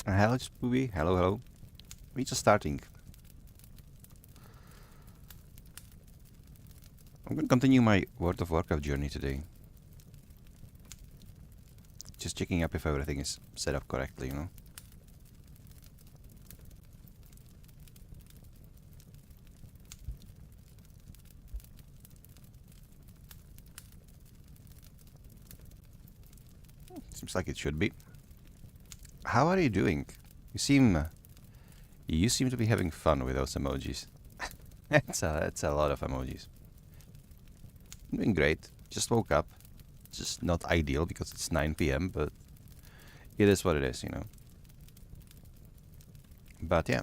Hello, Spoopy. Hello, hello. We just starting. I'm gonna continue my World of Warcraft journey today. Just checking up if everything is set up correctly, you know? Seems like it should be. How are you doing? You seem to be having fun with those emojis. That's a lot of emojis. I'm doing great. Just woke up. Just not ideal because it's 9 p.m., but it is what it is, you know? But yeah.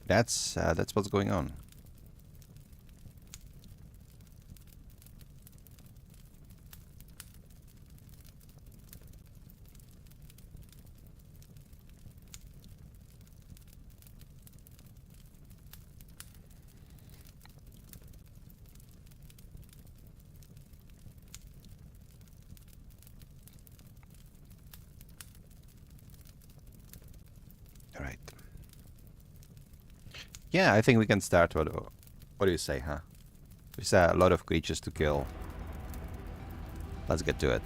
That's what's going on. All right. Yeah, I think we can start. What do you say, huh? There's a lot of creatures to kill. Let's get to it.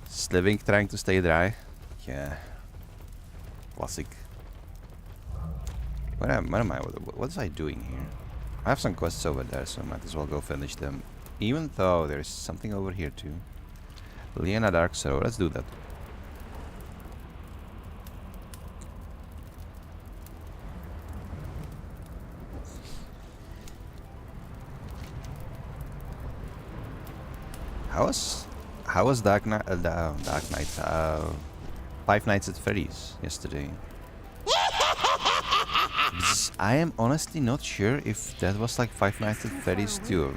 Sliving trying to stay dry. Yeah. Classic. Where am I? What was I doing here? I have some quests over there, so I might as well go finish them. Even though there's something over here too. Liana Dark Sorrow. Let's do that. How was Dark Knight? Dark Knight. Five Nights at Freddy's yesterday. I am honestly not sure if that was like Five Nights at Freddy's too.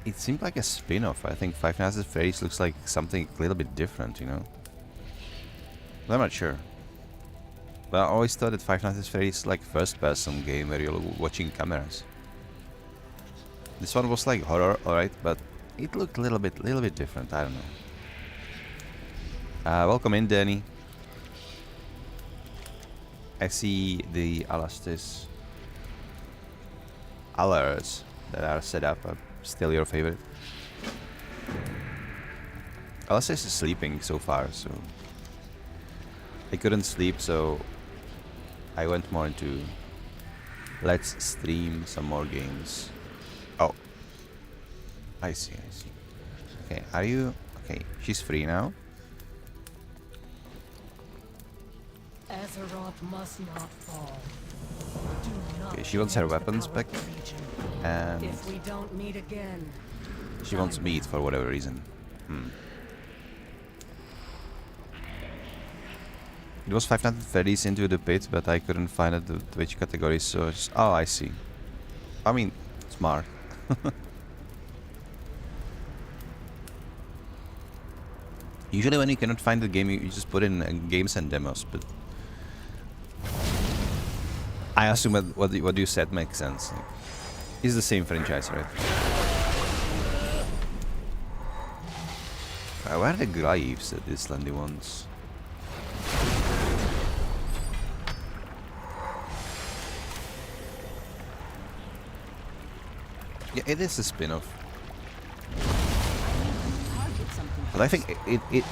It seemed like a spin-off. I think Five Nights at Freddy's looks like something a little bit different, you know. But I'm not sure. But I always thought that Five Nights at Freddy's like first-person game where you're watching cameras. This one was like horror, alright, but it looked a little bit different. I don't know. Welcome in, Danny. I see the Alastis alerts that are set up are still your favorite. Alastis is sleeping so far, so I couldn't sleep, so I went more into let's stream some more games. Oh, I see. Okay, are you okay? She's free now. Azeroth must not fall. Okay, she wants her weapons back, and if we don't meet again, she wants meat for whatever reason. It was Five Nights at Freddy's Into the Pit, but I couldn't find it which category, so just, oh, I see. I mean, smart. Usually when you cannot find the game, you just put in games and demos, but I assume what you said makes sense. It's the same franchise, right? Where are the Graves that Islandi wants? Yeah, it is a spin-off. But I think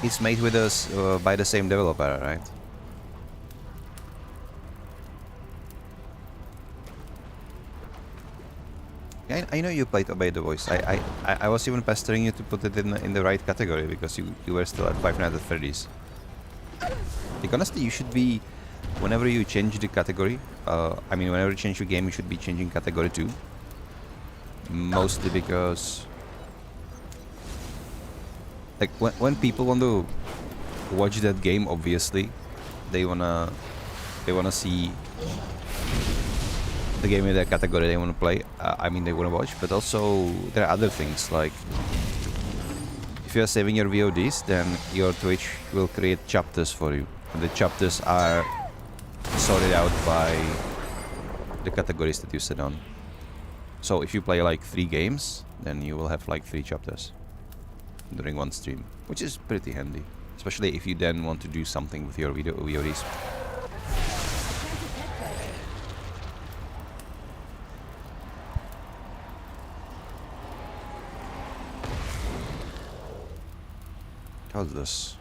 it's made with us by the same developer, right? Yeah, I know you played Obey the Voice. I was even pestering you to put it in the right category because you were still at Five Nights at Freddy's. Like honestly, you should be, whenever you change the category, I mean whenever you change your game, you should be changing category too. Mostly because, like when people want to watch that game, obviously, they wanna see the game in that category they want to play. I mean, they want to watch, but also there are other things like if you are saving your VODs, then your Twitch will create chapters for you, and the chapters are sorted out by the categories that you set on. So if you play like 3 games, then you will have like 3 chapters during one stream, which is pretty handy, especially if you then want to do something with your video VODs. What's this?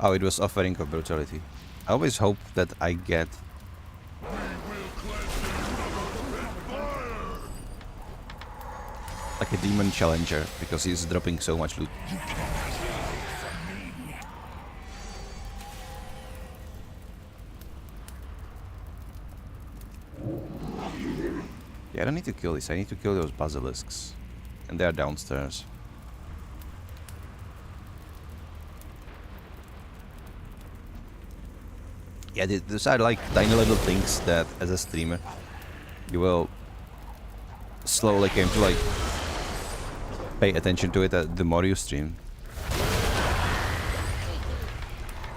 Oh, it was offering of brutality. I always hope that I get like a demon challenger, because he's dropping so much loot. Yeah, I don't need to kill this. I need to kill those basilisks. And they're downstairs. Yeah, these are like tiny little things that, as a streamer, you will slowly came to like pay attention to it the more you stream.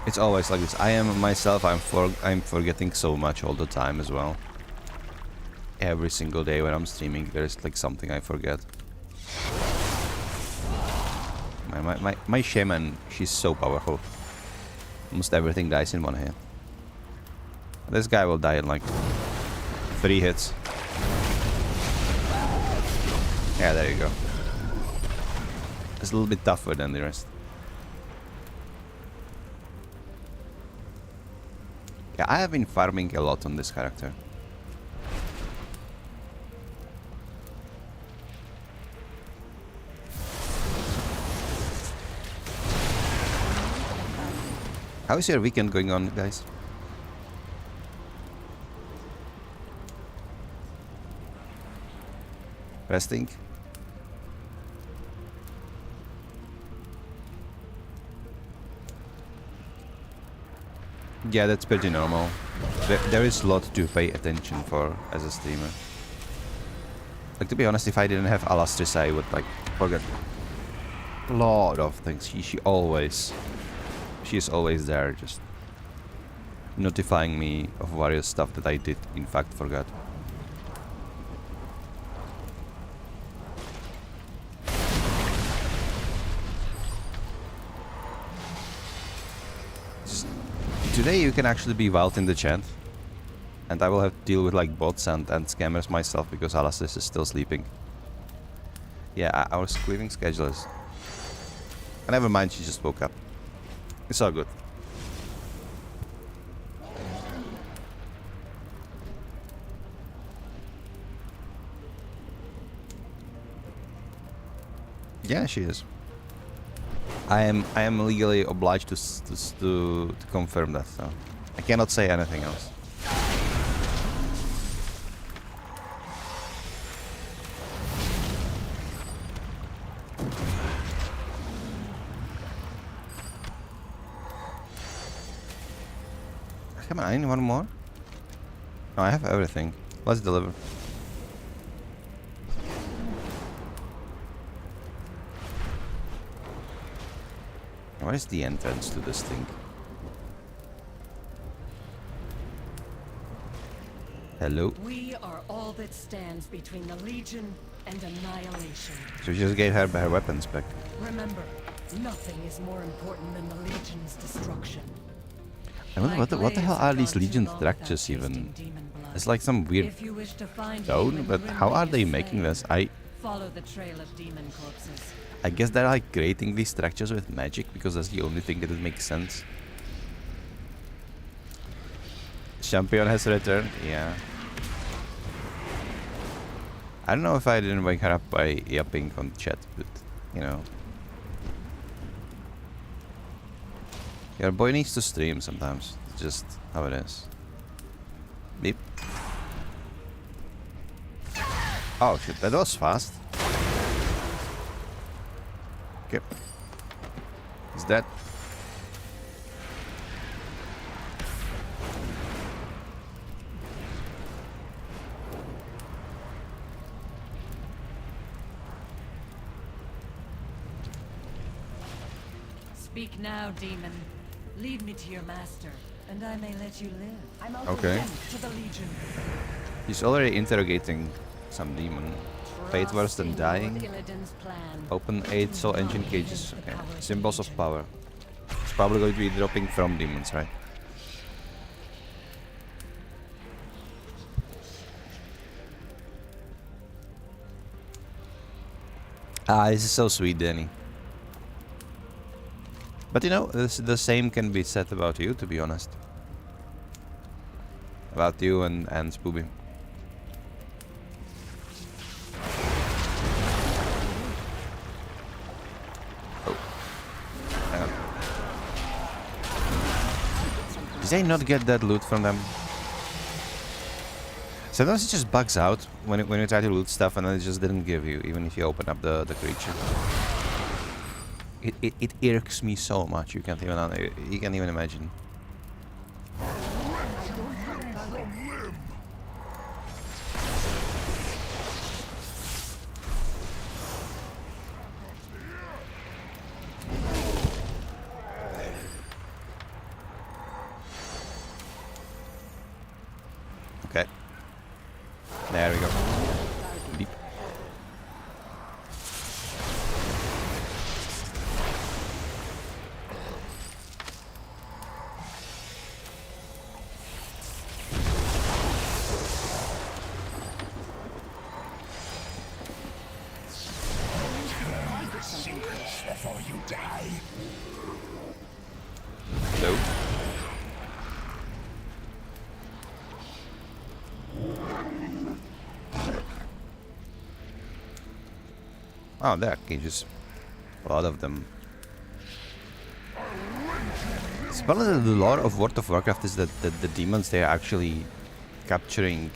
It's always like this. I am myself. I'm forgetting so much all the time as well. Every single day when I'm streaming, there's like something I forget. My shaman, she's so powerful. Almost everything dies in one hit. This guy will die in like 3 hits. Yeah, there you go. It's a little bit tougher than the rest. Yeah, I have been farming a lot on this character. How is your weekend going on, guys? Resting? Yeah, that's pretty normal. There is a lot to pay attention for as a streamer. Like, to be honest, if I didn't have Alastris, I would like forget a lot of things. She is always there, just notifying me of various stuff that I did in fact forgot. Today you can actually be wild in the chat, and I will have to deal with like bots and scammers myself because Alastris is still sleeping. Yeah, our sleeping schedule is... Never mind, she just woke up. It's all good. Yeah, she is. I am legally obliged to confirm that, so I cannot say anything else. Come on, I need one more. No, I have everything. Let's deliver. What is the entrance to this thing? Hello? We are all that stands between the Legion and annihilation. So we just gave her weapons back. Remember, nothing is more important than the Legion's destruction. I wonder what the hell are these Legion structures even? It's like some weird stone, but how are they making this? Follow the trail of demon corpses. I guess they're like creating these structures with magic because that's the only thing that would make sense. Champion has returned, yeah. I don't know if I didn't wake her up by yapping on chat, but you know. Your boy needs to stream sometimes. It's just how it is. Beep. Oh shit, that was fast. Okay. Is that? Speak now, demon. Lead me to your master, and I may let you live. I'm Okay. to the Legion. He's already interrogating some demon. Fate worse than dying. Illidan's plan. Open 8 soul engine cages. Okay. Symbols of power. It's probably going to be dropping from demons, right? Ah, this is so sweet, Danny. But you know, the same can be said about you, to be honest. About you and Spooby. Oh. Hang on. Did they not get that loot from them? Sometimes it just bugs out when you try to loot stuff and then it just didn't give you, even if you open up the creature. It irks me so much. You can't even imagine. Okay. There we go. Deep. Before you die. Hello. Oh, there are cages. A lot of them. It's part of the lore of World of Warcraft is that the demons, they are actually capturing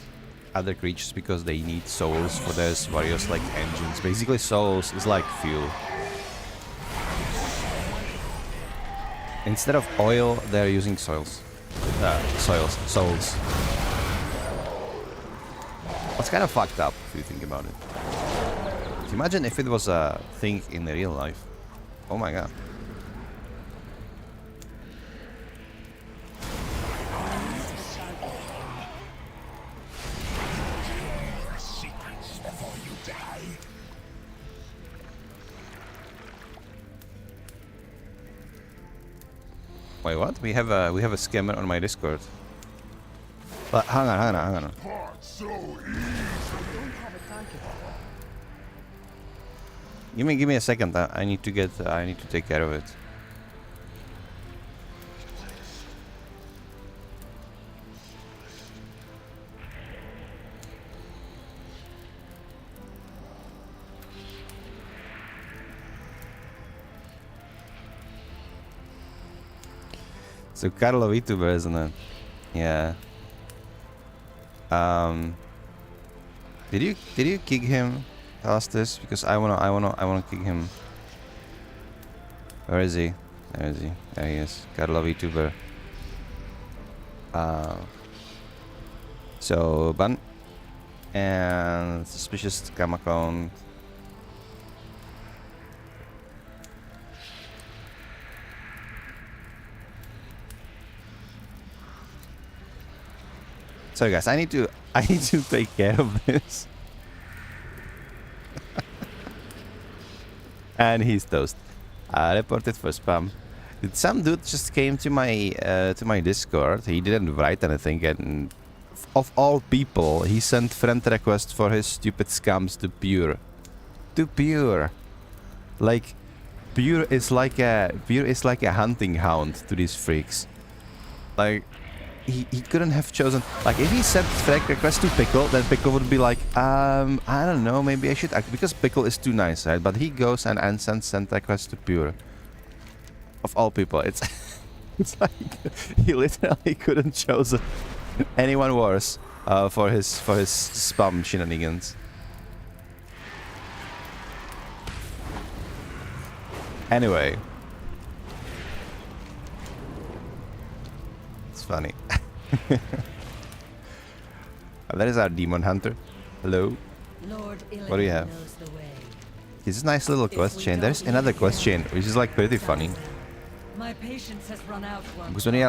other creatures because they need souls for their various like engines. Basically, souls is like fuel. Instead of oil, they're using souls. Souls. That's kind of fucked up if you think about it. Imagine if it was a thing in real life. Oh my god. Secrets before you die. Wait, what? We have a scammer on my Discord. But hang on. Give me a second. I need to take care of it. So Carlo VTuber, isn't it? Yeah. Did you kick him? Tell us this, because I wanna kick him. Where is he? There is he. There he is. Carlo VTuber. So ban and suspicious Kamakon. Sorry guys, I need to take care of this. And he's toast. Reported for spam. Some dude just came to my Discord. He didn't write anything, and of all people, he sent friend request for his stupid scams to Pure. To Pure. Like, Pure is like a hunting hound to these freaks. Like, he couldn't have chosen. Like, if he sent friend request to Pickle, then Pickle would be like, I don't know, maybe I should act, because Pickle is too nice, right? But he goes and sends friend request to Pure. Of all people, it's it's like he literally couldn't choose anyone worse for his spam shenanigans. Anyway, it's funny. That is our demon hunter. Hello. Lord What do you have? knows the way. This is a nice little quest chain. There's another quest chain, which is like pretty funny. My patience has run out, Worm. Because when you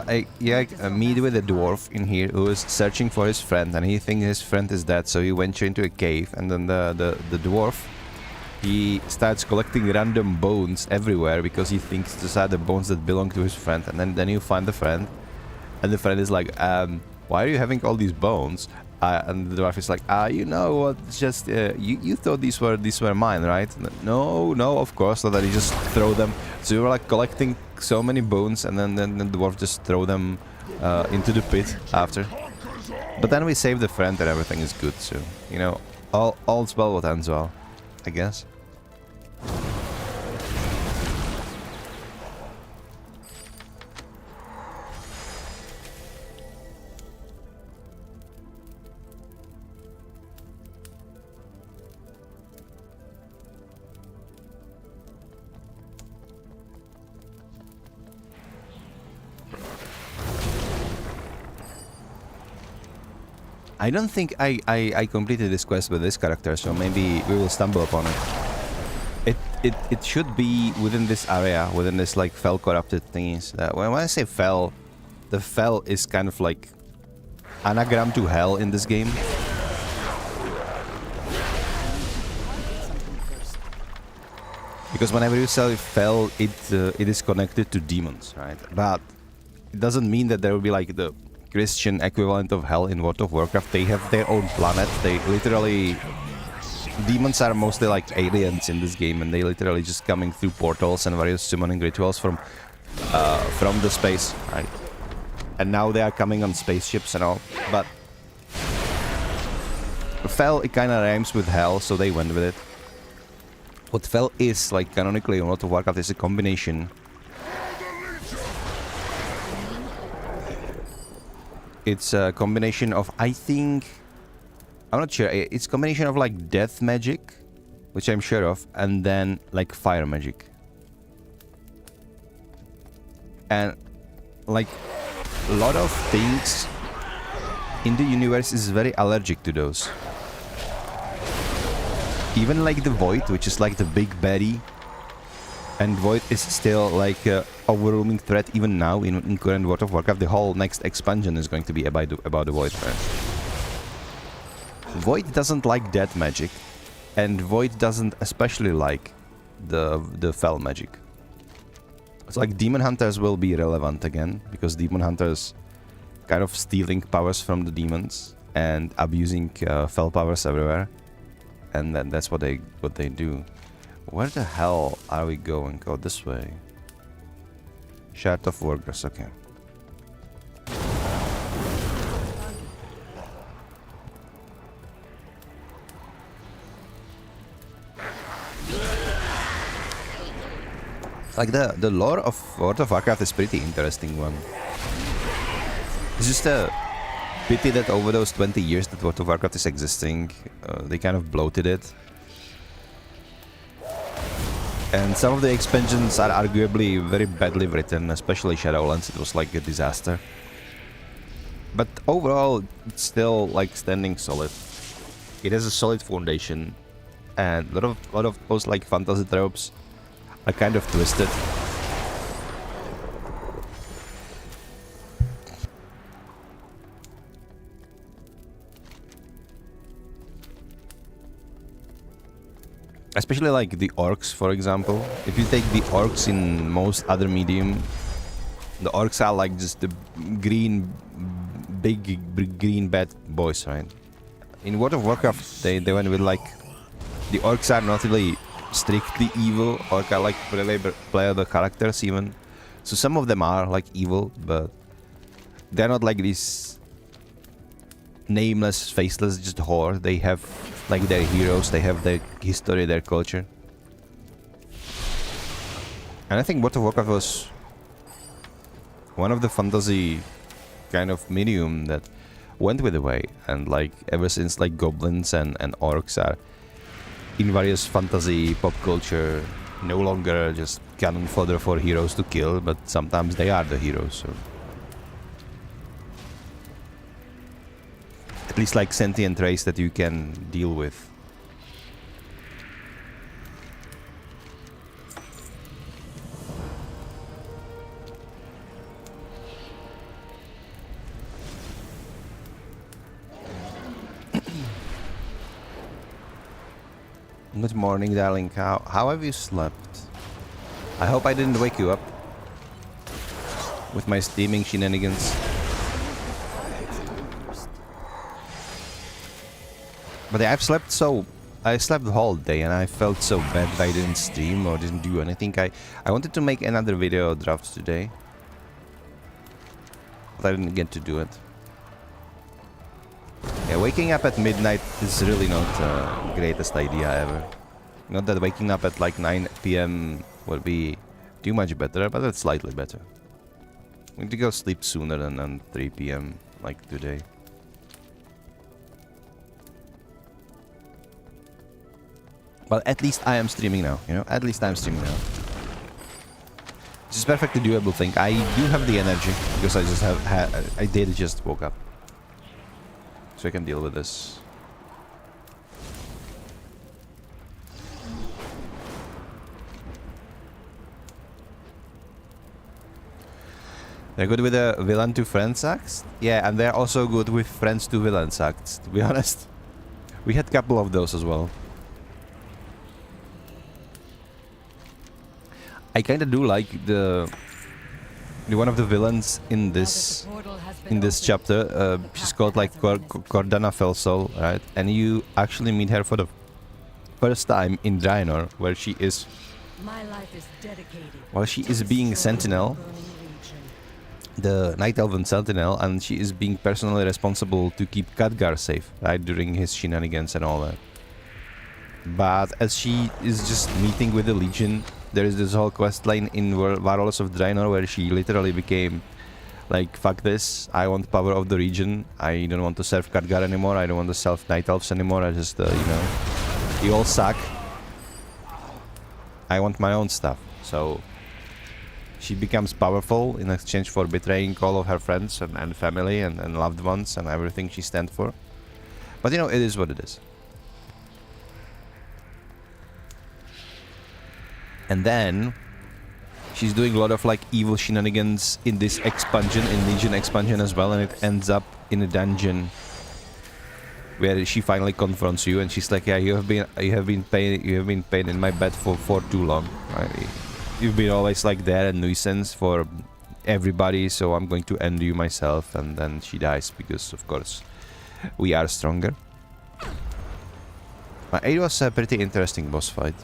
meet with a dwarf in here who is searching for his friend, and he thinks his friend is dead, so he venture into a cave, and then the dwarf, he starts collecting random bones everywhere because he thinks these are the bones that belong to his friend, and then you find the friend, and the friend is like, why are you having all these bones? And the dwarf is like, you know what, just, you thought these were mine, right? No, of course not, that he just throw them. So you were like collecting so many bones, and then the dwarf just throw them into the pit after. But then we save the friend and everything is good, so, you know, all's well what ends well, I guess. I don't think I completed this quest with this character, so maybe we will stumble upon it. It should be within this area, within this like fell corrupted thingies. When I say fell, the fell is kind of like anagram to hell in this game. Because whenever you say fell, it is connected to demons, right? But it doesn't mean that there will be like the Christian equivalent of hell in World of Warcraft. They have their own planet. They literally... Demons are mostly like aliens in this game, and they literally just coming through portals and various summoning rituals from the space, right? And now they are coming on spaceships and all, but... Fel, it kinda rhymes with hell, so they went with it. What Fel is, like canonically in World of Warcraft, is a combination. It's a combination of, I think... I'm not sure. It's a combination of like death magic, which I'm sure of, and then like fire magic. And like a lot of things in the universe is very allergic to those. Even like the Void, which is like the big baddie. And Void is still like a overwhelming threat even now in current World of Warcraft. The whole next expansion is going to be about the Void threat. Void doesn't like death magic, and Void doesn't especially like the Fel magic. It's like Demon Hunters will be relevant again, because Demon Hunters kind of stealing powers from the demons and abusing Fel powers everywhere, and then that's what they do. Where the hell are we going? Go this way. Shard of Workers, okay. Like the lore of World of Warcraft is pretty interesting one. It's just a pity that over those 20 years that World of Warcraft is existing, they kind of bloated it. And some of the expansions are arguably very badly written, especially Shadowlands. It was like a disaster. But overall, it's still like standing solid. It has a solid foundation, and a lot of those like fantasy tropes are kind of twisted. Especially like the orcs, for example. If you take the orcs in most other medium, the orcs are like just the green, big green bad boys, right? In World of Warcraft, they went with like... The orcs are not really strictly evil, or are like playable characters even. So some of them are like evil, but they're not like these nameless, faceless, just horde. They have like their heroes, they have their history, their culture. And I think World of Warcraft was one of the fantasy kind of medium that went with the way, and like ever since like goblins and orcs are in various fantasy pop culture no longer just cannon fodder for heroes to kill, but sometimes they are the heroes, so at least like sentient race that you can deal with. Good morning, darling. How have you slept? I hope I didn't wake you up with my steaming shenanigans. But yeah, I slept the whole day and I felt so bad that I didn't stream or didn't do anything. I wanted to make another video draft today, but I didn't get to do it. Yeah, waking up at midnight is really not the greatest idea ever. Not that waking up at like 9 PM would be too much better, but it's slightly better. We need to go sleep sooner than 3 PM like today. But at least I am streaming now, you know? At least I'm streaming now. This is perfectly doable thing. I do have the energy because I just I did just woke up. So I can deal with this. They're good with the villain to friends acts? Yeah, and they're also good with friends to villains acts, to be honest. We had a couple of those as well. I kinda do like the one of the villains in this chapter. She's called like Cordana Felsoul, right? And you actually meet her for the first time in Draenor, where she is being Sentinel, the Night Elven Sentinel, and she is being personally responsible to keep Khadgar safe, right, during his shenanigans and all that. But as she is just meeting with the Legion, there is this whole quest line in Warlords of Draenor where she literally became like, fuck this, I want power of the region, I don't want to serve Khadgar anymore, I don't want to serve Night Elves anymore, I just, you know, you all suck. I want my own stuff. So she becomes powerful in exchange for betraying all of her friends and family and loved ones and everything she stands for. But you know, it is what it is. And then she's doing a lot of like evil shenanigans in this expansion, in Legion expansion as well, and it ends up in a dungeon where she finally confronts you, and she's like, "Yeah, you have been pain in my bed for too long. Right? You've been always like there, a nuisance for everybody, so I'm going to end you myself." And then she dies because, of course, we are stronger. It was a pretty interesting boss fight.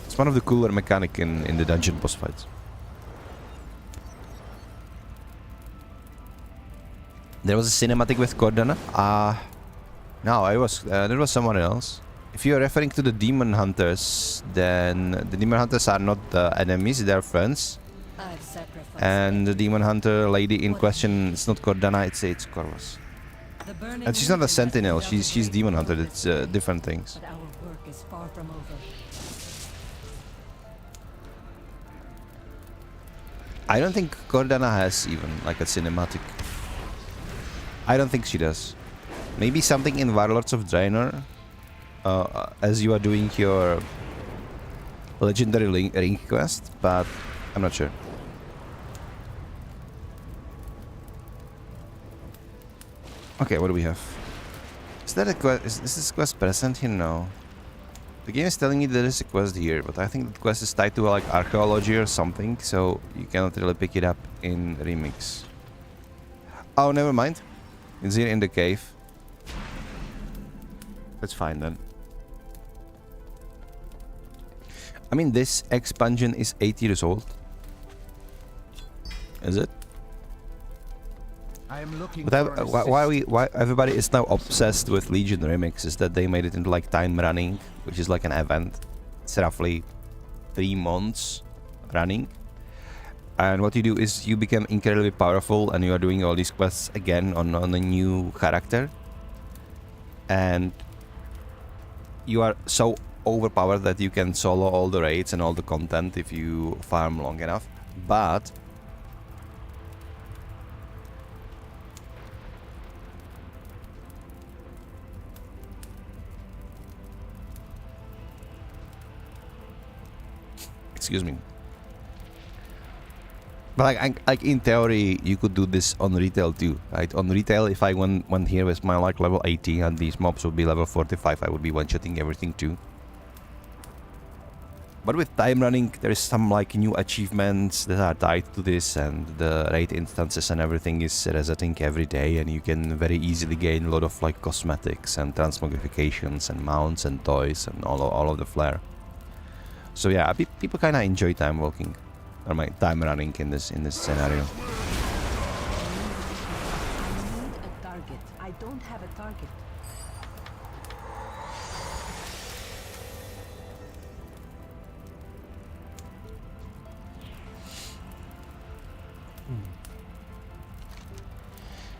It's one of the cooler mechanic in the dungeon boss fights. There was a cinematic with Cordana. No, there was someone else. If you're referring to the demon hunters, then the demon hunters are not the enemies; they're friends. And the demon hunter lady in question, it's not Cordana; it's Corvus. And she's not a sentinel; she's demon hunter. It's different things. But our work is far from over. I don't think Cordana has even like a cinematic. I don't think she does. Maybe something in Warlords of Draenor, as you are doing your legendary ring quest, but I'm not sure. Okay, what do we have? Is that a quest? Is this quest present here? No. The game is telling me there is a quest here, but I think the quest is tied to like archaeology or something, so you cannot really pick it up in Remix. Oh, never mind. It's here in the cave. That's fine then. I mean, this expansion is 8 years old. Is it? I am looking But why everybody is now obsessed with Legion Remix is that they made it into like time running, which is like an event. It's roughly 3 months running. And what you do is you become incredibly powerful and you are doing all these quests again on a new character. And you are so overpowered that you can solo all the raids and all the content if you farm long enough. But excuse me. But like in theory, you could do this on retail too, right? On retail, if I went here with my like level 80 and these mobs would be level 45, I would be one-shotting everything too. But with time running, there is some like new achievements that are tied to this, and the raid instances and everything is resetting every day, and you can very easily gain a lot of like cosmetics and transmogrifications and mounts and toys and all of the flair. So yeah, people kind of enjoy time walking, or my time running in this scenario. I need a target. I don't have a target.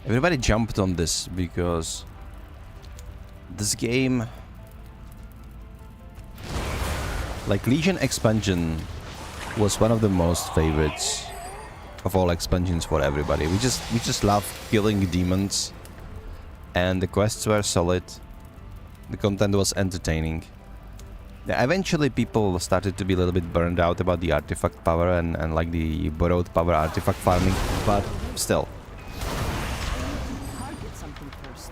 Everybody jumped on this because this game, like Legion expansion, was one of the most favorites of all expansions for everybody. We just love killing demons, and the quests were solid. The content was entertaining. Yeah, eventually people started to be a little bit burned out about the artifact power and like the borrowed power artifact farming, but still. Target something first.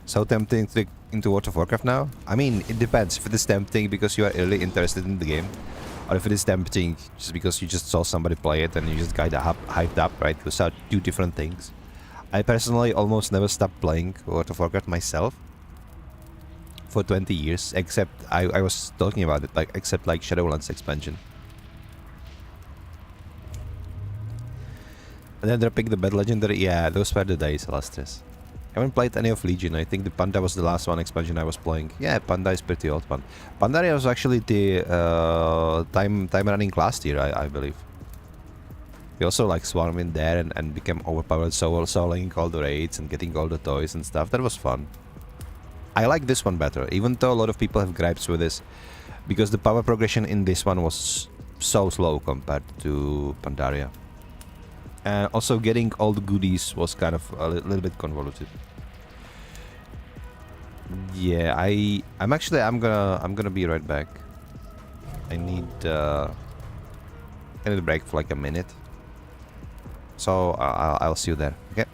So tempting to into World of Warcraft now? I mean, it depends. If it is tempting because you are really interested in the game, or if it is tempting just because you just saw somebody play it and you just got hyped up, right? Those are two different things. I personally almost never stopped playing World of Warcraft myself for 20 years, except I was talking about it, like except like Shadowlands expansion. And then dropping the Bad Legendary, yeah, those were the days, Illustrious. I haven't played any of Legion. I think the Panda was the last one expansion I was playing. Yeah, Panda is pretty old one. Pandaria was actually the time running last year, I believe. We also like swarm in there and became overpowered soloing all the raids and getting all the toys and stuff. That was fun. I like this one better, even though a lot of people have gripes with this, because the power progression in this one was so slow compared to Pandaria. And also getting all the goodies was kind of a little bit convoluted. Yeah, I'm gonna be right back. I need a break for like a minute. So I'll see you there. Okay.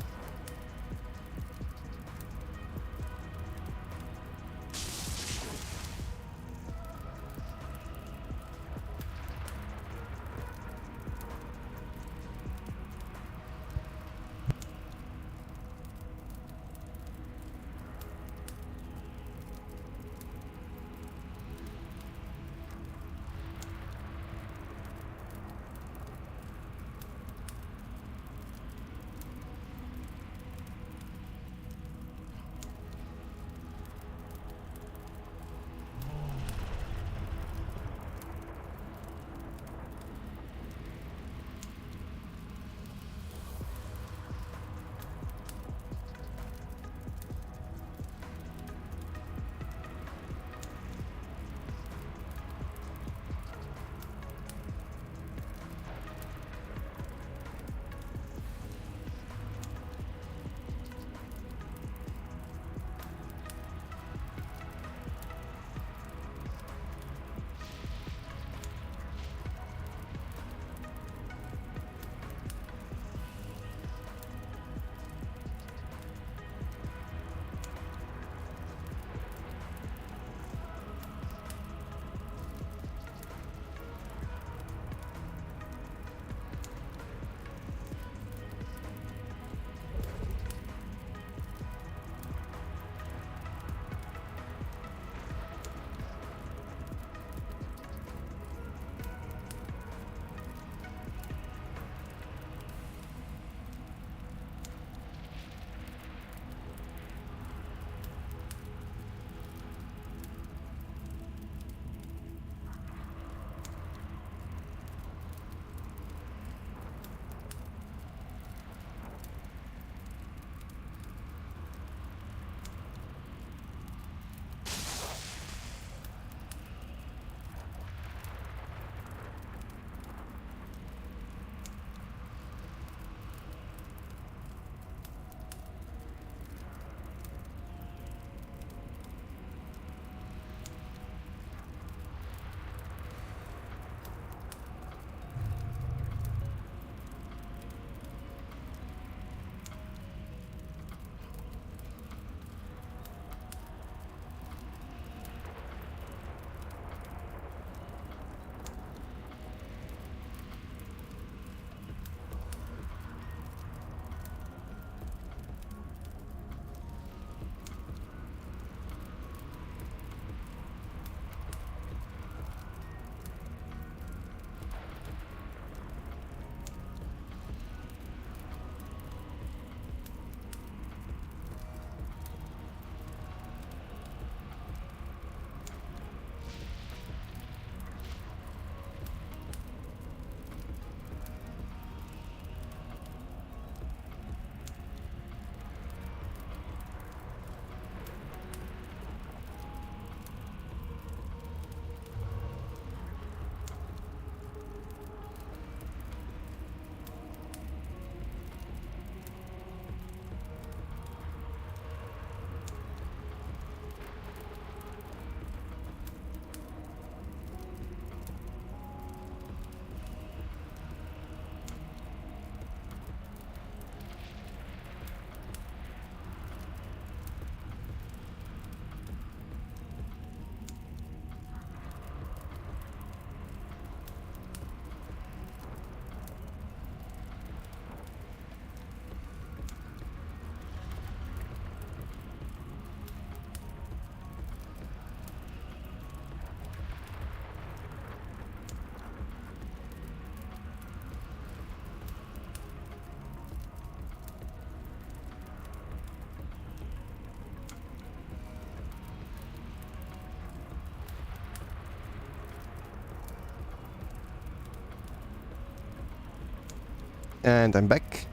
And I'm back.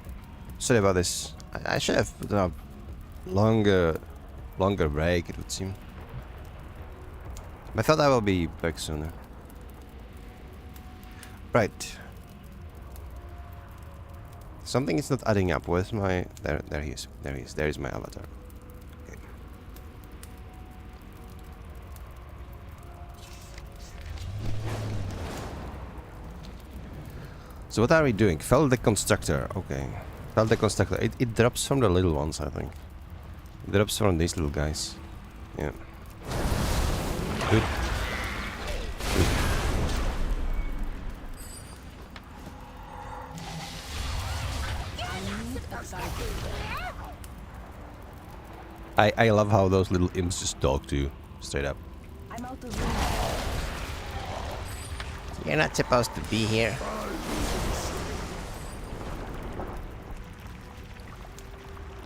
Sorry about this. I should have put a longer break, it would seem. I thought I will be back sooner. Right. Something is not adding up. Where's my... There he is. There he is. There is my avatar. Okay. So what are we doing? Fell the constructor. Okay. Fell the constructor. It drops from the little ones, I think. It drops from these little guys. Yeah. Good. Good. I love how those little imps just talk to you, straight up. I'm out of range. You're not supposed to be here.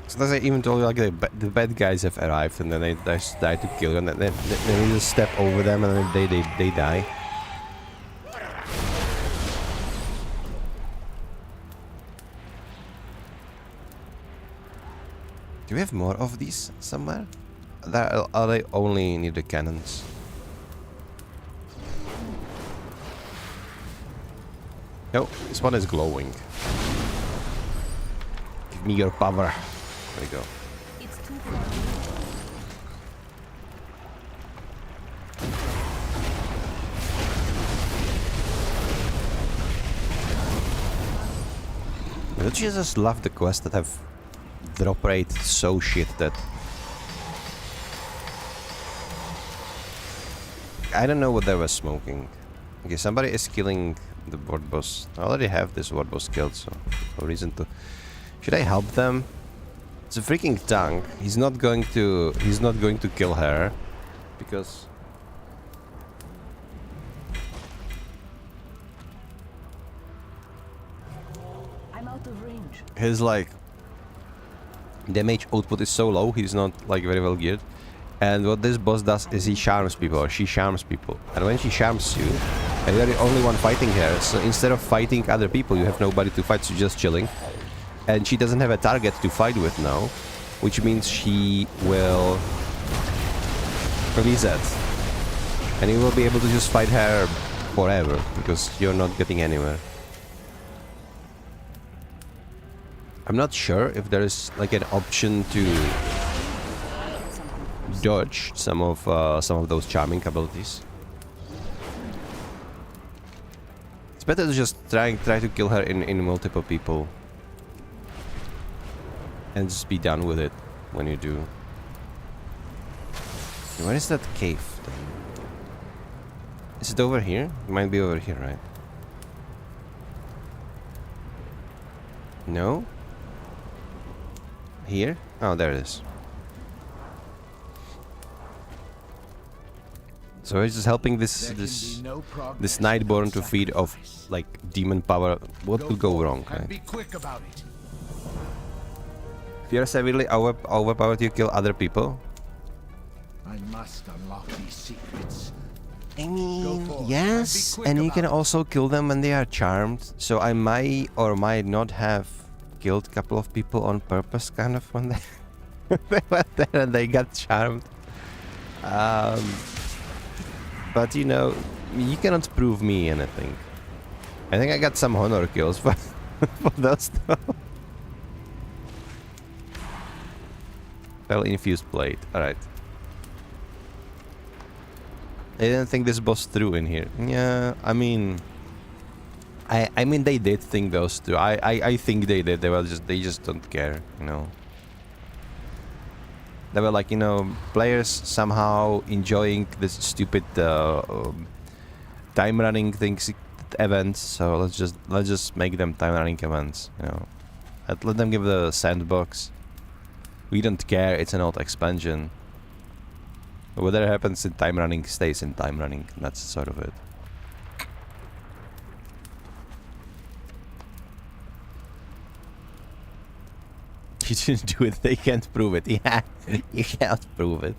Sometimes I even told you like the bad guys have arrived and then they just try to kill you and then you just step over them and then they die. Do we have more of these somewhere? Are they only near the cannons? No, this one is glowing. Give me your power. There we go. It's too far. Don't you just love the quests that have drop rate so shit that... I don't know what they were smoking. Okay, somebody is killing the ward boss. I already have this ward boss killed, so no reason to... Should I help them? It's a freaking tank. He's not going to kill her because I'm out of range. his like damage output is so low. He's not like very well geared. And what this boss does is he charms people, or she charms people. And when she charms you, and you're the only one fighting her, so instead of fighting other people, you have nobody to fight, so you're just chilling. And she doesn't have a target to fight with now, which means she will reset. And you will be able to just fight her forever, because you're not getting anywhere. I'm not sure if there is like an option to dodge some of those charming abilities. It's better to just try to kill her in multiple people. And just be done with it when you do. Where is that cave then? Is it over here? It might be over here, right? No? Here? Oh, there it is. So he's just helping this Nightborn to feed off like demon power. What could go wrong, right? Be quick about it. If you're severely overpowered, you kill other people. I must unlock these secrets. I mean, forth. yes, And be quick and you about can it. also kill them when they are charmed. So I might or might not have killed a couple of people on purpose, kind of, when they, they were there and they got charmed. But you know, you cannot prove me anything. I think I got some honor kills for, for those though. Well, infused blade. Alright. I didn't think this boss through in here. Yeah, I mean... I mean they did think those through. I think they did. They just don't care, you know. They were like, you know, players somehow enjoying this stupid time running things events, so let's just make them time running events, you know. Let them give the sandbox. We don't care, it's an old expansion. Whatever happens in time running stays in time running. That's sort of it. You didn't do it, they can't prove it. Yeah, you can't prove it.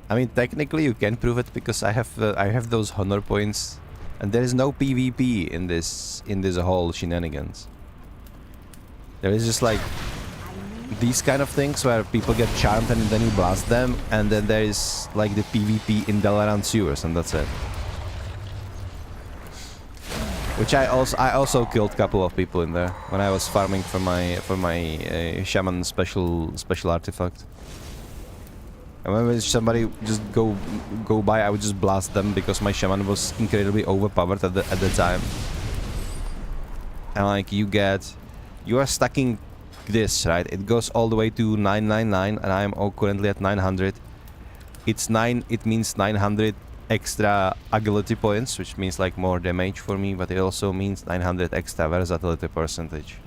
I mean, technically you can prove it because I have those honor points, and there is no PvP in this whole shenanigans. There is just like these kind of things where people get charmed and then you blast them, and then there is like the PvP in Dalaran sewers, and that's it. Which I also killed a couple of people in there when I was farming for my shaman special artifact. And whenever somebody just go by, I would just blast them because my shaman was incredibly overpowered at the time. And like you are stacking this, right? It goes all the way to 999, and I am currently at 900. It means 900 extra agility points, which means like more damage for me, but it also means 900 extra versatility percentage,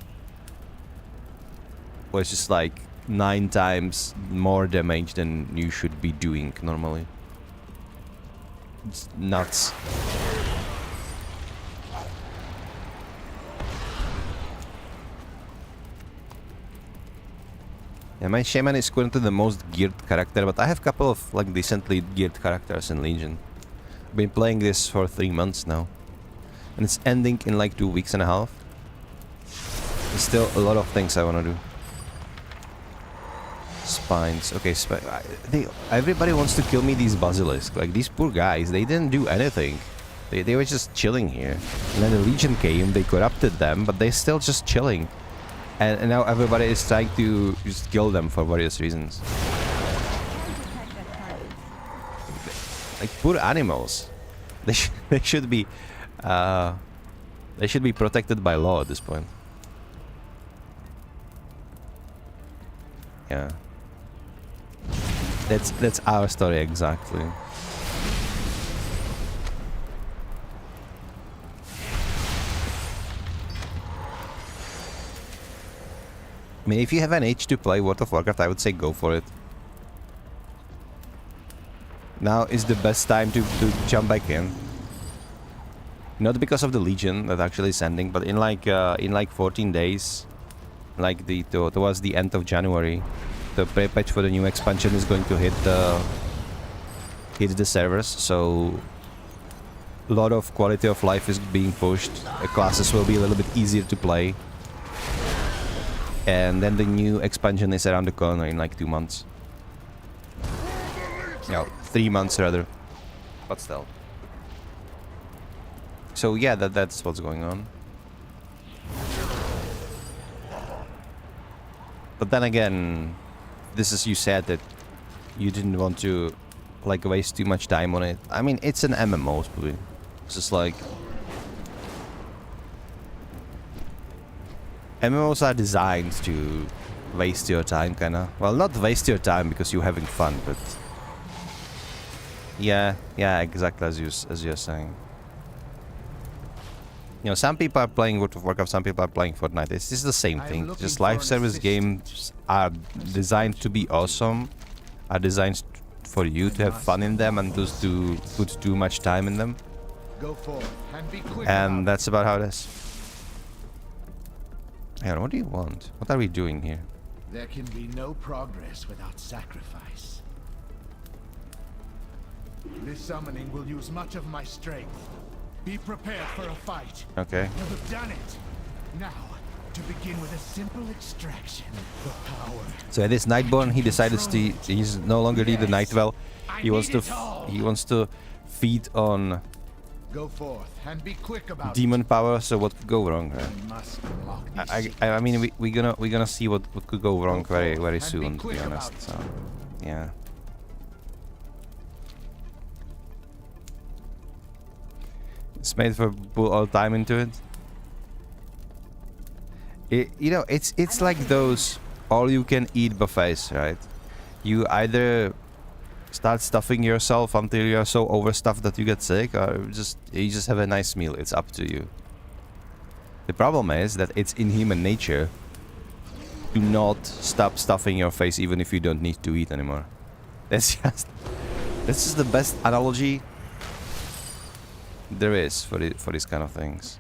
which is like 9 times more damage than you should be doing normally. It's nuts. Yeah, my shaman is currently the most geared character, but I have a couple of like decently geared characters in Legion. I've been playing this for 3 months now, and it's ending in like 2 weeks and a half. There's still a lot of things I want to do. Spines. Okay, everybody wants to kill me, these basilisks. Like, these poor guys, they didn't do anything. They were just chilling here. And then the Legion came, they corrupted them, but they're still just chilling. And now everybody is trying to just kill them for various reasons. Like, poor animals. They should be protected by law at this point. Yeah. That's our story exactly. I mean, if you have an itch to play World of Warcraft, I would say go for it. Now is the best time to jump back in. Not because of the Legion that actually is ending, but in like 14 days, like towards the end of January, the pre-patch for the new expansion is going to hit the servers. So a lot of quality of life is being pushed. Classes will be a little bit easier to play. And then the new expansion is around the corner in like 2 months. Yeah, 3 months rather. But still. So yeah, that's what's going on. But then again, this is, you said that you didn't want to like waste too much time on it. I mean, it's an MMO, it's just like MMOs are designed to waste your time, kinda. Well, not waste your time because you're having fun, but yeah, exactly as you're saying. You know, some people are playing World of Warcraft, some people are playing Fortnite. It's just the same thing. Just live service games are designed to be awesome, are designed for you to have fun in them and just to put too much time in them. Go forth and be quick. And that's about how it is. Hang on, what do you want? What are we doing here? There can be no progress without sacrifice. This summoning will use much of my strength. Be prepared for a fight. Okay. You have done it. Now, to begin with a simple extraction for power. So this Nightborn, he decided he's no longer need the Nightwell. He wants to feed on Go forth and be quick about demon power. So what could go wrong? I must unlock these I mean, we're gonna see what could go wrong very soon, to be quick honest. about So yeah. It's made for put all time into it. You know, it's like those all-you-can-eat buffets, right? You either start stuffing yourself until you're so overstuffed that you get sick, or you just have a nice meal. It's up to you. The problem is that it's in human nature to not stop stuffing your face even if you don't need to eat anymore. That's just the best analogy there is for these kind of things.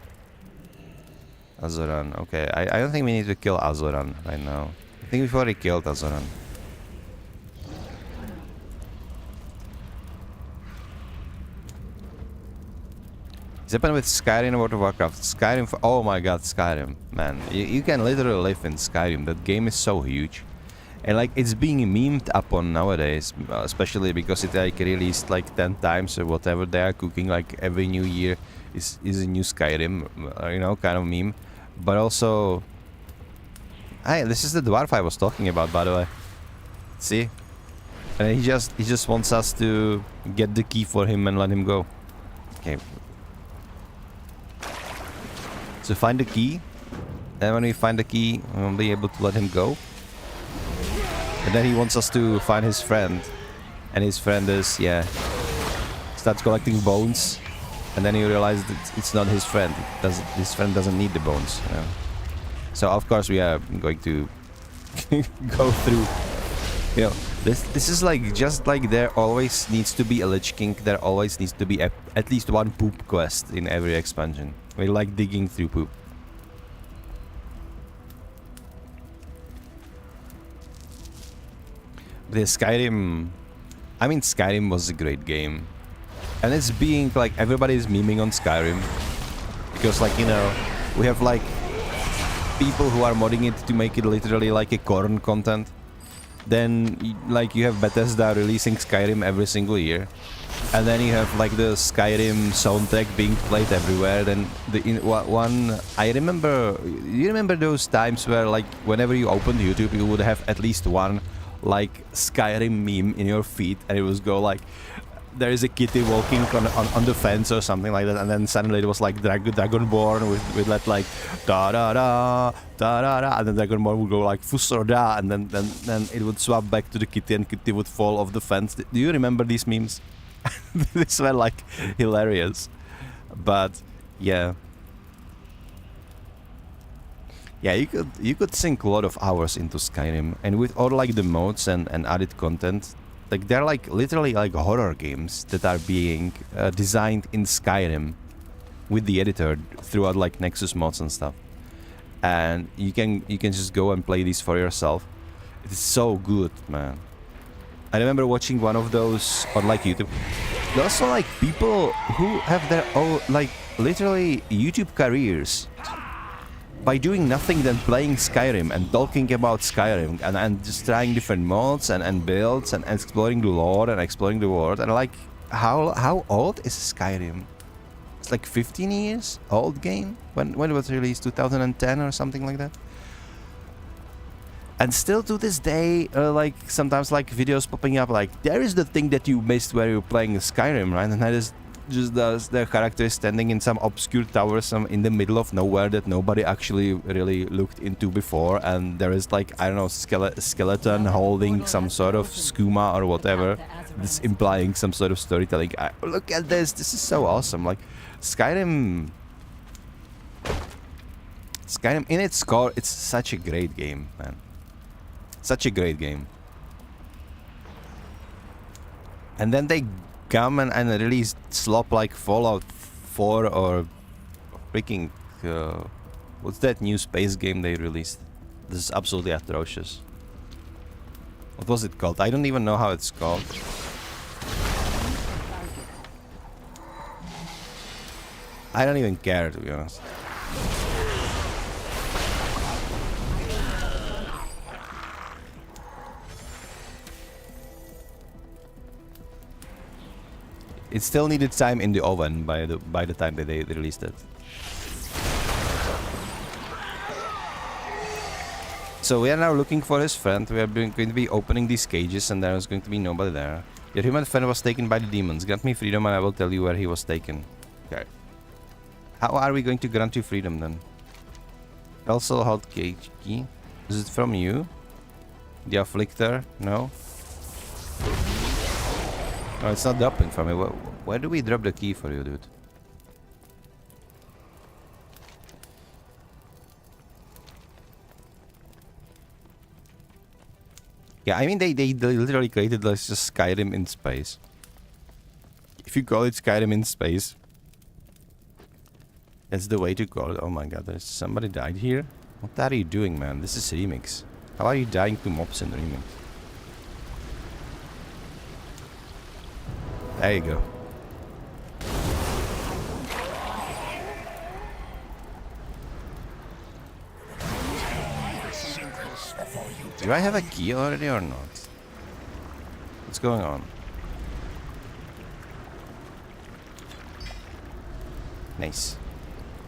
Azoran. Okay, I don't think we need to kill Azoran right now. I think we've already killed Azoran. It's happened with Skyrim and World of Warcraft. Skyrim, oh my god, Skyrim, man. You can literally live in Skyrim. That game is so huge. And like, it's being memed upon nowadays, especially because it like released like 10 times or whatever they are cooking, like every new year is a new Skyrim, you know, kind of meme. But also, hey, this is the dwarf I was talking about, by the way. See? And he just wants us to get the key for him and let him go. Okay. So find the key, and when we find the key, we'll be able to let him go. And then he wants us to find his friend, and his friend is, yeah, starts collecting bones, and then he realizes that it's not his friend. His friend doesn't need the bones. You know? So of course we are going to go through. You know, this is like, just like there always needs to be a Lich King, there always needs to be at least one poop quest in every expansion. We like digging through poop. The Skyrim, I mean, Skyrim was a great game, and it's being like, everybody's memeing on Skyrim because, like, you know, we have like people who are modding it to make it literally like a corn content. Then like you have Bethesda releasing Skyrim every single year, and then you have like the Skyrim soundtrack being played everywhere. Then one, I remember, you remember those times where like whenever you opened YouTube you would have at least one like Skyrim meme in your feed, and it was go like, there is a kitty walking on the fence or something like that, and then suddenly it was like Dragonborn with that like da da da da da da, and then Dragonborn would go like Fusorda, and then it would swap back to the kitty, and kitty would fall off the fence. Do you remember these memes? These were like hilarious, but yeah. Yeah, you could sink a lot of hours into Skyrim, and with all like the mods and added content, like they're like literally like horror games that are being designed in Skyrim with the editor throughout like Nexus mods and stuff, and you can just go and play these for yourself. It's so good, man. I remember watching one of those on like YouTube. There are also like people who have their own like literally YouTube careers by doing nothing than playing Skyrim and talking about Skyrim and just trying different mods and builds and exploring the lore and exploring the world. And like, how old is Skyrim? It's like 15 years old game? When it was released? 2010 or something like that? And still to this day, like sometimes like videos popping up like, there is the thing that you missed where you're playing Skyrim, right? And that is just their character is standing in some obscure tower in the middle of nowhere that nobody actually really looked into before, and there is like, I don't know, skeleton holding some sort of skooma or whatever. This implying some sort of storytelling. Look at this is so awesome. Like Skyrim in its core, it's such a great game, man. Such a great game. And then they come and release slop like Fallout 4 or freaking what's that new space game they released? This is absolutely atrocious. What was it called? I don't even know how it's called. I don't even care, to be honest. It still needed time in the oven by the time that they released it. So we are now looking for his friend. We are going to be opening these cages, and there is going to be nobody there. Your human friend was taken by the demons. Grant me freedom and I will tell you where he was taken. Okay. How are we going to grant you freedom then? Also hold cage key. Is it from you? The afflictor? No? No, it's not dropping from me. Where do we drop the key for you, dude? Yeah, I mean, they literally created like just Skyrim in space. If you call it Skyrim in space, that's the way to call it. Oh my god, there's somebody died here? What are you doing, man? This is Remix. How are you dying to mobs in Remix? There you go. Do I have a key already or not? What's going on? Nice.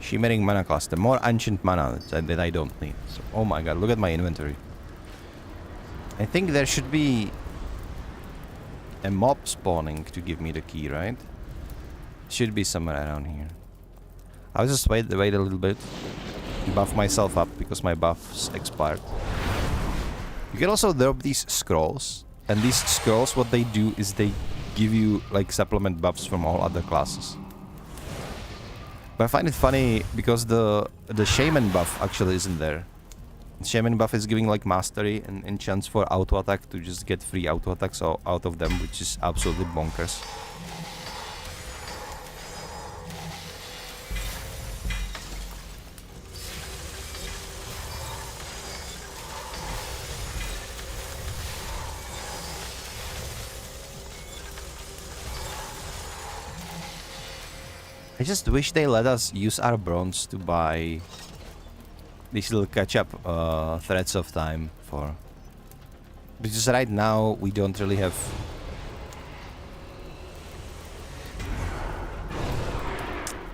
Shimmering mana cost. The more ancient mana that I don't need. So, oh my god, look at my inventory. I think there should be a mob spawning to give me the key, right? Should be somewhere around here. I'll just wait a little bit. Buff myself up because my buffs expired. You can also drop these scrolls. And these scrolls, what they do is they give you like supplement buffs from all other classes. But I find it funny because the shaman buff actually isn't there. The shaman buff is giving like mastery and chance for auto attack to just get free auto attacks out of them, which is absolutely bonkers. I just wish they let us use our bronze to buy these little catch-up threads of time for. Because right now we don't really have...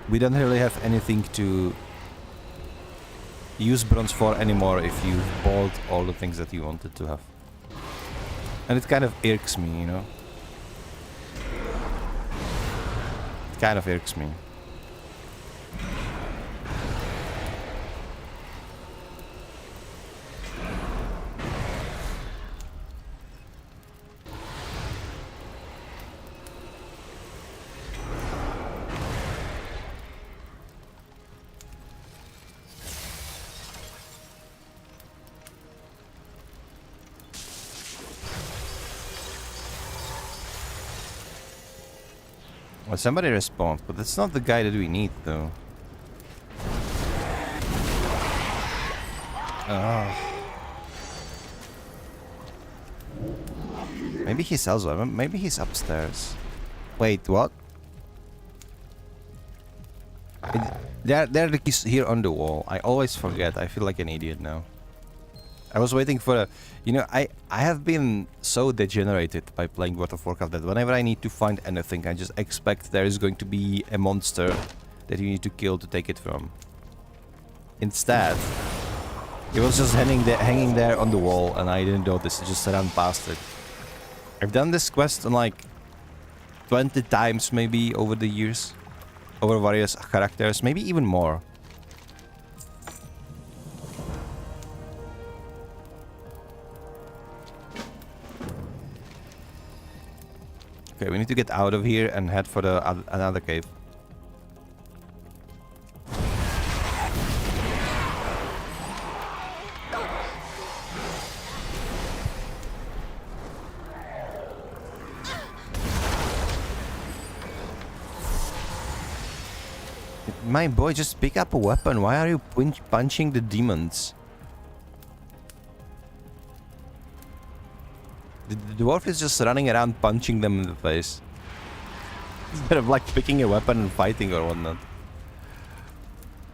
We don't really have anything to use bronze for anymore if you bought all the things that you wanted to have. And it kind of irks me, you know? It kind of irks me. Well, somebody responds, but that's not the guy that we need, though. Maybe he's elsewhere. Maybe he's upstairs. Wait, what? There are the keys here on the wall. I always forget. I feel like an idiot now. I was waiting for a... You know, I have been so degenerated by playing World of Warcraft that whenever I need to find anything, I just expect there is going to be a monster that you need to kill to take it from. Instead, it was just hanging there on the wall and I didn't notice. I just ran past it. I've done this quest on like 20 times maybe over the years. Over various characters, maybe even more. Okay, we need to get out of here and head for the another cave. My boy, just pick up a weapon. Why are you punching the demons? The dwarf is just running around punching them in the face. Instead of like picking a weapon and fighting or whatnot.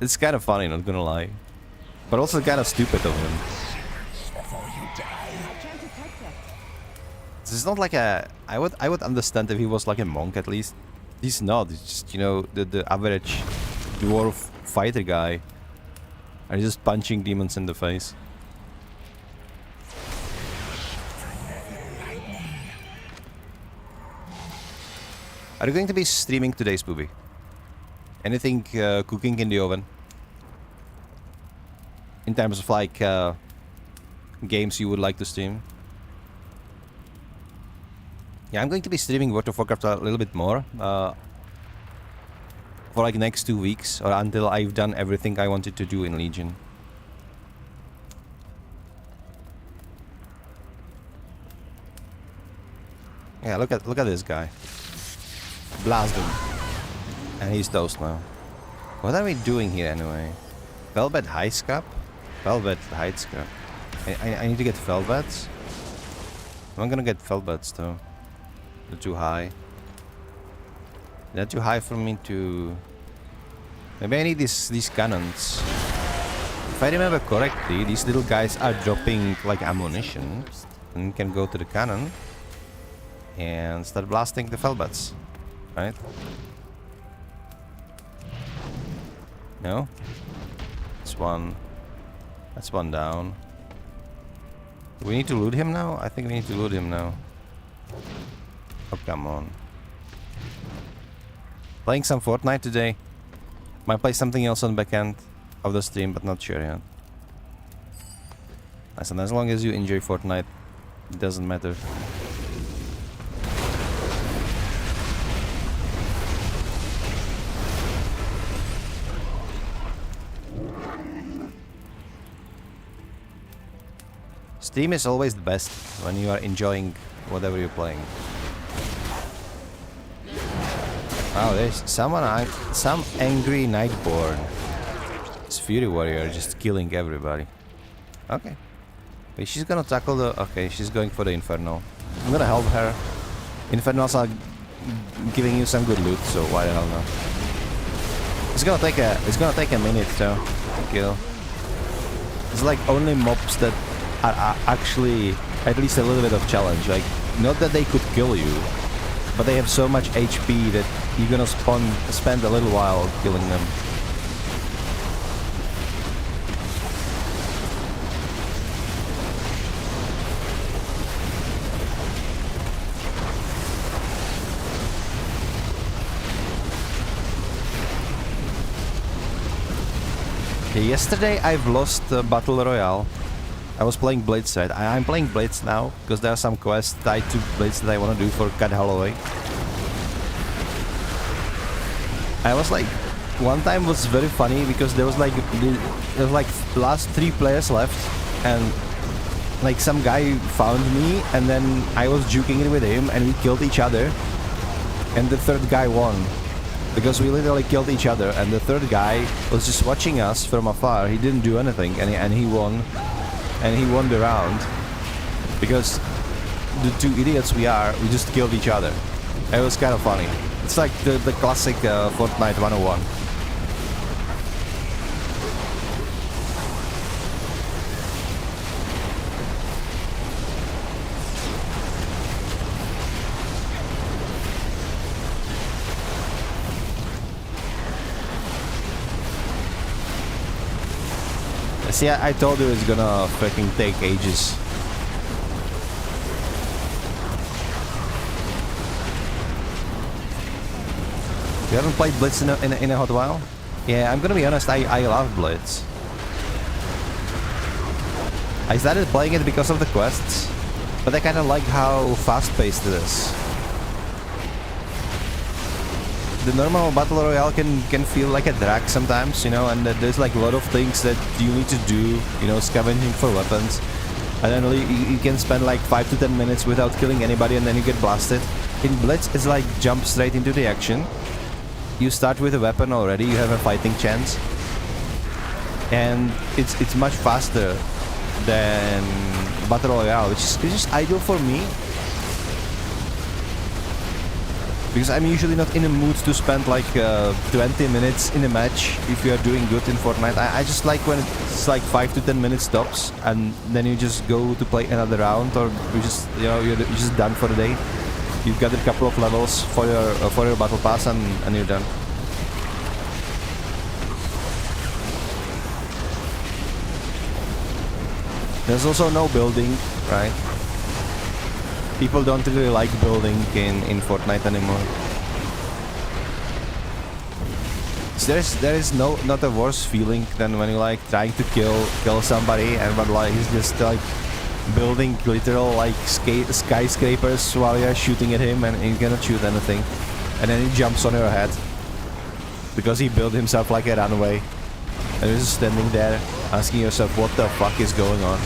It's kind of funny, not gonna lie. But also kind of stupid of him. This is not like a... I would understand if he was like a monk at least. He's not. He's just, you know, the average dwarf fighter guy. And he's just punching demons in the face. Are you going to be streaming today, Spoopy? Anything cooking in the oven? In terms of like games you would like to stream? Yeah, I'm going to be streaming World of Warcraft a little bit more. For like next 2 weeks, or until I've done everything I wanted to do in Legion. Yeah, look at this guy. Blast him. And he's toast now. What are we doing here anyway? Velvet high scrap? Velvet hide scrap. I need to get velvets. I'm gonna get velvets though. They're too high. They're too high for me to... Maybe I need these cannons. If I remember correctly, these little guys are dropping like ammunition and can go to the cannon and start blasting the Felbats, right? No? That's one. That's one down. Do we need to loot him now? I think we need to loot him now. Oh, come on. Playing some Fortnite today. Might play something else on back end of the stream, but not sure yet. Listen, as long as you enjoy Fortnite, it doesn't matter. Steam is always the best when you are enjoying whatever you're playing. Wow, there's some angry Nightborn. This Fury Warrior just killing everybody. Okay. Wait, she's gonna tackle the... Okay, she's going for the Infernal. I'm gonna help her. Infernals are giving you some good loot, so why the hell not? It's gonna take a minute though to kill. It's like only mobs that are actually at least a little bit of challenge. Like, not that they could kill you, but they have so much HP that you're gonna spend a little while killing them. Okay, yesterday I've lost Battle Royale. I was playing Blitz, right? I'm playing Blitz now because there are some quests tied to Blitz that I want to do for Cat Holloway. I was like, one time was very funny because there was like last 3 players left, and like some guy found me, and then I was juking it with him, and we killed each other, and the third guy won. Because we literally killed each other, and the third guy was just watching us from afar. He didn't do anything, and he won. And he won the round. Because the 2 idiots we just killed each other. It was kind of funny. It's like the classic Fortnite 101. See, I told you it's gonna freaking take ages. You haven't played Blitz in a hot while? Yeah, I'm gonna be honest, I love Blitz. I started playing it because of the quests, but I kinda like how fast-paced it is. The normal Battle Royale can feel like a drag sometimes, you know, and there's like a lot of things that you need to do, you know, scavenging for weapons. And then you can spend like 5 to 10 minutes without killing anybody, and then you get blasted. In Blitz, it's like jump straight into the action. You start with a weapon already, you have a fighting chance. And it's much faster than Battle Royale, which is just ideal for me. Because I'm usually not in a mood to spend like 20 minutes in a match if you are doing good in Fortnite. I just like when it's like 5 to 10 minutes tops, and then you just go to play another round, or you just, you know, you're just done for the day. You've got a couple of levels for your battle pass, and you're done. There's also no building, right? People don't really like building in Fortnite anymore. So there is not a worse feeling than when you like trying to kill somebody, and but like he's just like building literal like skyscrapers while you're shooting at him, and you cannot shoot anything, and then he jumps on your head because he built himself like a runway, and you're just standing there asking yourself what the fuck is going on.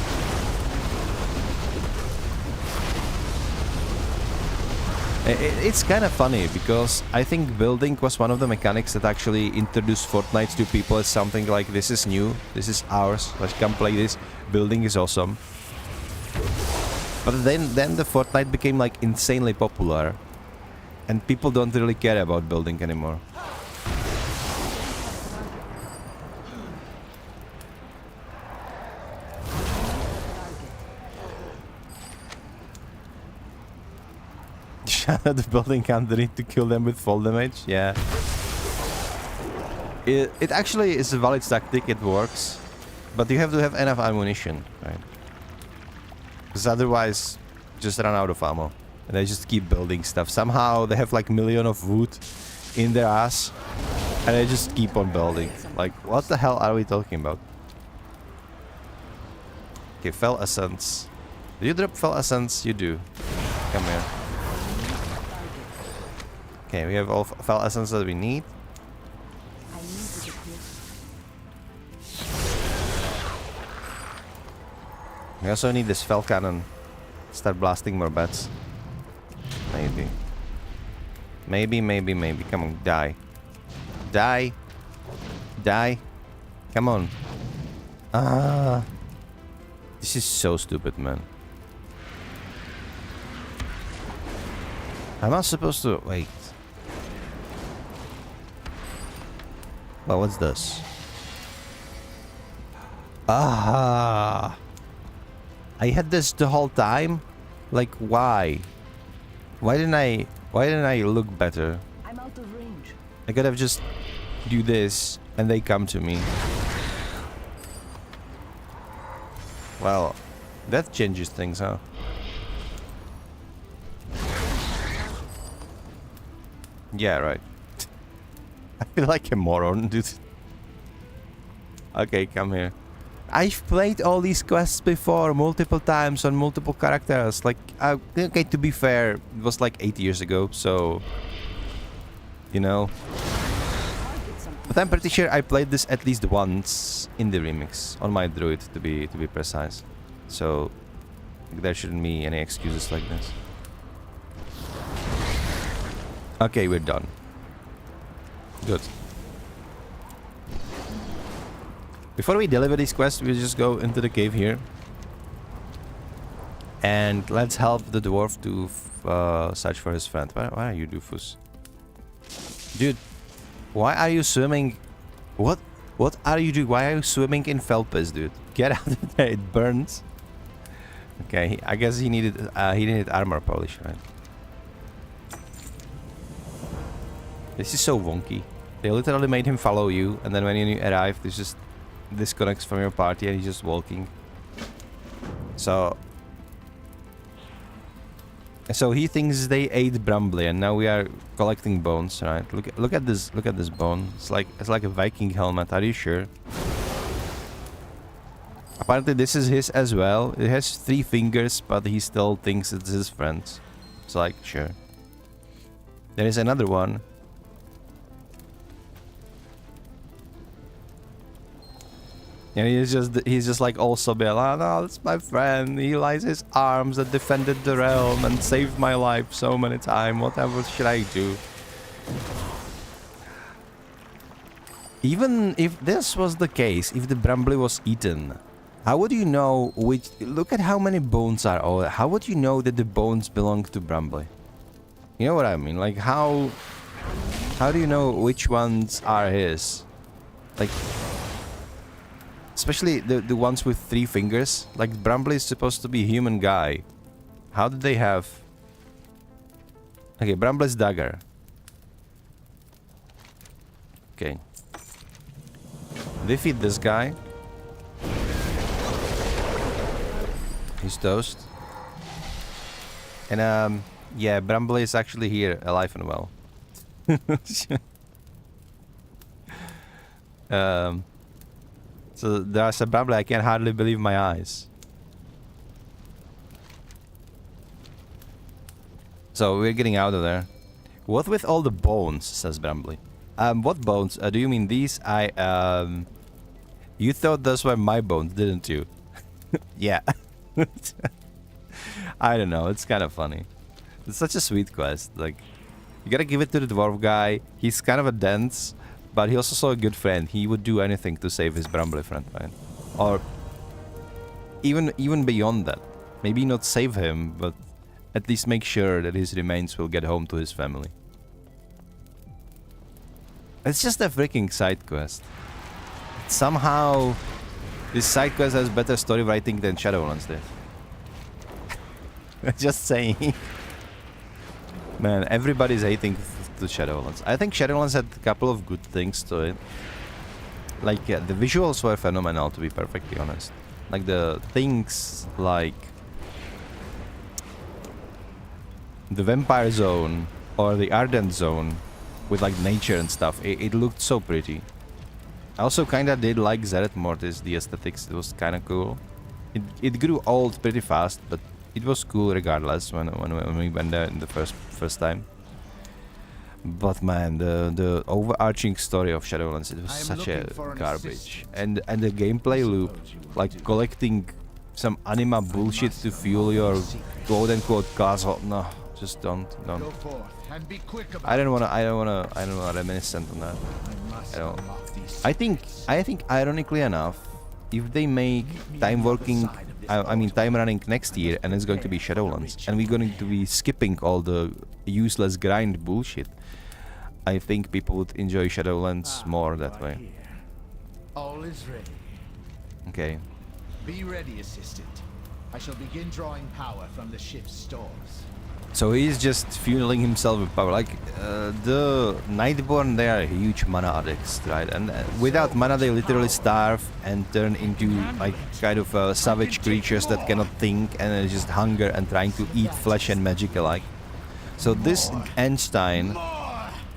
It's kind of funny because I think building was one of the mechanics that actually introduced Fortnite to people as something like, this is new, this is ours, let's come play this, building is awesome. But then the Fortnite became like insanely popular, and people don't really care about building anymore. shot at the building underneath to kill them with fall damage. Yeah. It actually is a valid tactic. It works. But you have to have enough ammunition, right? Because otherwise, just run out of ammo. And they just keep building stuff. Somehow they have like million of wood in their ass. And they just keep on building. Like, what the hell are we talking about? Okay, Fell Essence. Do you drop Fell Essence? You do. Come here. Okay, we have all Fell Essence that we need. I need to get We also need this Fell Cannon. Start blasting more bats. Maybe. Maybe. Come on, die. Die. Die. Come on. Ah. This is so stupid, man. I'm not supposed to... Wait. Well, what's this? Ah. I had this the whole time? Like, why? Why didn't I look better? I'm out of range. I could have just do this and they come to me. Well, that changes things, huh? Yeah, right. I feel like a moron, dude. Okay, come here. I've played all these quests before, multiple times on multiple characters. Like, okay, to be fair, it was like 8 years ago, so... You know. But I'm pretty sure I played this at least once in the remix, on my druid, to be precise. So, there shouldn't be any excuses like this. Okay, we're done. Good. Before we deliver these quests, we'll just go into the cave here. And let's help the dwarf to search for his friend. Where are you, Doofus? Dude, why are you swimming? What are you doing? Why are you swimming in Felpis, dude? Get out of there, it burns. Okay, I guess he needed armor polish, right? This is so wonky. They literally made him follow you, and then when you arrive, this just disconnects from your party and he's just walking. So he thinks they ate Brambly, and now we are collecting bones, right? Look at this bone. It's like a Viking helmet. Are you sure? Apparently this is his as well. It has 3 fingers, but he still thinks it's his friend's. It's like, sure. There is another one. And he's just like also be like, oh, that's my friend. He lies his arms that defended the realm and saved my life so many times. Whatever should I do? Even if this was the case, if the Brambly was eaten, how would you know which... Look at how many bones are all. How would you know that the bones belong to Brambly? You know what I mean? Like, how do you know which ones are his? Like... Especially the ones with 3 fingers. Like, Brambly is supposed to be a human guy. How did they have... Okay, Brambly's dagger. Okay. Defeat this guy. He's toast. And, yeah, Brambly is actually here, alive and well. So there's a Brambly, I can hardly believe my eyes. So we're getting out of there. What with all the bones, says Brambly. What bones? Do you mean these? You thought those were my bones, didn't you? Yeah. I don't know, it's kind of funny. It's such a sweet quest. Like, you gotta give it to the dwarf guy. He's kind of a dense, but he also saw a good friend. He would do anything to save his Brambly friend, right? Or even beyond that. Maybe not save him, but at least make sure that his remains will get home to his family. It's just a freaking side quest. Somehow, this side quest has better story writing than Shadowlands did. Just saying. Man, everybody's hating the Shadowlands. I think Shadowlands had a couple of good things to it. Like, the visuals were phenomenal, to be perfectly honest. Like, the things like the Vampire Zone or the Ardent Zone with, like, nature and stuff, it looked so pretty. I also kinda did like Zereth Mortis, the aesthetics, it was kinda cool. It grew old pretty fast, but it was cool regardless when we went there in the first time. But man, the overarching story of Shadowlands, it was such a garbage. And the gameplay loop, like collecting some anima bullshit to fuel your quote-unquote castle. No, just don't. Go forth and be quick about I don't wanna reminiscent on that. I don't. I think ironically enough, if they make time running next year and it's going to be Shadowlands and we're going to be skipping all the useless grind bullshit, I think people would enjoy Shadowlands more that way. All is ready. Okay. Be ready, assistant. I shall begin drawing power from the ship's stores. So he's just fueling himself with power. Like, the Nightborn, they are huge mana addicts, right? And without mana, they literally starve and turn into, like, kind of savage creatures that cannot think and just hunger and trying to eat flesh and magic alike. So this Einstein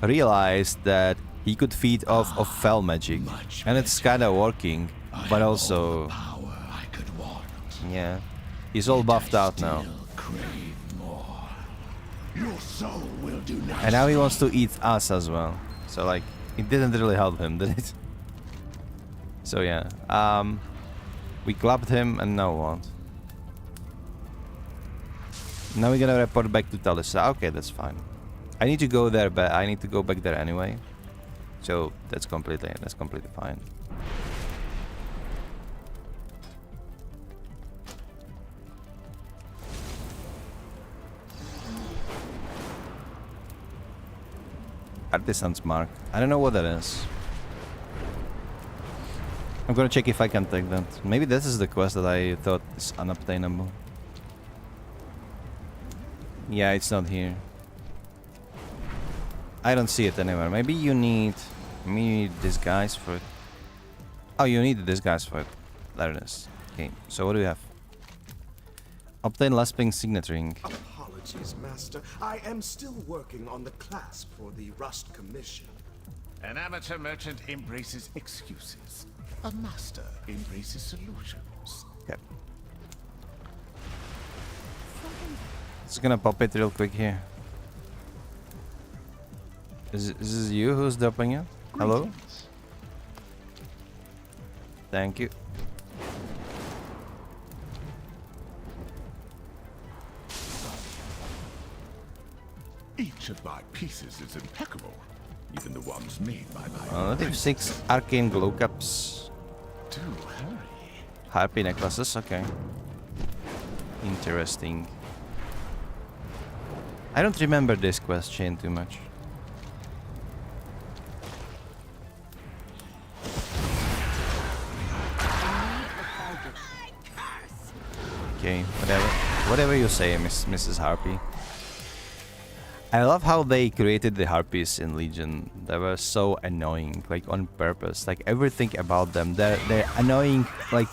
realized that he could feed off of fell magic. And it's kind of working, but also... Yeah. He's all buffed out now. Your soul will do nothing. And now he wants to eat us as well. So like, it didn't really help him, did it? So yeah, we clubbed him and now what? Now we're gonna report back to Talisa. Okay, that's fine. I need to go there, but I need to go back there anyway. So that's completely fine. Artisan's Mark. I don't know what that is. I'm gonna check if I can take that. Maybe this is the quest that I thought is unobtainable. Yeah, it's not here. I don't see it anywhere. Maybe you need disguise for it. Oh, you need the disguise for it. There it is. Okay, so what do we have? Obtain Lesping's signet ring. Apologies, Master. I am still working on the clasp for the Rust Commission. An amateur merchant embraces excuses. A master embraces solutions. Okay. Just gonna pop it real quick here. Is this you who's dropping it? Hello? Thank you. Each of my pieces is impeccable, even the ones made by my Level 6 arcane glow cups. Do hurry. Harpy necklaces, okay. Interesting. I don't remember this quest chain too much. Okay, whatever you say, Mrs. Harpy. I love how they created the Harpies in Legion. They were so annoying, like on purpose. Like everything about them, they're annoying, like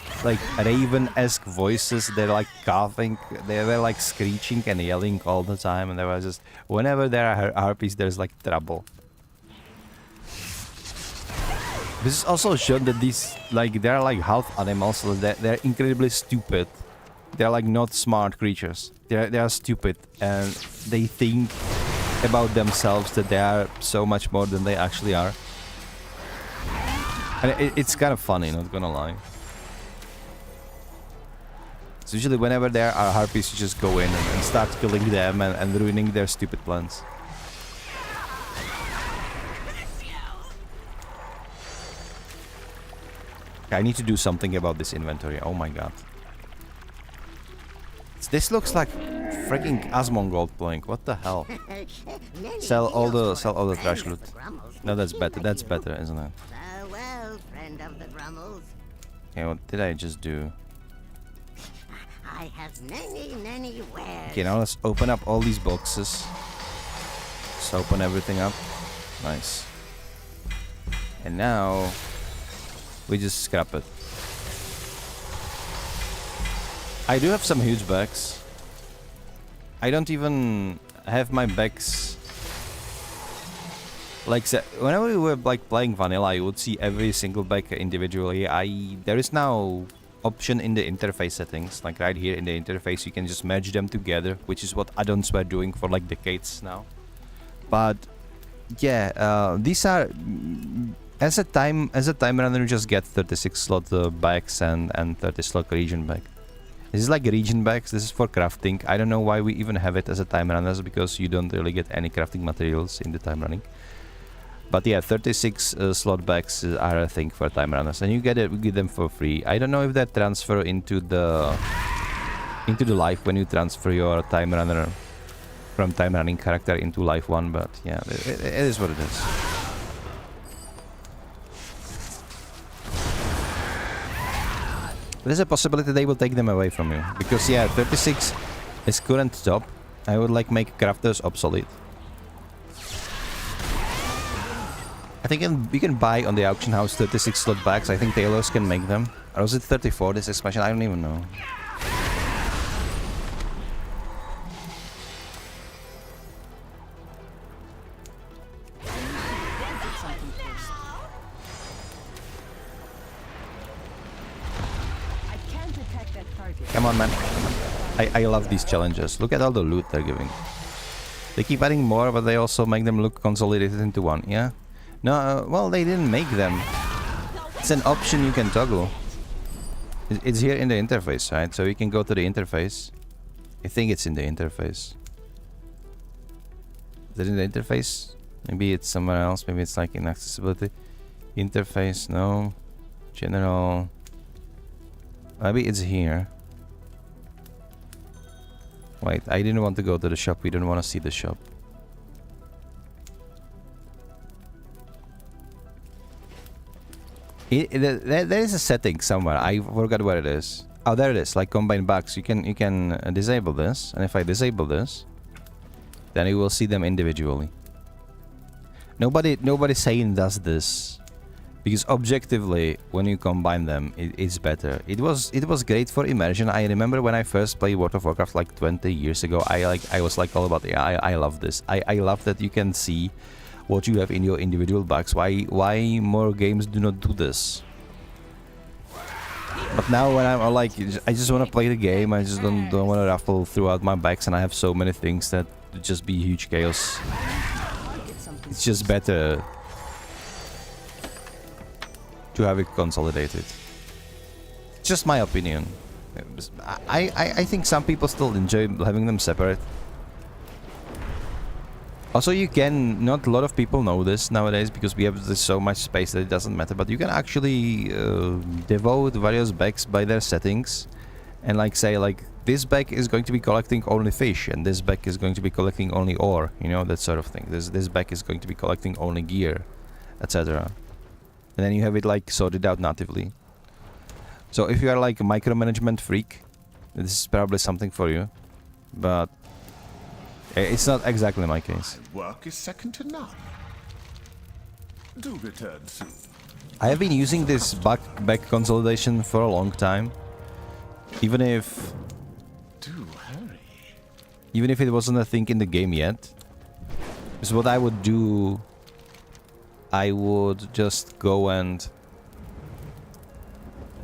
Raven-esque voices. They're like coughing, they were like screeching and yelling all the time, and there was just whenever there are Harpies, there's like trouble. This is also shown that these they're like half animals, so they're incredibly stupid. They're like not smart creatures. They are stupid and they think about themselves that they are so much more than they actually are. And it's kind of funny, not gonna lie. So usually whenever there are Harpies, you just go in and start killing them and ruining their stupid plans. I need to do something about this inventory. Oh my god. This looks like freaking Asmongold playing. What the hell? Sell all the trash loot. No, that's better. That's better, isn't it? Farewell, friend of the Grummles. Okay, what did I just do? I have many wares. Okay, now let's open up all these boxes. Just open everything up. Nice. And now we just scrap it. I do have some huge bags. I don't even have my bags. Like whenever we were like playing vanilla, you would see every single bag individually. There is now option in the interface settings, like right here in the interface, you can just merge them together, which is what add-ons were doing for like decades now. But yeah, these are as a time runner, you just get 36 slot bags and 30 slot region bag. This is like region bags. This is for crafting. I don't know why we even have it as a time runners, because you don't really get any crafting materials in the time running. But yeah, 36 slot bags are a thing for time runners, and you get them for free. I don't know if that transfer into the life when you transfer your time runner from time running character into life 1, but yeah, it is what it is. There's a possibility they will take them away from you, because yeah, 36 is current top. I would like make crafters obsolete. I think you can buy on the auction house 36 slot bags. I think tailors can make them. Or was it 34 this expansion? I don't even know. Come on, man. I love these challenges. Look at all the loot they're giving. They keep adding more, but they also make them look consolidated into one, yeah? No, well, they didn't make them. It's an option you can toggle. It's here in the interface, right? So you can go to the interface. I think it's in the interface. Is it in the interface? Maybe it's somewhere else. Maybe it's like in accessibility. Interface, no. General. Maybe it's here. Wait, I didn't want to go to the shop. We don't want to see the shop. There is a setting somewhere. I forgot where it is. Oh, there it is. Like combine bags. You can disable this, and if I disable this, then you will see them individually. Nobody saying does this, because objectively, when you combine them, it's better. It was great for immersion. I remember when I first played World of Warcraft like 20 years ago. I was like all about it. I love this. I love that you can see what you have in your individual bags. Why more games do not do this? But now when I'm like, I just want to play the game. I just don't want to raffle throughout my bags, and I have so many things that would just be huge chaos. It's just better to have it consolidated. Just my opinion. I think some people still enjoy having them separate. Also, you can, not a lot of people know this nowadays because we have so much space that it doesn't matter, but you can actually devote various bags by their settings and like say like this bag is going to be collecting only fish and this bag is going to be collecting only ore, you know, that sort of thing. This bag is going to be collecting only gear, etc. And then you have it like sorted out natively. So if you are like a micromanagement freak, this is probably something for you, but it's not exactly my case. My work is second to none. Do return soon. I have been using this back consolidation for a long time, even if it wasn't a thing in the game yet. Because what I would do, I would just go and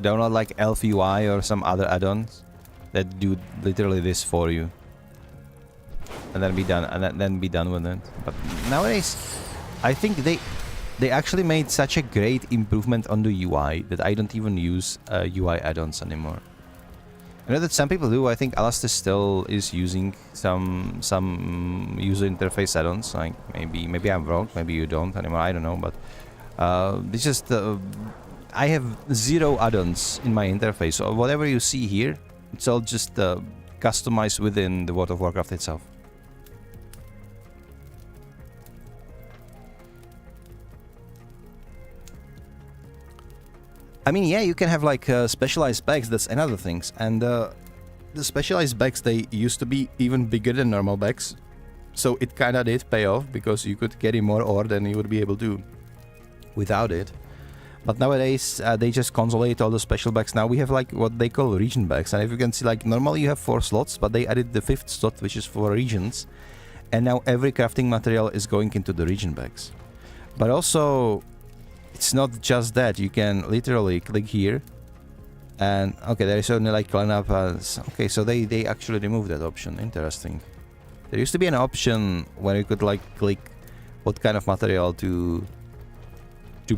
download like Elf UI or some other add-ons that do literally this for you, and then be done, and then be done with it. But nowadays, I think they actually made such a great improvement on the UI that I don't even use UI add-ons anymore. I know that some people do. I think Alastor still is using some user interface add-ons. Like maybe I'm wrong. Maybe you don't anymore. I don't know. But it's just I have 0 add-ons in my interface. So whatever you see here, it's all just customized within the World of Warcraft itself. I mean, yeah, you can have like specialized bags, that's another thing. And the specialized bags, they used to be even bigger than normal bags. So it kind of did pay off because you could carry more ore than you would be able to without it. But nowadays they just consolidate all the special bags. Now we have like what they call region bags, and if you can see, like normally you have 4 slots, but they added the 5th slot, which is for regions, and now every crafting material is going into the region bags. But also, it's not just that. You can literally click here, and okay, there is only like clean up. Okay, so they actually removed that option. Interesting. There used to be an option where you could like click what kind of material to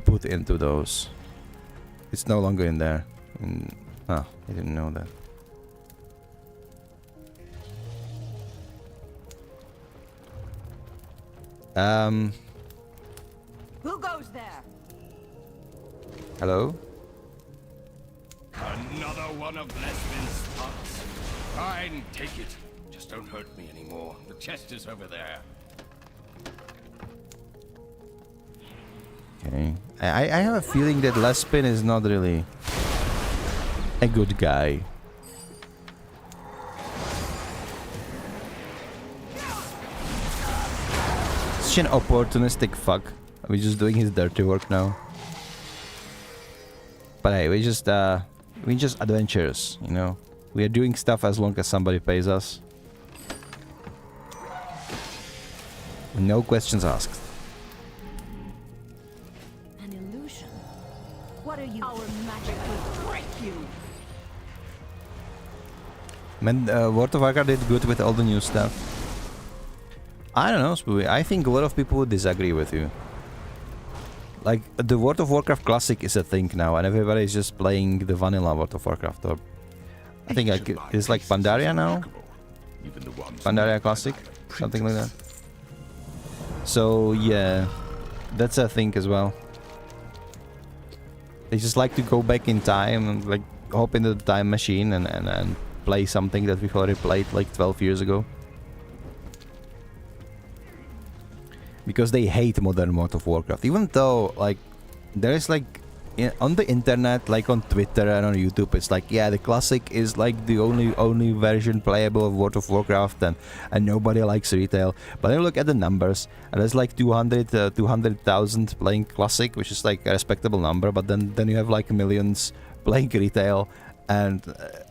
put into those. It's no longer in there. I didn't know that. Who goes there? Hello? Another one of Lesbin's spots. Fine, take it. Just don't hurt me anymore. The chest is over there. Okay. I have a feeling that Lespin is not really a good guy. Such an opportunistic fuck. We're just doing his dirty work now. But hey, we just adventurers, you know. We are doing stuff as long as somebody pays us. No questions asked. An illusion. What are you? Our magic will break you. Man, World of Warcraft did good with all the new stuff. I don't know, Spooey. I think a lot of people would disagree with you. Like, the World of Warcraft Classic is a thing now, and everybody is just playing the vanilla World of Warcraft. Or I think it's like Pandaria now? Pandaria Classic? Something like that. So, yeah. That's a thing as well. They just like to go back in time and like hop into the time machine and play something that we've already played like 12 years ago. Because they hate modern World of Warcraft. Even though, like, there is like on the internet, like on Twitter and on YouTube, it's like, yeah, the classic is like the only version playable of World of Warcraft, and nobody likes retail. But then look at the numbers, and there's like 200,000 playing classic, which is like a respectable number. But then you have like millions playing retail, and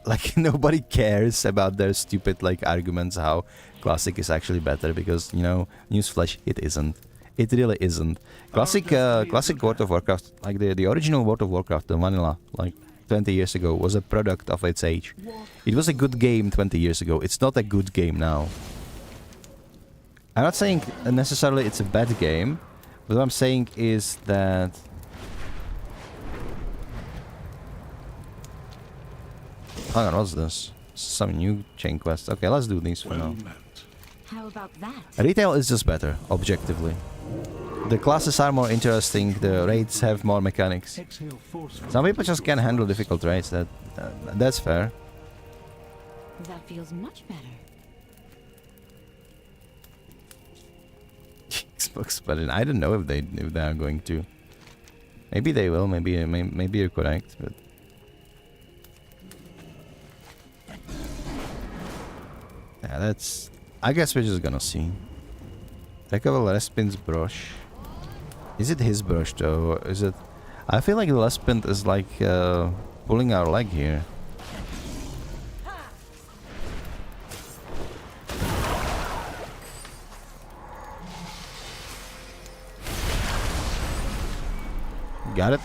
like nobody cares about their stupid like arguments how classic is actually better, because, you know, newsflash, it isn't. It really isn't. Classic World of Warcraft, like the original World of Warcraft, the vanilla, like 20 years ago, was a product of its age. It was a good game 20 years ago. It's not a good game now. I'm not saying necessarily it's a bad game, but what I'm saying is that hang on, what's this? Some new chain quest. Okay, let's do these for now. How about that? Retail is just better, objectively. The classes are more interesting, the raids have more mechanics. Some people just can't handle difficult raids, that's fair. That feels much better. Xbox, but I don't know if they are going to. Maybe they will, maybe you're correct, but yeah, that's... I guess we're just gonna see. Recover Lespin's brush. Is it his brush though? Or is it... I feel like Lespin is like pulling our leg here. Got it?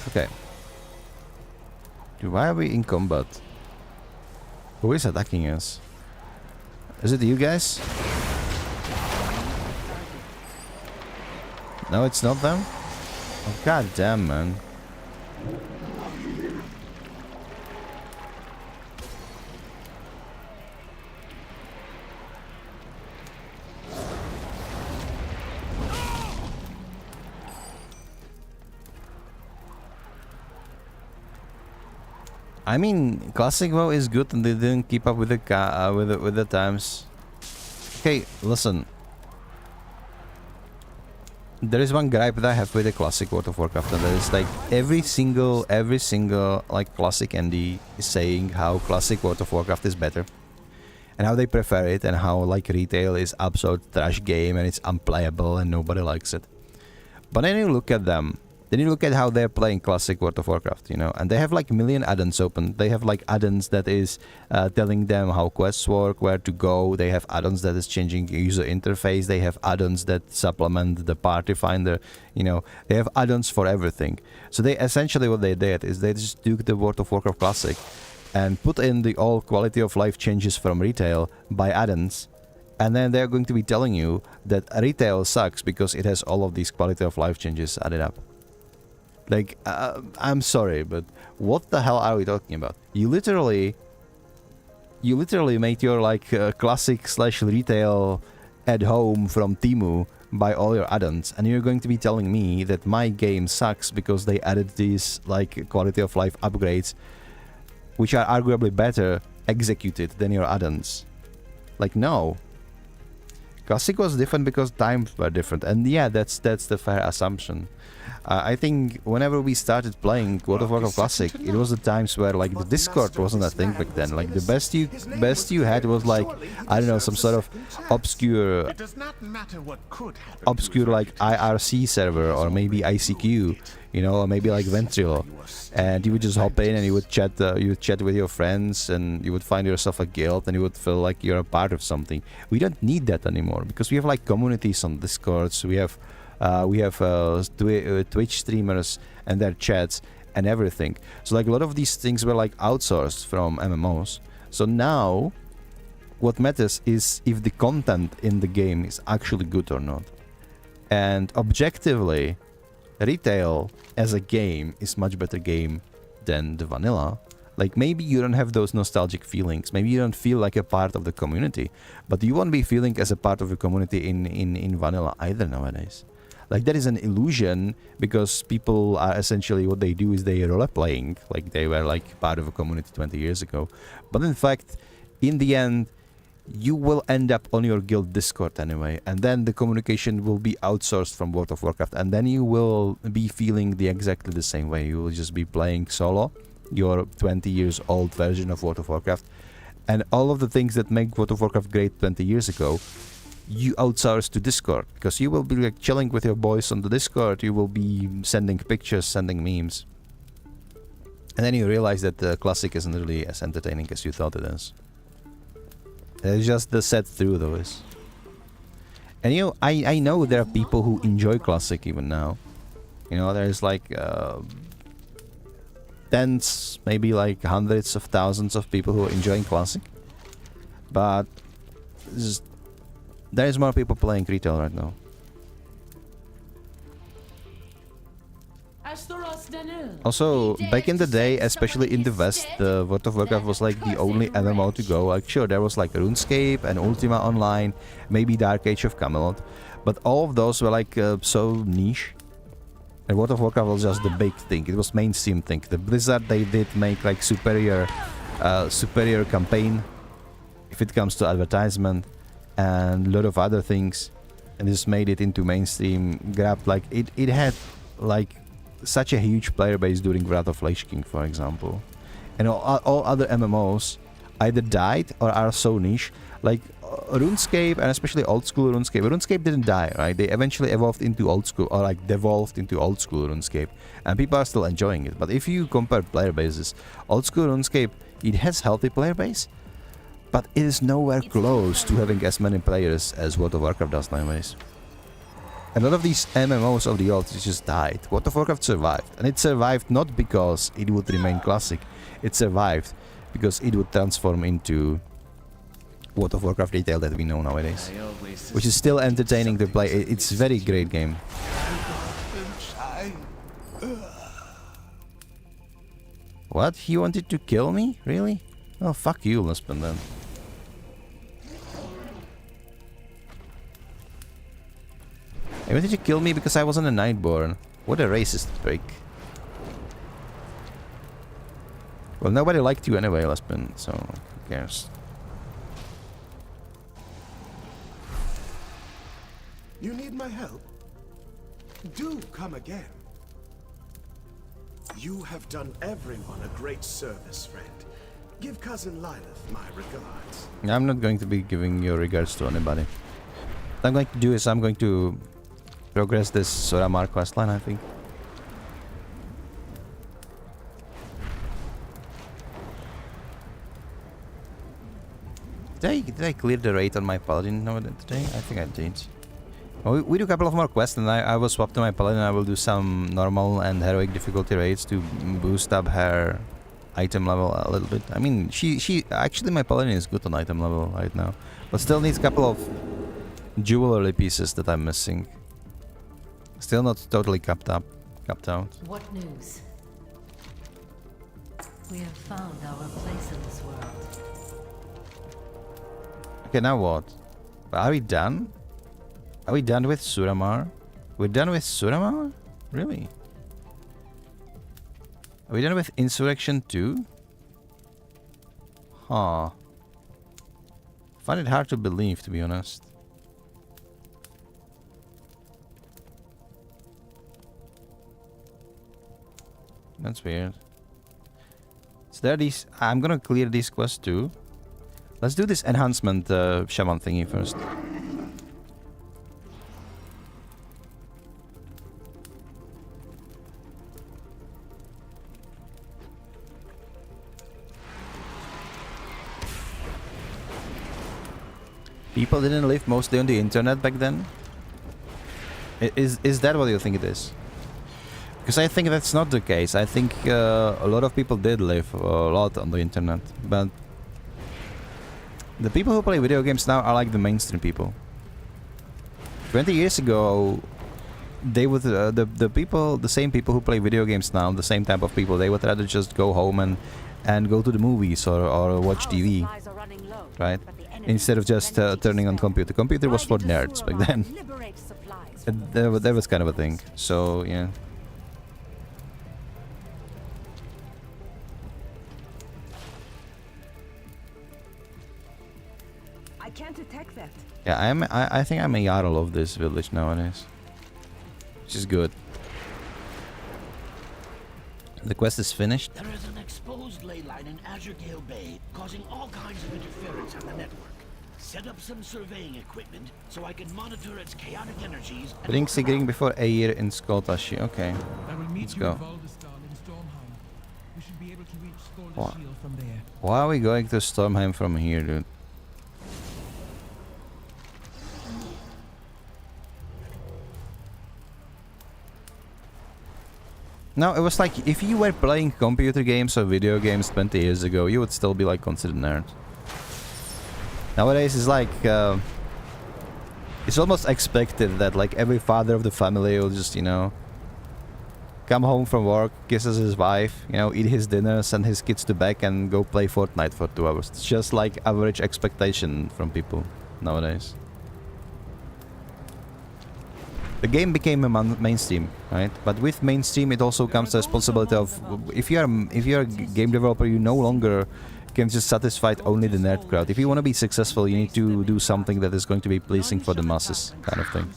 Okay. Dude, why are we in combat? Who is attacking us? Is it you guys? No, it's not them? Oh, god damn, man. I mean, Classic WoW is good, and they didn't keep up with the times. Okay, listen. There is one gripe that I have with the Classic World of Warcraft, and that is like every single like Classic ND is saying how Classic World of Warcraft is better. and how they prefer it, and how like retail is absolute trash game and it's unplayable and nobody likes it. But then you look at them, then you look at how they're playing classic World of Warcraft, you know, and they have like a million add-ons open. They have like add-ons that is telling them how quests work, where to go. They have add-ons that is changing user interface. They have add-ons that supplement the party finder, you know. They have add-ons for everything. So they essentially, what they did is they just took the World of Warcraft Classic and put in the all quality of life changes from retail by add-ons, and then they're going to be telling you that retail sucks because it has all of these quality of life changes added up. Like, I'm sorry, but what the hell are we talking about? You literally made your like classic / retail at home from Temu by all your add-ons, and you're going to be telling me that my game sucks because they added these like quality of life upgrades, which are arguably better executed than your add-ons. Like, no. Classic was different because times were different, and yeah, that's the fair assumption. I think whenever we started playing World of Warcraft Classic, it was the times where like the Discord wasn't a thing back then. Like the best you had was like, I don't know, some sort of obscure like IRC server, or maybe ICQ, you know, or maybe like Ventrilo, and you would just hop in and you would chat with your friends, and you would find yourself a guild, and you would feel like you're a part of something. We don't need that anymore because we have like communities on Discords. We have Twitch streamers and their chats and everything. So like a lot of these things were like outsourced from MMOs. So now what matters is if the content in the game is actually good or not. And objectively, retail as a game is much better game than the vanilla. Like, maybe you don't have those nostalgic feelings, maybe you don't feel like a part of the community, but you won't be feeling as a part of the community in vanilla either nowadays. Like, that is an illusion, because people are essentially, what they do is they role playing, like they were like part of a community 20 years ago. But in fact, in the end, you will end up on your guild Discord anyway, and then the communication will be outsourced from World of Warcraft, and then you will be feeling exactly the same way. You will just be playing solo, your 20 years old version of World of Warcraft, and all of the things that make World of Warcraft great 20 years ago, you outsource to Discord, because you will be like chilling with your boys on the Discord, you will be sending pictures, sending memes, and then you realize that the Classic isn't really as entertaining as you thought it is. It's just the set through those. And you know, I know there are people who enjoy Classic even now. You know, there's like tens, maybe like hundreds of thousands of people who are enjoying Classic. But there's more people playing retail right now. Also, back in the day, especially in the West, the World of Warcraft was like the only MMO to go. Like, sure, there was like RuneScape and Ultima Online, maybe Dark Age of Camelot, but all of those were like so niche. And World of Warcraft was just the big thing. It was mainstream thing. The Blizzard, they did make like superior campaign if it comes to advertisement and a lot of other things, and just made it into mainstream. Grabbed like it had like such a huge player base during Wrath of Lich King, for example, and all other MMOs either died or are so niche. Like RuneScape, and especially old school RuneScape. RuneScape didn't die, right? They eventually evolved into old school, or like devolved into old school RuneScape, and people are still enjoying it. But if you compare player bases, old school RuneScape, it has healthy player base, but it is nowhere close to having as many players as World of Warcraft does nowadays. A lot of these MMOs of the old just died. World of Warcraft survived, and it survived not because it would remain classic. It survived because it would transform into World of Warcraft retail that we know nowadays, which is still entertaining to play. It's a very great game. What? He wanted to kill me? Really? Oh, fuck you, Lisbon, then. He wanted to kill me because I wasn't a Nightborn. What a racist prick. Well, nobody liked you anyway, Lisbon, so who cares? You need my help? Do come again. You have done everyone a great service, friend. Give cousin Lilith my regards. I'm not going to be giving your regards to anybody. What I'm going to do is I'm going to progress this Suramar questline, I think. Did I clear the raid on my paladin today? I think I did. Well, we do a couple of more quests, and I will swap to my paladin. I will do some normal and heroic difficulty raids to boost up her item level a little bit. I mean, she actually, my paladin is good on item level right now, but still needs a couple of jewelry pieces that I'm missing. Still not totally capped out. What news? We have found our place in this world. Okay, now what? Are we done? Are we done with Suramar? We're done with Suramar? Really? Are we done with Insurrection 2? Huh. I find it hard to believe, to be honest. That's weird. So there are these... I'm gonna clear these quests too. Let's do this enhancement shaman thingy first. People didn't live mostly on the internet back then? Is that what you think it is? Because I think that's not the case. I think a lot of people did live a lot on the internet, but the people who play video games now are like the mainstream people. 20 years ago, they would the same people who play video games now, the same type of people, they would rather just go home and go to the movies or watch TV, right? Instead of just turning on computer. Computer was for nerds back then. That was kind of a thing. So yeah. I can't detect that. Yeah, I think I'm a Jarl of this village nowadays. Which is good. The quest is finished. There is an exposed ley line in Azure Gale Bay, causing all kinds of interference on the network. Set up some surveying equipment so I can monitor its chaotic energies. Bring Sigrid before a year in Skoltashi. Okay. Let's go. We should be able to reach Skoltashiel from there. Why are we going to Stormheim from here, dude? No, it was like, if you were playing computer games or video games 20 years ago, you would still be like considered nerd. Nowadays it's like, it's almost expected that like every father of the family will just, you know, come home from work, kisses his wife, you know, eat his dinner, send his kids to bed and go play Fortnite for 2 hours. It's just like average expectation from people nowadays. The game became a mainstream, right? But with mainstream, it also comes the responsibility of if you're a game developer, you no longer can just satisfy only the nerd crowd. If you want to be successful, you need to do something that is going to be pleasing for the masses, kind of thing.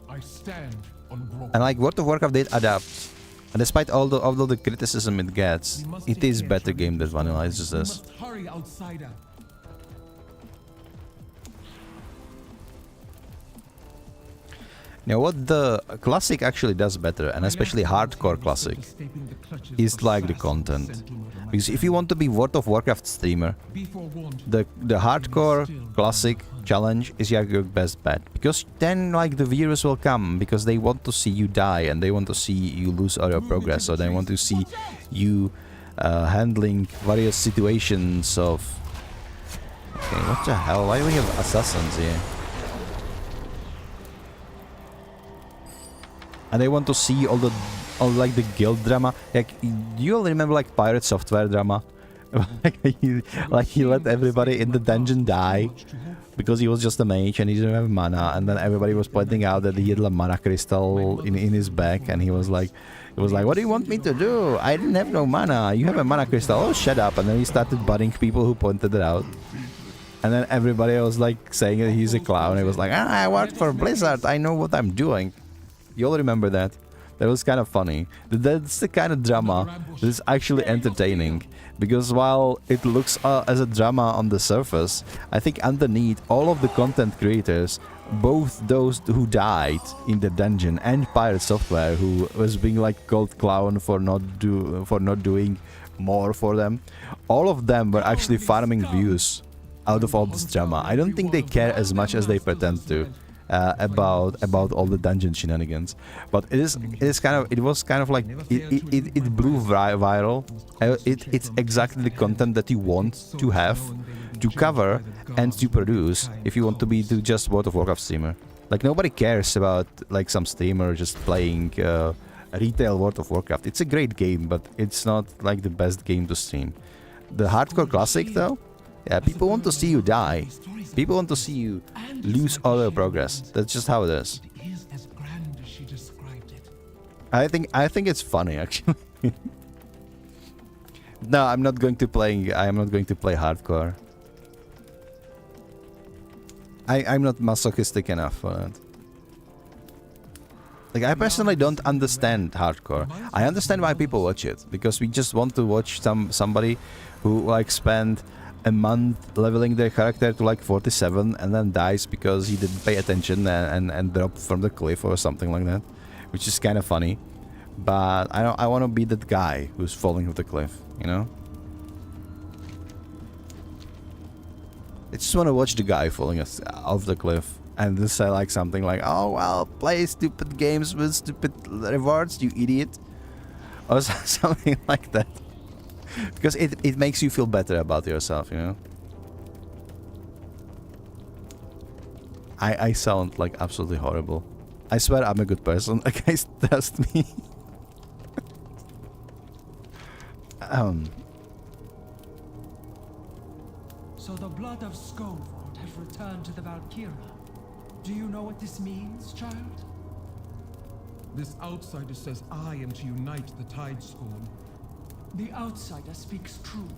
I stand on And like World of Warcraft did adapt, and despite all the criticism it gets, it is better game than vanilla. It's just this. hurry, outsider. Now what the Classic actually does better, and especially Hardcore Classic, is like the content. Because if you want to be World of Warcraft streamer, the Hardcore Classic challenge is your best bet. Because then like the viewers will come, because they want to see you die, and they want to see you lose all your progress, so they want to see you handling various situations of... Okay, what the hell? Why do we have assassins here? And they want to see all like the guild drama. Like, do you all remember like Pirate Software drama? like he let everybody in the dungeon die because he was just a mage and he didn't have mana, and then everybody was pointing out that he had a mana crystal in his back, and he was like, what do you want me to do? I didn't have no mana. You have a mana crystal. Oh, shut up. And then he started butting people who pointed it out. And then everybody was like saying that he's a clown. He was like, I work for Blizzard. I know what I'm doing. You all remember that? That was kind of funny. That's the kind of drama that is actually entertaining. Because while it looks as a drama on the surface, I think underneath all of the content creators, both those who died in the dungeon and Pirate Software, who was being like called clown for not doing more for them, all of them were actually farming views out of all this drama. I don't think they care as much as they pretend to. About all the dungeon shenanigans, but it was kind of like it blew viral. It's exactly the content that you want to have, to cover, and to produce if you want to be just World of Warcraft streamer. Like nobody cares about like some streamer just playing retail World of Warcraft. It's a great game, but it's not like the best game to stream. The hardcore classic though, yeah, people want to see you die. People want to see you lose all your progress. That's just how it is. It is as grand as she described it. I think it's funny actually. No, I'm not going to play hardcore. I'm not masochistic enough for that. Like I personally don't understand hardcore. I understand why people watch it, because we just want to watch somebody who like spend a month leveling their character to like 47 and then dies because he didn't pay attention and dropped from the cliff or something like that, which is kind of funny. But I want to be that guy who's falling off the cliff, you know? I just want to watch the guy falling off the cliff and just say like something like, oh well, play stupid games with stupid rewards, you idiot, or something like that. Because it makes you feel better about yourself, you know? I sound like absolutely horrible. I swear I'm a good person. Guys, trust me. So the blood of Skovald has returned to the Valkyria. Do you know what this means, child? This outsider says I am to unite the Tidespawn. The outsider speaks true.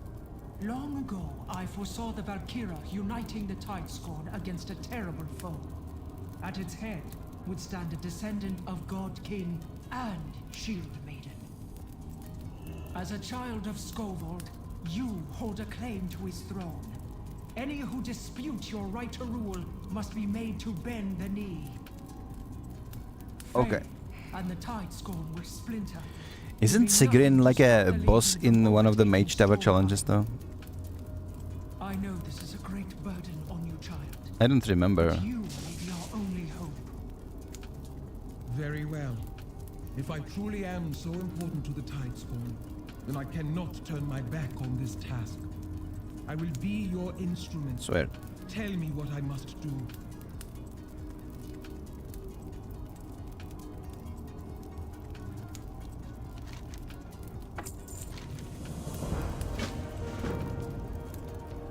Long ago, I foresaw the Valkyria uniting the Tidescorn against a terrible foe. At its head would stand a descendant of God King and Shield Maiden. As a child of Skovald, you hold a claim to his throne. Any who dispute your right to rule must be made to bend the knee. Okay. And the Tidescorn will splinter. Isn't Sigrin like a boss in one of the Mage Tower challenges though? I know this is a great burden on you, child. I don't remember. But you may be our only hope. Very well. If I truly am so important to the Tidespawn, then I cannot turn my back on this task. I will be your instrument. Swear. Tell me what I must do.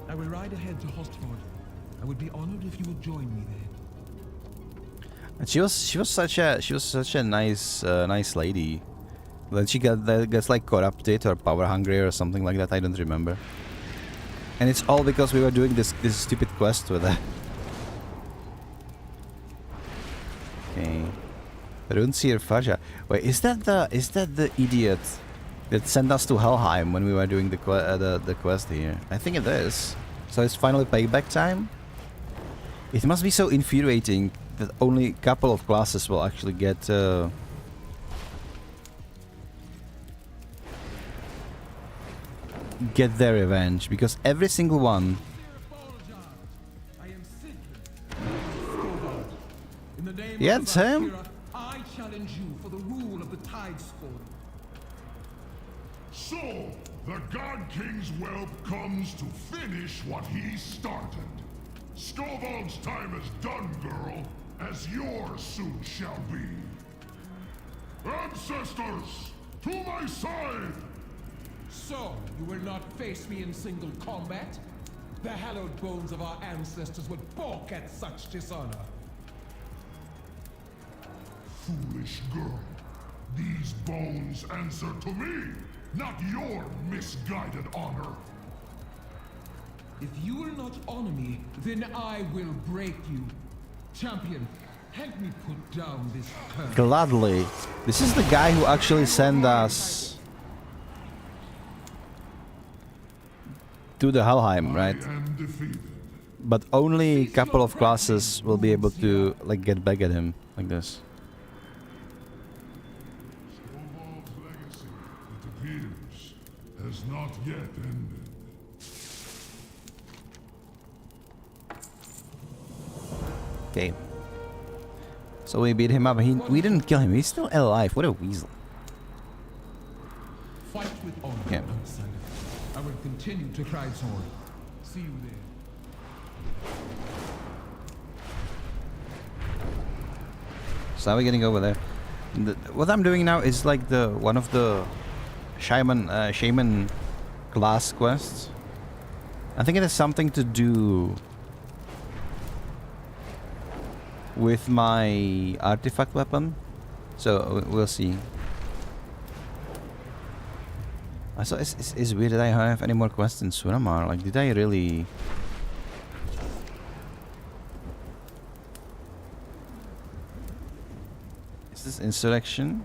I will ride ahead to Hostford. I would be honored if you would join me there. And she was such a nice nice lady. Then she gets like corrupted or power hungry or something like that. I don't remember. And it's all because we were doing this stupid quest with her. Okay. Runeseer Faja. Wait, is that the idiot that sent us to Helheim when we were doing the quest here? I think it is. So it's finally payback time? It must be so infuriating that only a couple of classes will actually get their revenge, because every single one. Yeah, it's him. I challenge you for the rule of the Tidespawn. So, the God King's whelp comes to finish what he started. Skovald's time is done, girl, as yours soon shall be. Ancestors, to my side! So, you will not face me in single combat? The hallowed bones of our ancestors would balk at such dishonor. Foolish girl. These bones answer to me, not your misguided honor. If you will not honor me, then I will break you. Champion, Help me put down this curse. Gladly. This is the guy who actually sent us to the Helheim, right? But only a couple of classes will be able to like get back at him like this. Skovald's legacy, it appears, has not yet ended. Okay. So we beat him up. We didn't kill him. He's still alive. What a weasel. Fight with honor, Yeah. Alexander. I will continue to cry sword. See you there. So how are we getting over there? What I'm doing now is like the one of the shaman class quests. I think it has something to do with my artifact weapon. So we'll see. I saw it's weird that I don't have any more quests in Suramar. Like, did I really? Is this insurrection?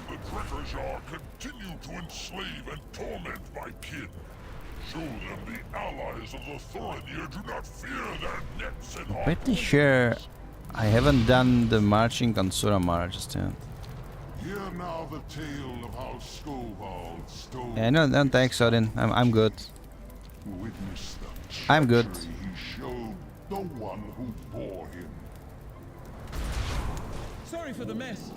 The Drekazar continue to enslave and torment my kin. Show them the allies of the Thorinir do not fear their nets and Pretty sure I haven't done the marching on Suramar just yet. Hear now the tale of how Skovald stole. Yeah, no, don't thanks, Odin. I'm good. Witness the I'm good. treachery he showed the one who bore him. Sorry for the mess.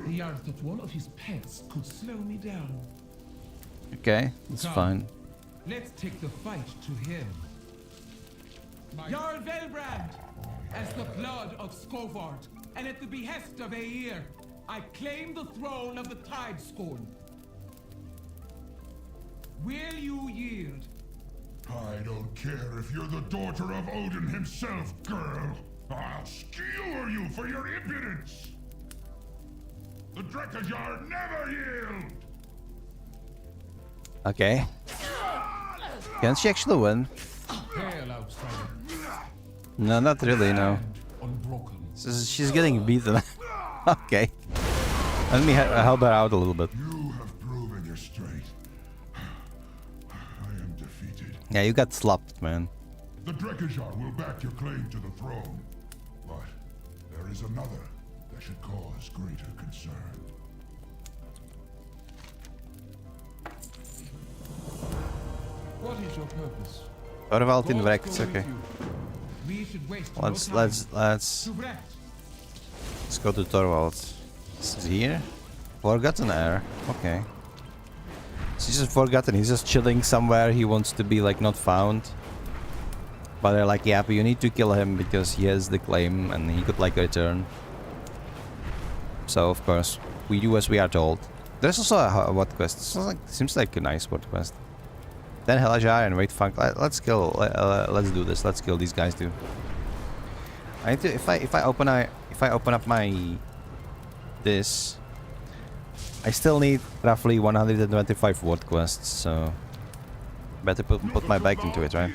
Jarl thought one of his pets could slow me down. Okay, that's Come. fine. Let's take the fight to him. Jarl Velbrand, as the blood of Skovard, and at the behest of Aegir, I claim the throne of the Tidescorn. Will you yield? I don't care if you're the daughter of Odin himself, girl. I'll skewer you for your impudence. The Drekazar never yield. Okay. Can she actually win? Hail, outsider. No, not really, no. Unbroken. She's getting beaten. Okay. Let me help her out a little bit. You have proven your strength. I am defeated. Yeah, you got slapped, man. The Drekazar will back your claim to the throne. But there is another that should cause greater concern. What is your purpose? Thorvald in Gods Vrecht, go okay. with you. We should waste no Let's time. let's To Vrecht. let's go to Thorvald. Is it here? Forgotten Air. Okay. So he's just forgotten. He's just chilling somewhere. He wants to be like not found. But they're like, yeah, but you need to kill him because he has the claim and he could like return. So of course we do as we are told. There's also a what quest? Seems like a nice what quest. Then Helajar and wait funk. Let's kill. Let's do this. Let's kill these guys too. I need to if I open up my this. I still need roughly 125 ward quests, so better put my back into it, right?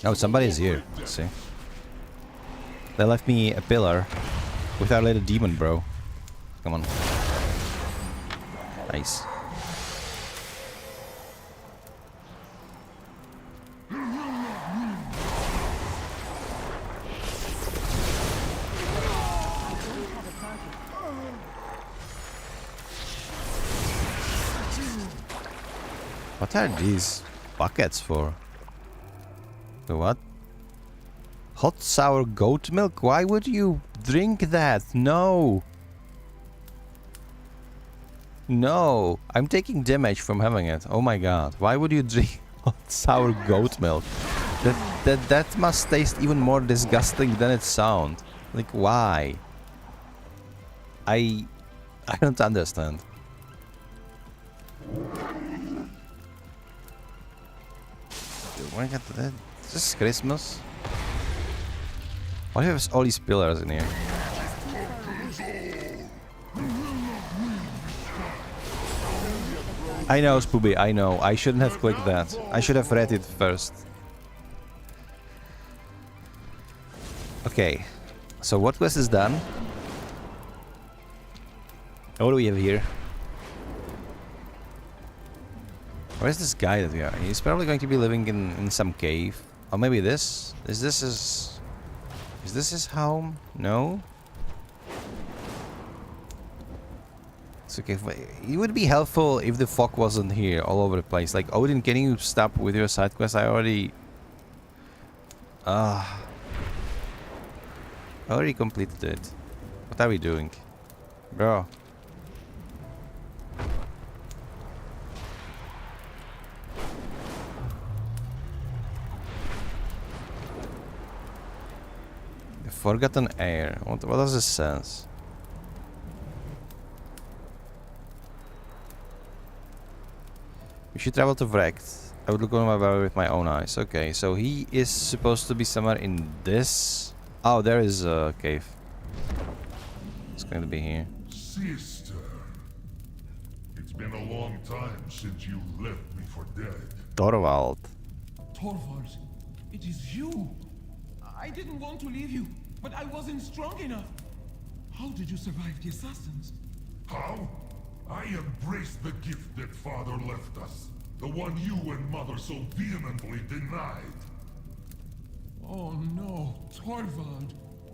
Oh, somebody's here. Let's see. They left me a pillar with our little demon, bro. Come on. Nice. What are these buckets for? The what? Hot sour goat milk? Why would you drink that? No! No! I'm taking damage from having it. Oh my god. Why would you drink hot sour goat milk? That must taste even more disgusting than it sounds. Like, why? I don't understand. Why got that? Is this Christmas? Why have all these pillars in here? I know, Spooby, I know. I shouldn't have clicked that. I should have read it first. Okay, so what quest is done? What do we have here? Where's this guy that we are? He's probably going to be living in some cave. Or maybe this? Is this his home? No? It's okay. It would be helpful if the fog wasn't here all over the place. Like, Odin, can you stop with your side quest? I already completed it. What are we doing? Bro. The Forgotten Heir. What does this sense? We should travel to Vrecht. I would look on my valley with my own eyes. Okay, so he is supposed to be somewhere in this. Oh, there is a cave. It's going to be here. Sister, it's been a long time since you left me for dead. Torvald. Torvald, it is you. I didn't want to leave you, but I wasn't strong enough. How did you survive the assassins? How? I embraced the gift that Father left us. The one you and Mother so vehemently denied. Oh no, Torvald.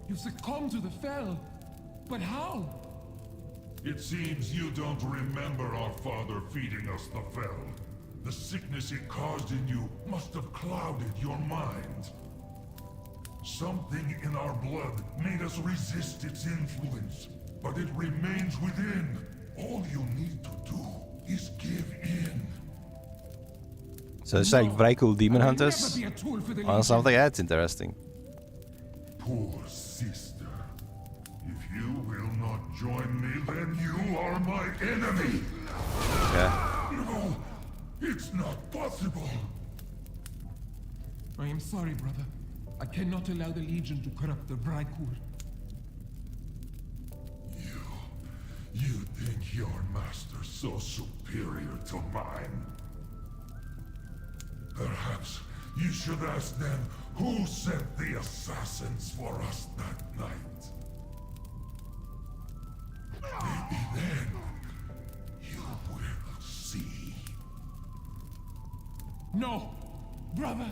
You succumbed to the Fel. But how? It seems you don't remember our father feeding us the Fel. The sickness it caused in you must have clouded your mind. Something in our blood made us resist its influence, but it remains within. All you need to do is give in. So it's like very cool demon hunters? Or something that's interesting. Poor sister. If you will not join me, then you are my enemy. Yeah. No, it's not possible. I am sorry, brother. I cannot allow the Legion to corrupt the Vrykul. You think your master so superior to mine? Perhaps you should ask them who sent the assassins for us that night. Maybe then you will see. No, brother.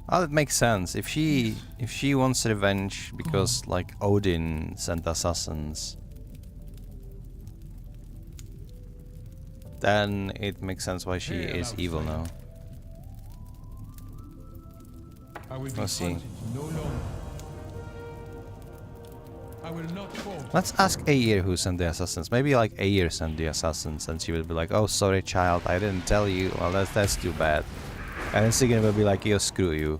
Oh, that makes sense. If she wants revenge because like Odin sent assassins, then it makes sense why she is evil now. Let's see. Let's ask Aegir who sent the assassins. Maybe like Aegir sent the assassins and she will be like, oh sorry child, I didn't tell you. Well that's too bad. And then Sigyn will be like, yo, screw you.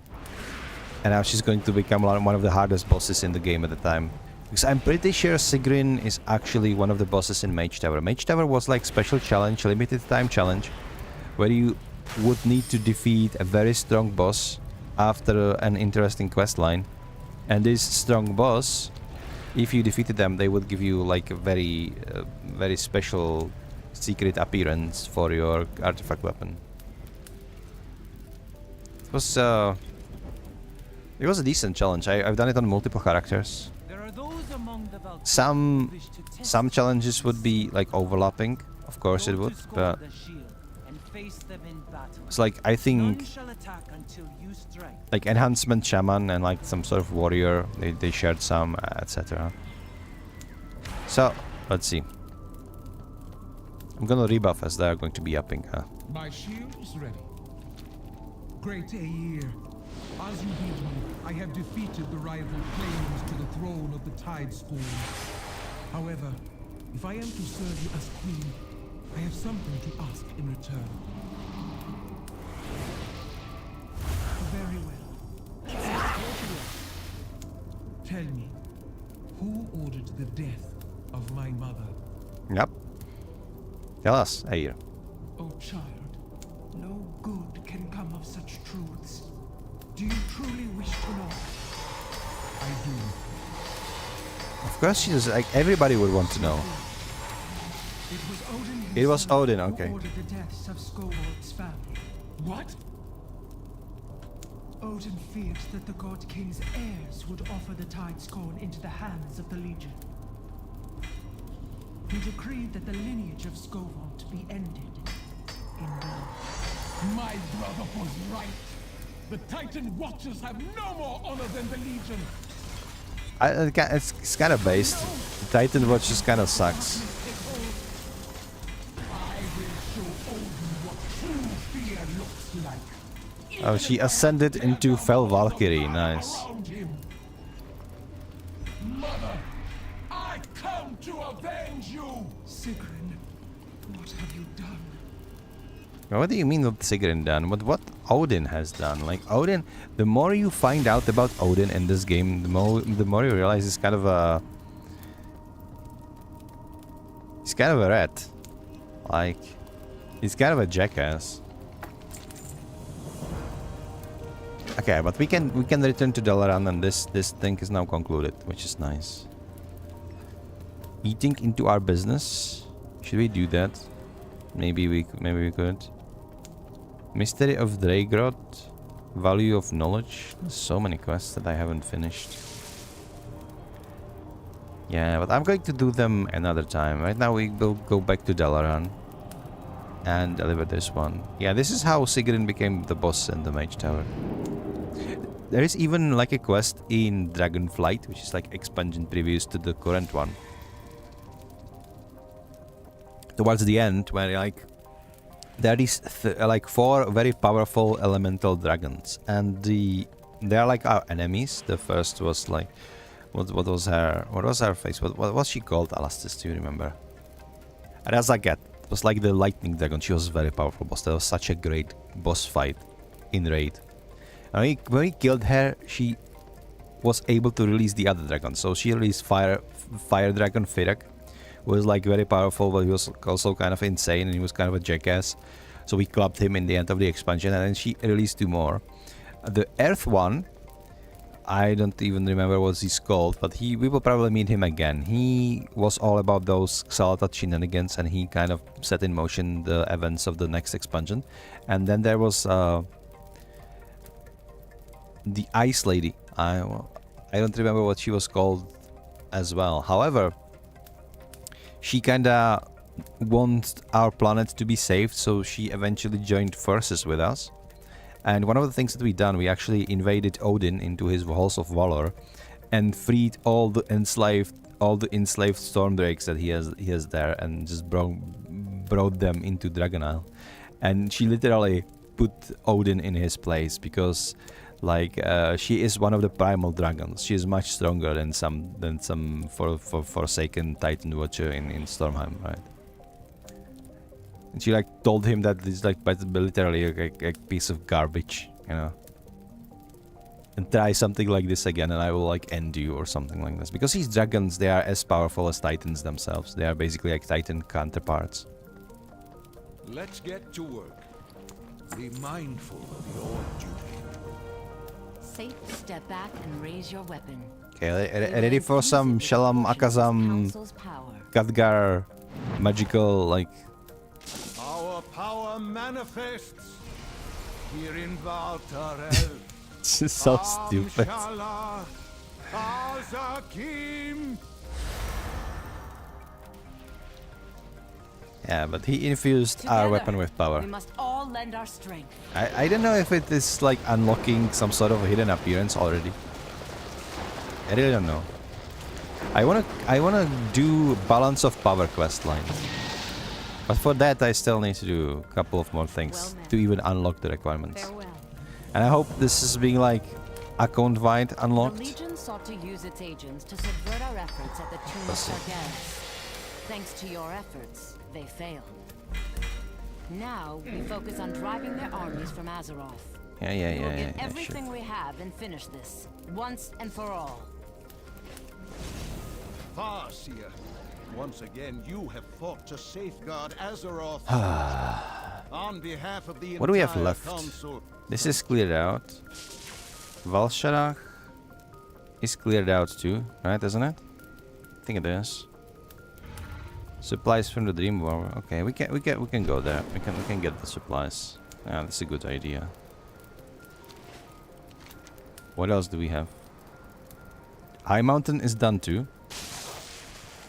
And now she's going to become one of the hardest bosses in the game at the time. Because I'm pretty sure Sigrun is actually one of the bosses in Mage Tower. Mage Tower was like special challenge, limited time challenge, where you would need to defeat a very strong boss after an interesting quest line. And this strong boss, if you defeated them, they would give you like a very special secret appearance for your artifact weapon. It was a decent challenge. I've done it on multiple characters. Some challenges would be like overlapping, of course it would, but it's like I think like enhancement shaman and like some sort of warrior, they shared some, etc. So let's see. I'm gonna rebuff as they're going to be upping, huh? My shield is ready. Great Aegir, as you bid me, I have defeated the rival claims to the throne of the Tidespawn. However, if I am to serve you as queen, I have something to ask in return. Very well. Tell me, who ordered the death of my mother? Yep. Tell us, Aegir. Oh child, no good can come of such truths. Do you truly wish to know? I do. Of course she does. Like everybody would want to know. It was Odin, okay. Who ordered the deaths of Skovald's family. What? Odin feared that the God King's heirs would offer the Tidescorn into the hands of the Legion. He decreed that the lineage of Skovholt be ended in blood. My brother was right. The Titan Watchers have no more honor than the Legion. It's kind of based. The Titan Watchers kind of sucks. I will show Odin what true fear looks like. Oh, she ascended into Fel Valkyrie. Nice. Mother, I come to avenge you. Sigrun, what have you done? What do you mean what Sigrun done? What Odin has done? Like Odin, the more you find out about Odin in this game, the more you realize he's kind of a rat. Like he's kind of a jackass. Okay, but we can return to Dalaran, and this thing is now concluded, which is nice. Eating into our business. Should we do that? Maybe we could. Mystery of Dreygrod. Value of knowledge. There's so many quests that I haven't finished. Yeah, but I'm going to do them another time. Right now we will go back to Dalaran and deliver this one. Yeah, this is how Sigrun became the boss in the Mage Tower. There is even like a quest in Dragonflight, which is like expansion previous to the current one. Towards the end, where like there is like 4 very powerful elemental dragons, and they are like our enemies. The first was like, what was her face? What was she called? Alastis, do you remember? Razagat was like the lightning dragon. She was a very powerful boss. That was such a great boss fight in Raid. And when we killed her, she was able to release the other dragon. So she released fire dragon Firak, who was like very powerful, but he was also kind of insane and he was kind of a jackass. So we clubbed him in the end of the expansion, and then she released 2 more. The Earth one, I don't even remember what he's called, but we will probably meet him again. He was all about those Xalata shenanigans, and he kind of set in motion the events of the next expansion. And then there was the Ice Lady. I don't remember what she was called as well. However, she kinda wants our planet to be saved, so she eventually joined forces with us. And one of the things that we done, we actually invaded Odin into his halls of valor, and freed all the enslaved storm drakes that he has there, and just brought them into Dragon Isle. And she literally put Odin in his place, because like she is one of the primal dragons. She is much stronger than some forsaken Titan Watcher in Stormheim, right? And she like told him that it's like literally a piece of garbage, you know. And try something like this again, and I will like end you or something like this. Because these dragons, they are as powerful as Titans themselves. They are basically like Titan counterparts. Let's get to work. Be mindful of your duty. Safe to step back and raise your weapon. Okay, ready for some Shalom Akazam Khadgar magical like. Our power manifests here in Valtarel. This is so stupid. Yeah, but he infused Together, our weapon with power. We must all lend our strength. I don't know if it is like unlocking some sort of hidden appearance already. I really don't know. I wanna do balance of power quest lines. But for that I still need to do a couple of more things to even unlock the requirements. Farewell. And I hope this is being like account-wide unlocked. The Legion sought to use its agents to subvert our efforts at the Tomb of Sargeras. Thanks to your efforts, they failed. Now we focus on driving their armies from Azeroth. We'll get everything we have and finish this once and for all. Farseer, once again you have fought to safeguard Azeroth. On behalf of the What do we have entire left? council. This is cleared out. Valsharach is cleared out too, right? Isn't it? I think it is. Supplies from the Dream War. Okay, we can go there. We can get the supplies. Yeah, that's a good idea. What else do we have? High Mountain is done too.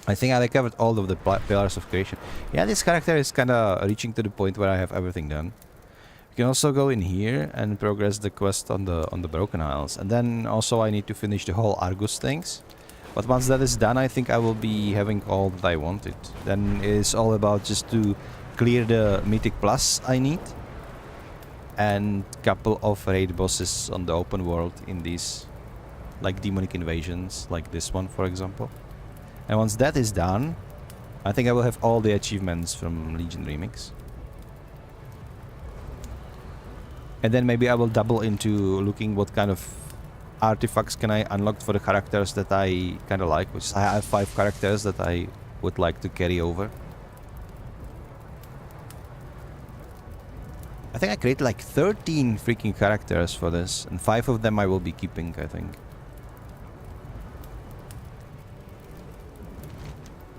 I think I covered all of the pillars of creation. Yeah, this character is kind of reaching to the point where I have everything done. You can also go in here and progress the quest on the Broken Isles. And then also I need to finish the whole Argus things. But once that is done, I think I will be having all that I wanted. Then it's all about just to clear the Mythic Plus I need. And couple of raid bosses on the open world in these, like demonic invasions, like this one for example. And once that is done, I think I will have all the achievements from Legion Remix. And then maybe I will double into looking what kind of artifacts can I unlock for the characters that I kind of like, which I have 5 characters that I would like to carry over. I think I created like 13 freaking characters for this, and 5 of them I will be keeping, I think.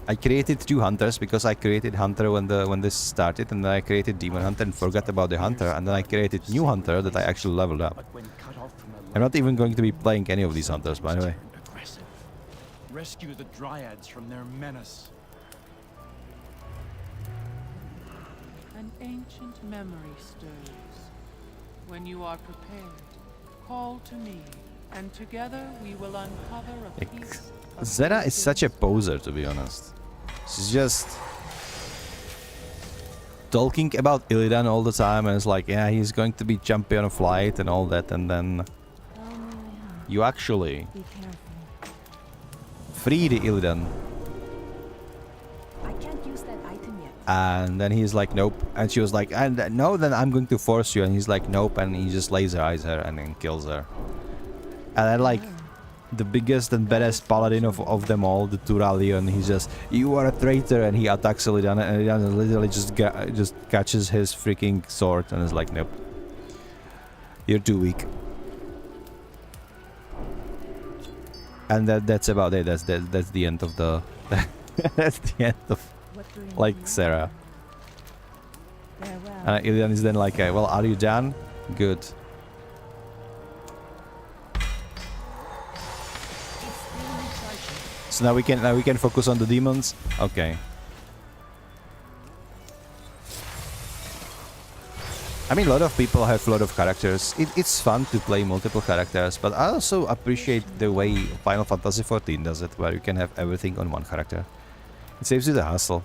I created 2 hunters because I created hunter when this started, and then I created demon hunter and forgot about the hunter, and then I created new hunter that I actually leveled up. I'm not even going to be playing any of these hunters, by the way. Rescue the Dryads from their menace. An ancient memory stirs. When you are prepared, call to me, and together we will uncover a piece of Zera is such a poser, to be honest. She's just talking about Illidan all the time, and it's like, yeah, he's going to be champion of light and all that, and then you actually free the Illidan. I can't use that item yet. And then he's like, nope. And she was like, and no, then I'm going to force you. And he's like, nope. And he just laser eyes her and then kills her. And then like the biggest and baddest paladin of them all, the Turalion, he's just, you are a traitor, and he attacks Illidan, and Illidan literally just catches his freaking sword and is like, nope, you're too weak. And that's about it. That's the end of the that's the end of like Sarah. And Illidan is then like, well, are you done? Good. So now we can focus on the demons. Okay. I mean, a lot of people have a lot of characters. It's fun to play multiple characters, but I also appreciate the way Final Fantasy XIV does it, where you can have everything on one character. It saves you the hassle.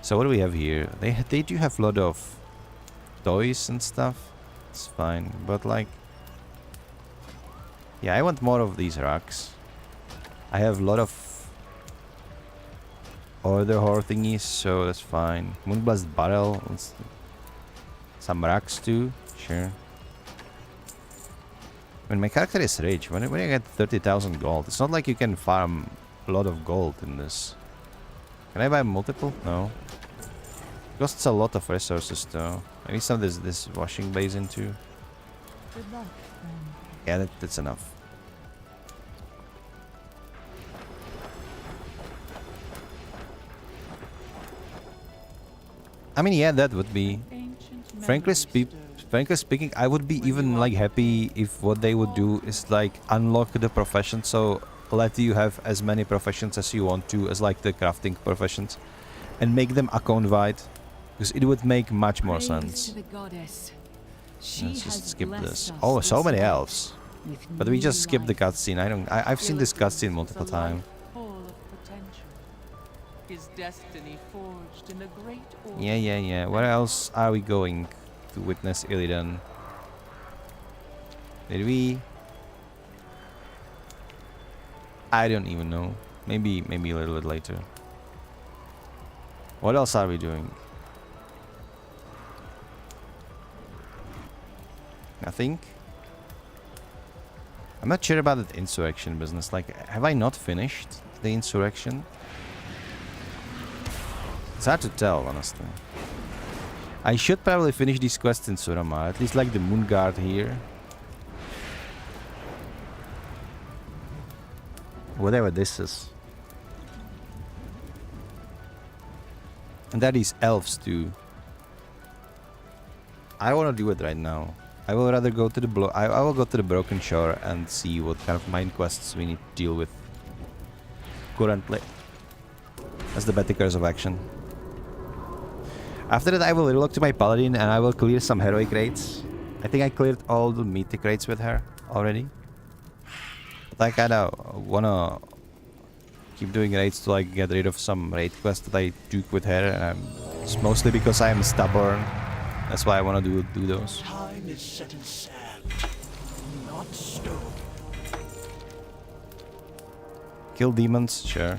So what do we have here? They do have a lot of toys and stuff. It's fine, but like, yeah, I want more of these rocks. I have a lot of other horror thingies, so that's fine. Moonblast barrel. Some rocks too, sure. When my character is rich, when I get 30,000 gold, it's not like you can farm a lot of gold in this. Can I buy multiple? No. It costs a lot of resources though. Maybe some of this washing basin too. Good luck, friend. Yeah, that's enough. I mean, yeah, that would be. Frankly speaking, I would be even like happy if what they would do is like unlock the profession, so let you have as many professions as you want to, as like the crafting professions, and make them account-wide, because it would make much more sense. Let's just skip this. Oh, so many elves, but we just skipped the cutscene. I've seen this cutscene multiple times. His destiny forged in the great order. Yeah. Where else are we going to witness Illidan? Did we? I don't even know. Maybe a little bit later. What else are we doing? Nothing? I'm not sure about the insurrection business. Like, have I not finished the insurrection? It's hard to tell, honestly. I should probably finish these quests in Surama, at least like the Moon Guard here. Whatever this is. And that is elves too. I want to do it right now. I will rather go to the I will go to the Broken Shore and see what kind of mine quests we need to deal with currently. That's the better course of action. After that, I will relook to my Paladin and I will clear some heroic raids. I think I cleared all the mythic raids with her already. But I kinda wanna keep doing raids to like get rid of some raid quests that I took with her. It's mostly because I am stubborn. That's why I wanna do those. Time is set in sand, not stone. Kill demons, sure.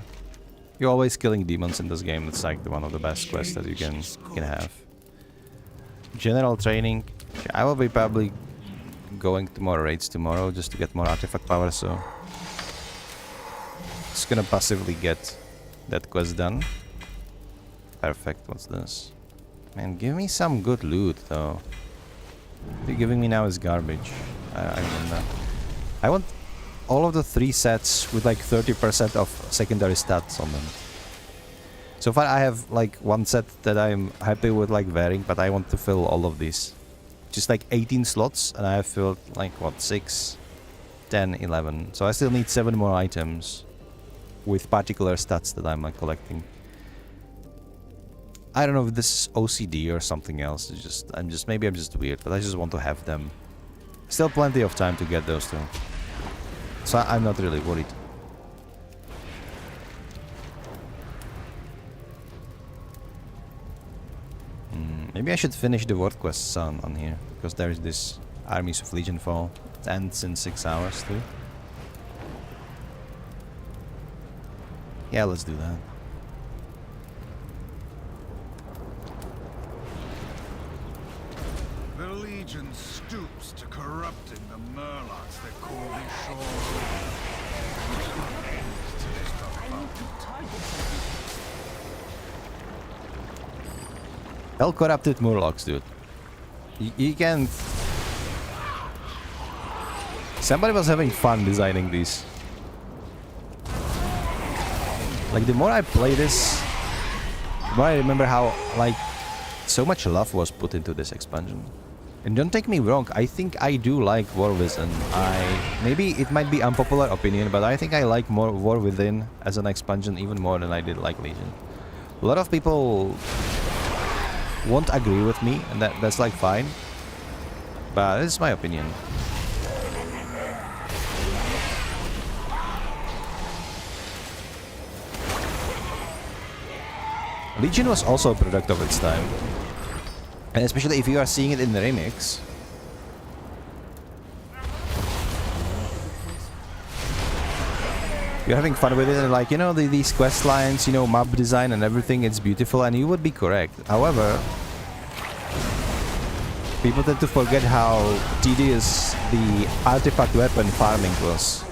You're always killing demons in this game. It's like one of the best quests that you can have. General training. I will be probably going to more raids tomorrow just to get more artifact power, so just gonna passively get that quest done. Perfect. What's this? Man, give me some good loot though. What you're giving me now is garbage. I want that. I want all of the 3 sets with like 30% of secondary stats on them. So far I have like 1 set that I'm happy with like wearing, but I want to fill all of these. Just like 18 slots and I have filled like what, 6, 10, 11. So I still need 7 more items with particular stats that I'm like collecting. I don't know if this is OCD or something else. It's just maybe I'm just weird, but I just want to have them. Still plenty of time to get those two. So I'm not really worried. Maybe I should finish the world quests on here, because there is this Armies of Legion Fall. It ends in 6 hours too. Yeah, let's do that. The Legion stoops to corrupting the Murlocs that call this shore. Well corrupted Murlocs, dude. You can't... Somebody was having fun designing these. Like, the more I play this, the more I remember how, like, so much love was put into this expansion. And don't take me wrong, I think I do like War Within. Maybe it might be unpopular opinion, but I think I like more War Within as an expansion even more than I did like Legion. A lot of people won't agree with me, and that's like fine. But this is my opinion. Legion was also a product of its time. And especially if you are seeing it in the remix. You're having fun with it and like, you know, these quest lines, you know, map design and everything, it's beautiful and you would be correct. However, people tend to forget how tedious the artifact weapon farming was.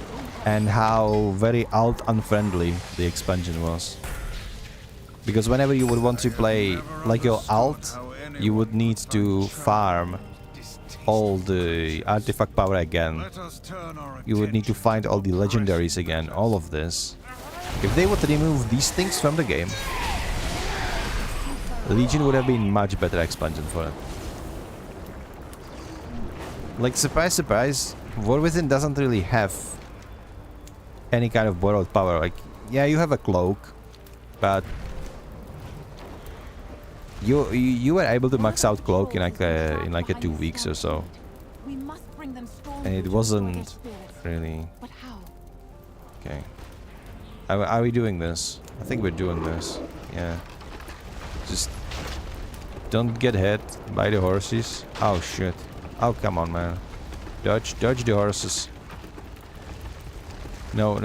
And how very alt unfriendly the expansion was. Because whenever you would want to play like your alt, you would need to farm all the artifact power again. You would need to find all the legendaries again, all of this. If they would remove these things from the game, Legion would have been much better expansion for it. Like, surprise, surprise, War Within doesn't really have any kind of borrowed power. Like, yeah, you have a cloak, but you were able to max out cloak in like a 2 weeks or so, and it wasn't really. Okay, are we doing this? I think we're doing this. Yeah, just don't get hit by the horses. Oh shit! Oh come on, man! Dodge the horses. No.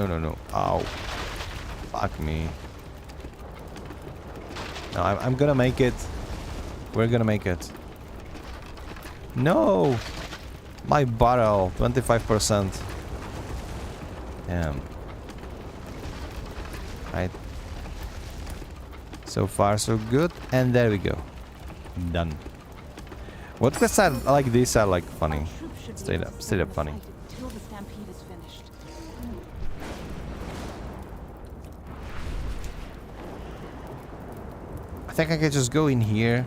Ow! Fuck me. No, I'm gonna make it. We're gonna make it. No! My barrel, 25%. Damn. Right. So far, so good. And there we go. Done. What quests are like these are like funny. Straight up funny. I think I can just go in here,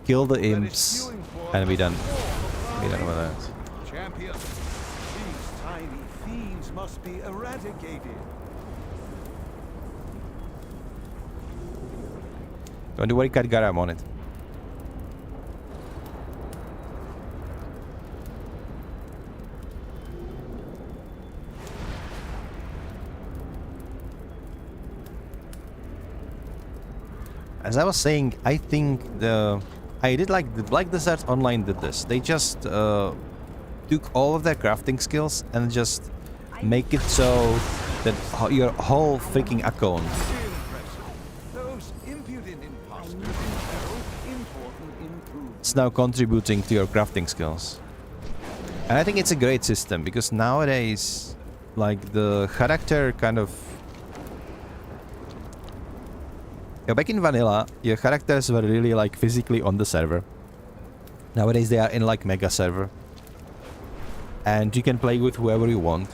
kill the imps, and be done. be done with that. Champion, these tiny fiends must be eradicated. Don't worry, Khadgar, I'm on it. As I was saying, I think I did like the Black Desert Online did this. They just took all of their crafting skills and just make it so that your whole freaking account is now contributing to your crafting skills. And I think it's a great system because nowadays, like, the character kind of... Yeah, back in vanilla, your characters were really like physically on the server. Nowadays they are in like mega server. And you can play with whoever you want.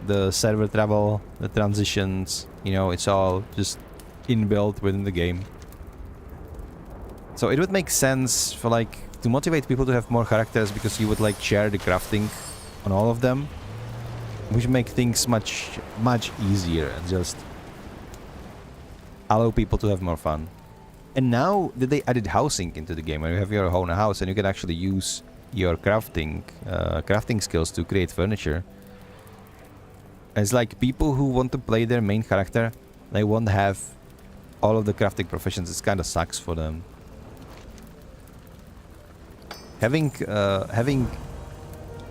The server travel, the transitions, you know, it's all just inbuilt within the game. So it would make sense for like to motivate people to have more characters because you would like share the crafting on all of them. Which make things much easier and just allow people to have more fun. And now that they added housing into the game, and you have your own house and you can actually use your crafting skills to create furniture. It's like people who want to play their main character, they won't have all of the crafting professions. It kind of sucks for them. Having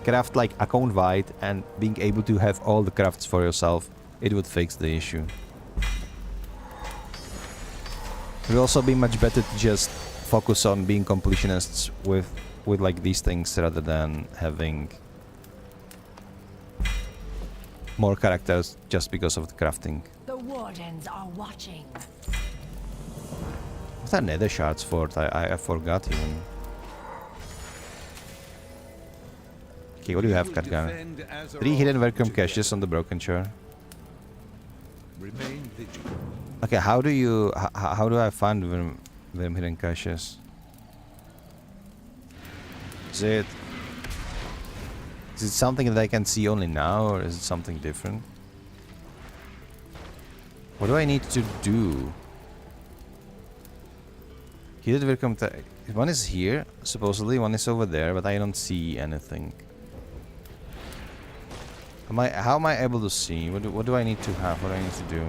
craft like account wide and being able to have all the crafts for yourself, it would fix the issue. It would also be much better to just focus on being completionists with like these things rather than having more characters just because of the crafting. The wardens are watching. What's that nether shards for? I forgot even. Okay, what do you have, Khadgar? 3 hidden Welcome caches on the Broken Shore. Remain vigilant. Okay, how do I find them hidden caches? Is it something that I can see only now, or is it something different? What do I need to do? Hidden Welcome. One is here, supposedly. One is over there, but I don't see anything. How am I able to see? What do I need to have? What do I need to do?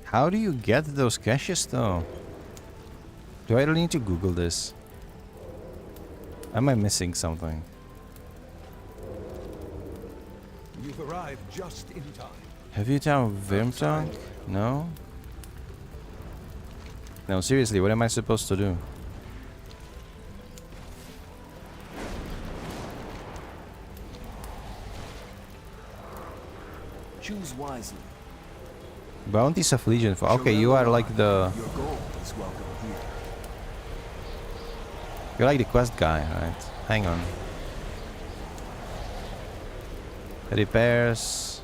How do you get those caches though? Do I really need to Google this? Am I missing something? You've arrived just in time. Have you done Wormtongue? No? No, seriously, what am I supposed to do? Choose wisely. Bounties of Legion for... Okay, you are like the... Your gold is welcome here. You're like the quest guy, right? Hang on. Repairs...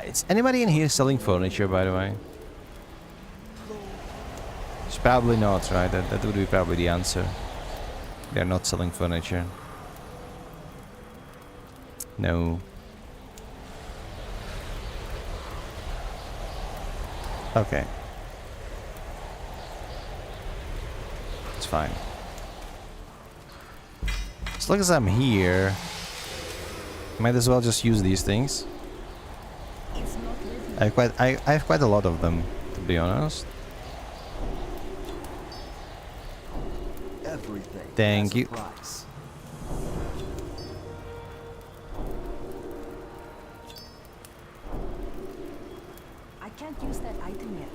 Is anybody in here selling furniture, by the way? It's probably not, right? That would be probably the answer. They're not selling furniture. No. Okay. It's fine. As long as I'm here, might as well just use these things. I have quite a lot of them, to be honest. Everything. Thank you. Price. I can't use that item yet.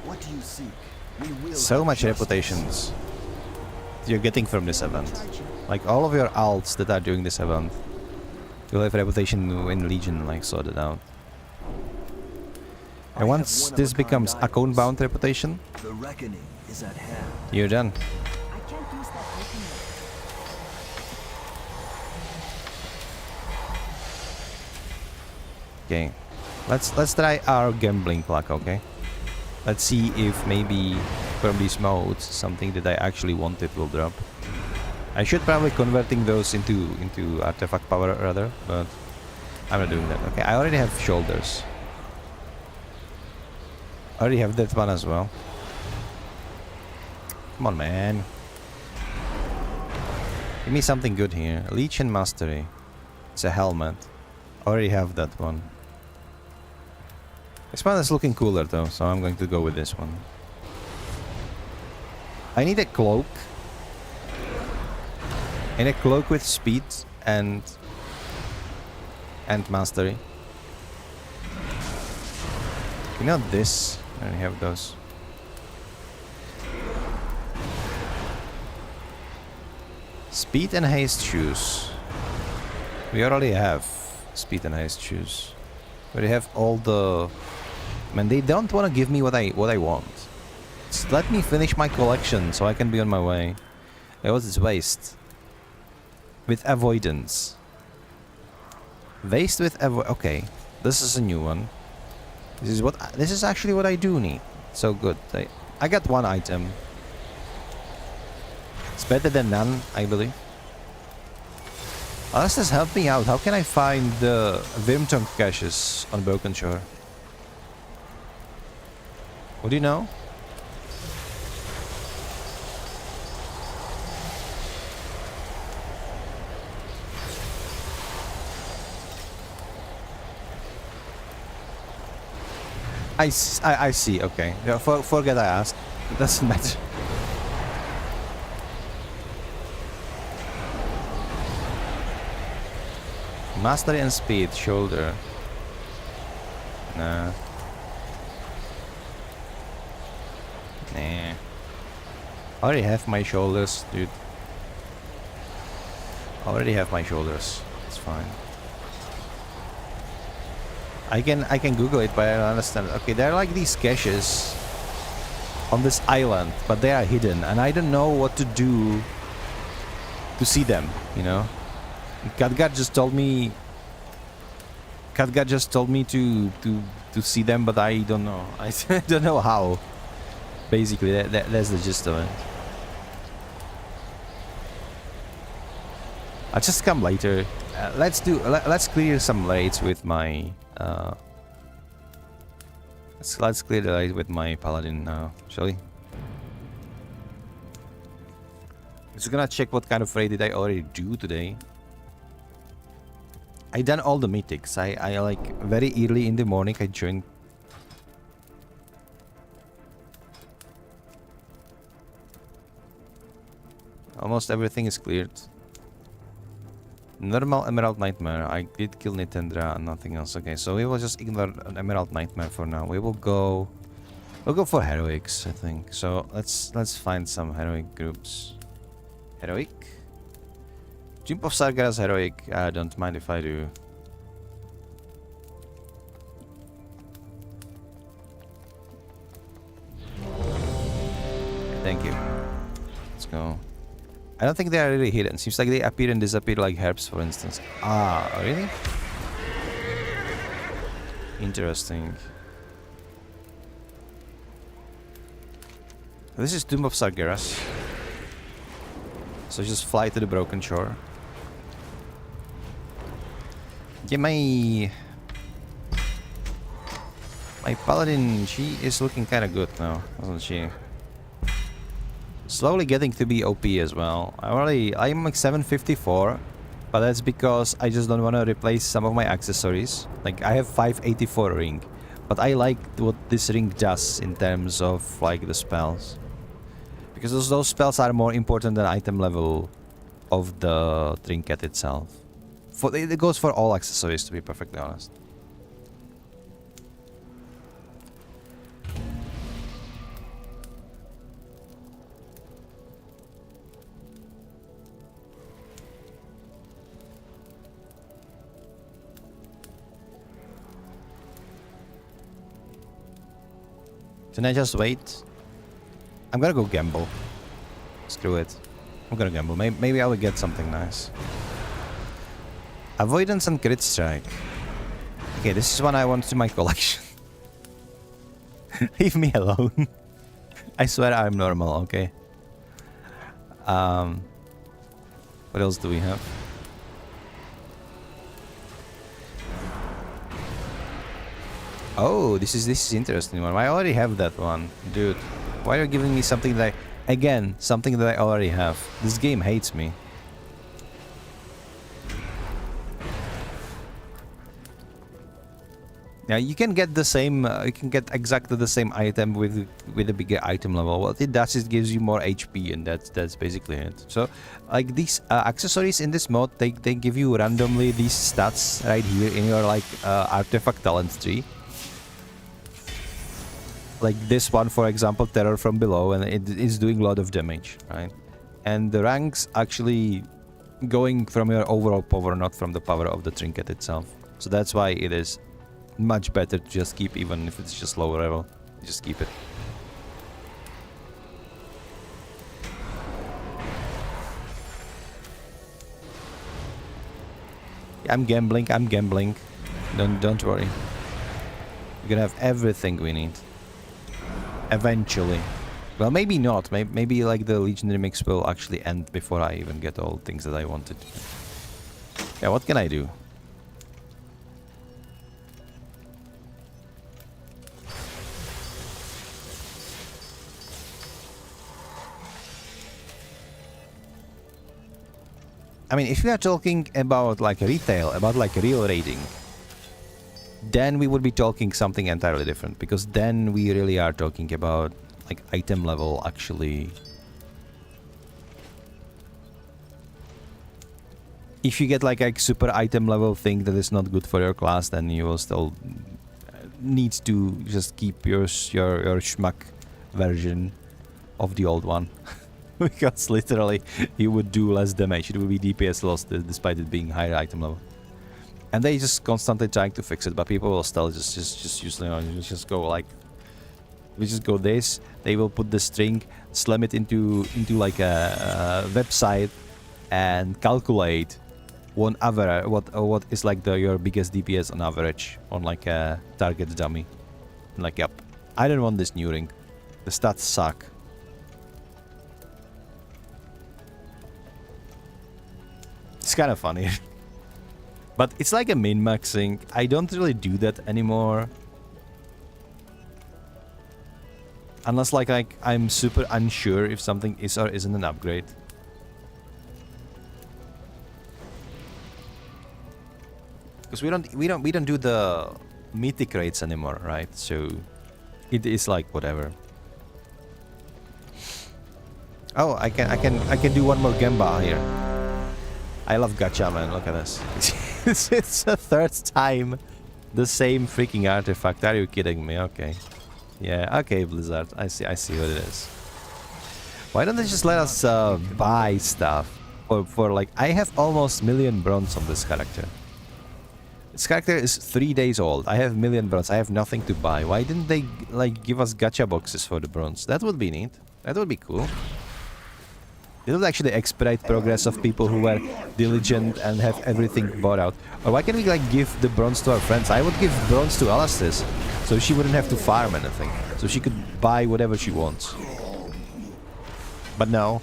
What do you seek? We will So have much justice. reputations you're getting from this event. Like all of your alts that are doing this event, you'll have reputation in Legion like sorted out. And once this becomes account bound reputation, The reckoning is at hand. you're done. I can't use that item yet. Okay, let's try our gambling luck. Okay, let's see if maybe from these modes something that I actually wanted will drop. I should probably converting those into artifact power rather, but I'm not doing that. Okay, I already have shoulders. I already have that one as well. Come on, man. Give me something good here. Leech and Mastery. It's a helmet. I already have that one. This one is looking cooler though, so I'm going to go with this one. I need a cloak. And a cloak with speed and mastery. You know this? I already have those. Speed and haste shoes. We already have speed and haste shoes. We already have all the... Man, they don't want to give me what I want. Just let me finish my collection so I can be on my way. Hey, what's this waste? With avoidance. Waste with okay, this is a new one. This is actually what I do need. So good. I got one item. It's better than none, I believe. Alastas, help me out. How can I find the Wyrmtongue caches on Broken Shore? What do you know? I see, okay. Yeah, forget I asked. It doesn't matter. Mastery and speed, shoulder. Nah. Nah. I already have my shoulders, dude. I already have my shoulders. It's fine. I can Google it, but I don't understand. Okay, there are like these caches on this island, but they are hidden, and I don't know what to do to see them, you know? Khadgar just told me... Khadgar just told me to see them, but I don't know. I don't know how. Basically, that's the gist of it. I'll just come later. Let's clear some raids with my... let's clear the raid with my paladin now, shall we? Just gonna check what kind of raid did I already do today. I done all the mythics. I like very early in the morning I joined. Almost everything is cleared. Normal Emerald Nightmare. I did kill Nitendra and nothing else. Okay, so we will just ignore an Emerald Nightmare for now. We will go... We'll go for Heroics, I think. So let's find some Heroic groups. Heroic? Jump of Sargeras Heroic. I don't mind if I do. Thank you. Let's go. I don't think they are really hidden. Seems like they appear and disappear like herbs, for instance. Ah, really? Interesting. This is Tomb of Sargeras. So just fly to the Broken Shore. Yeah, my paladin, she is looking kind of good now, isn't she? Slowly getting to be OP as well. I'm like 754, but that's because I just don't want to replace some of my accessories. Like I have 584 ring, but I like what this ring does in terms of like the spells, because those spells are more important than item level of the trinket itself. It goes for all accessories, to be perfectly honest. Can I just wait? I'm gonna go gamble. Screw it. I'm gonna gamble. Maybe I will get something nice. Avoidance and crit strike. Okay, this is one I want to my collection. Leave me alone. I swear I'm normal, okay? What else do we have? Oh, this is interesting one. I already have that one. Dude, why are you giving me something that something that I already have? This game hates me. Now you can get the same, you can get exactly the same item with a bigger item level. What it does is it gives you more HP, and that's basically it. So, like these accessories in this mod, they give you randomly these stats right here in your like artifact talent tree. Like this one, for example, Terror from Below, and it is doing a lot of damage, right? And the ranks actually going from your overall power, not from the power of the trinket itself. So that's why it is much better to just keep, even if it's just lower level. Just keep it. I'm gambling. Don't worry. We're gonna have everything we need. Eventually. Well, maybe not. Maybe like the legendary mix will actually end before I even get all things that I wanted. Yeah, what can I do? I mean, if we are talking about like retail, about like real raiding, then we would be talking something entirely different, because then we really are talking about like item level actually. If you get like a super item level thing that is not good for your class, then you will still need to just keep your schmuck version of the old one. Because literally you would do less damage. It would be DPS loss despite it being higher item level. And they just constantly trying to fix it, but people will still just usually, you know, just go like, we just go this. They will put the string, slam it into like a website, and calculate what is like your biggest DPS on average on like a target dummy. Like, yep, I don't want this new ring. The stats suck. It's kind of funny. But it's like a min-maxing. I don't really do that anymore. Unless like I'm super unsure if something is or isn't an upgrade. Because we don't do the mythic rates anymore, right? So it is like whatever. Oh, I can do one more Gemba here. I love gacha, man. Look at this. It's the third time the same freaking artifact. Are you kidding me? Okay. Yeah, okay, Blizzard. I see what it is. Why don't they just let us buy stuff? For like, I have almost 1,000,000 bronze on this character. This character is 3 days old. I have 1,000,000 bronze. I have nothing to buy. Why didn't they like give us gacha boxes for the bronze? That would be neat. That would be cool. It would actually expedite progress of people who were diligent and have everything bought out. Or why can't we like give the bronze to our friends? I would give bronze to Alastis, so she wouldn't have to farm anything. So she could buy whatever she wants. But no.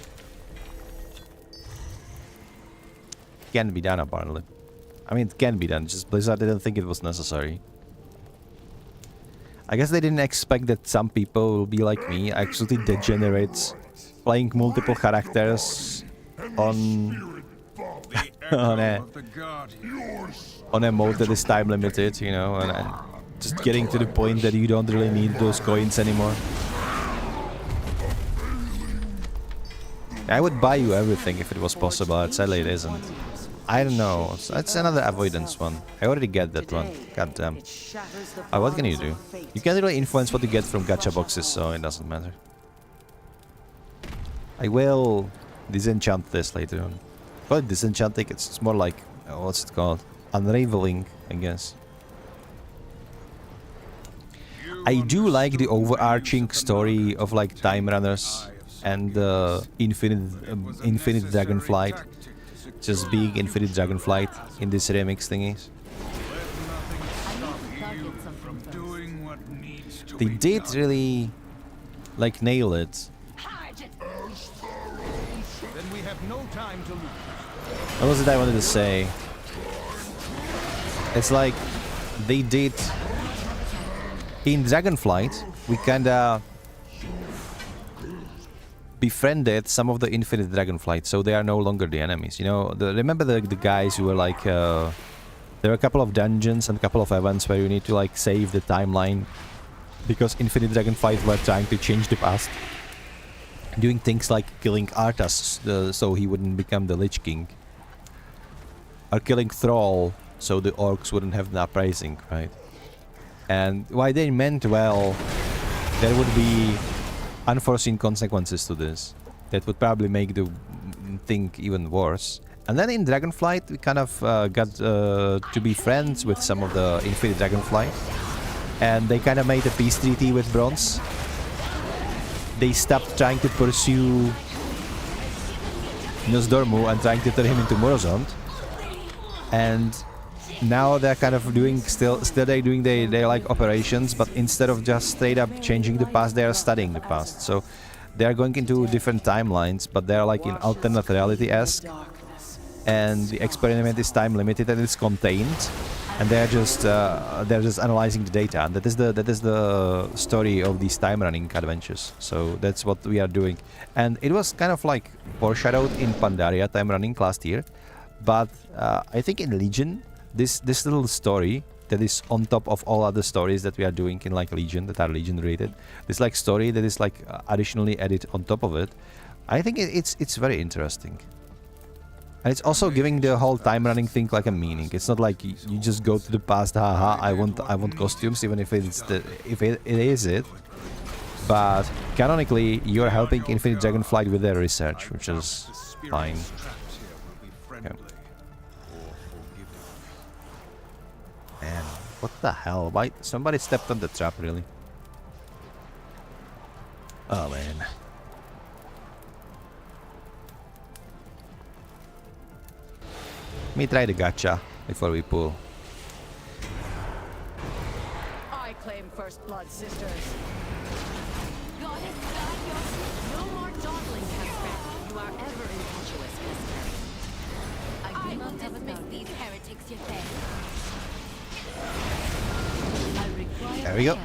Can be done apparently. I mean, it can be done, just Blizzard didn't think it was necessary. I guess they didn't expect that some people will be like me, actually degenerates, playing multiple characters on a mode that is time limited, you know, and just getting to the point that you don't really need those coins anymore. I would buy you everything if it was possible, but sadly it isn't. I don't know, that's another avoidance one. I already get that one, god damn. What can you do? You can't really influence what you get from gacha boxes, so it doesn't matter. I will disenchant this later on. Call it disenchanting, it's more like, what's it called? Unraveling, I guess. I do like the overarching story of like Time Runners and Infinite Dragonflight. Just being Infinite Dragonflight in this remix thingies. They did really, like, nail it. Then we have no time to lose. What was it I wanted to say? It's like they did in Dragonflight. We kinda befriended some of the Infinite Dragonflight, so they are no longer the enemies. You know, remember the guys who were like, there were a couple of dungeons and a couple of events where you need to like save the timeline because Infinite Dragonflight were trying to change the past, doing things like killing Arthas so he wouldn't become the Lich King, or killing Thrall so the orcs wouldn't have the uprising, right? And why they meant well, there would be unforeseen consequences to this that would probably make the thing even worse. And then in Dragonflight we kind of got to be friends with some of the Infinite Dragonflight, and they kind of made a peace treaty with Bronze. They stopped trying to pursue Nosdormu and trying to turn him into Morozond, and now they're kind of doing still they're doing their like operations, but instead of just straight up changing the past, they are studying the past. So they are going into different timelines, but they're like in alternate reality-esque, and the experiment is time limited and it's contained, and they're just analyzing the data. And that is the story of these time running adventures. So that's what we are doing, and it was kind of like foreshadowed in Pandaria time running last year, but I think in Legion, this little story that is on top of all other stories that we are doing in like Legion, that are Legion related, this like story that is like additionally added on top of it, I think it's very interesting. And it's also giving the whole time running thing like a meaning. It's not like you just go to the past, haha, I want costumes, even if it is it. But canonically, you're helping Infinite Dragonflight with their research, which is fine. Yeah. Man, what the hell? Why somebody stepped on the trap, really? Oh man. Let me try the gacha before we pull. I claim first blood, sisters. Goddess, guide your... No more dawdling, Casper. You are ever impetuous, Casper. I will dismiss these heretics, you think. There we go.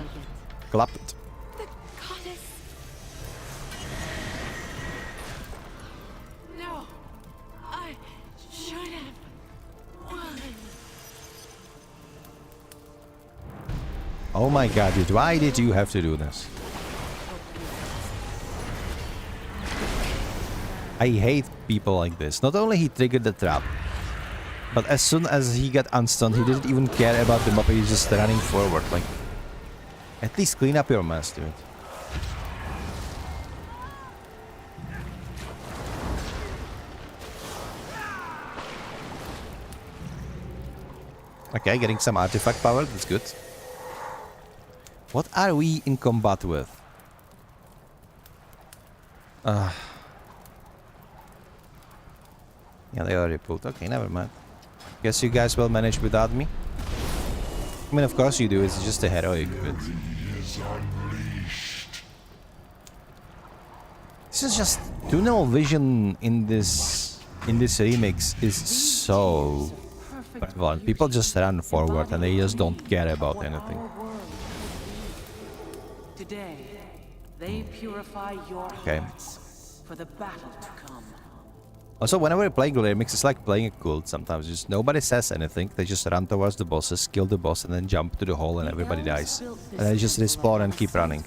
Clapped it. The goddess. No, I should have won. Oh my god, dude, why did you have to do this? I hate people like this. Not only he triggered the trap, but as soon as he got unstunned, he didn't even care about the map, he's just running forward. Like, at least clean up your mess, dude. Okay, getting some artifact power, that's good. What are we in combat with? Yeah, they already pulled. Okay, never mind. Guess you guys will manage without me. I mean, of course you do. It's just a heroic bit. This is just tunnel vision in this remix is so prevalent. People just run forward and they just don't care about anything. Today, they purify your hearts for the battle to come. Also, whenever you play Remix, it's like playing a cult sometimes. Just nobody says anything. They just run towards the bosses, kill the boss, and then jump to the hole and everybody dies. And they just respawn and keep running.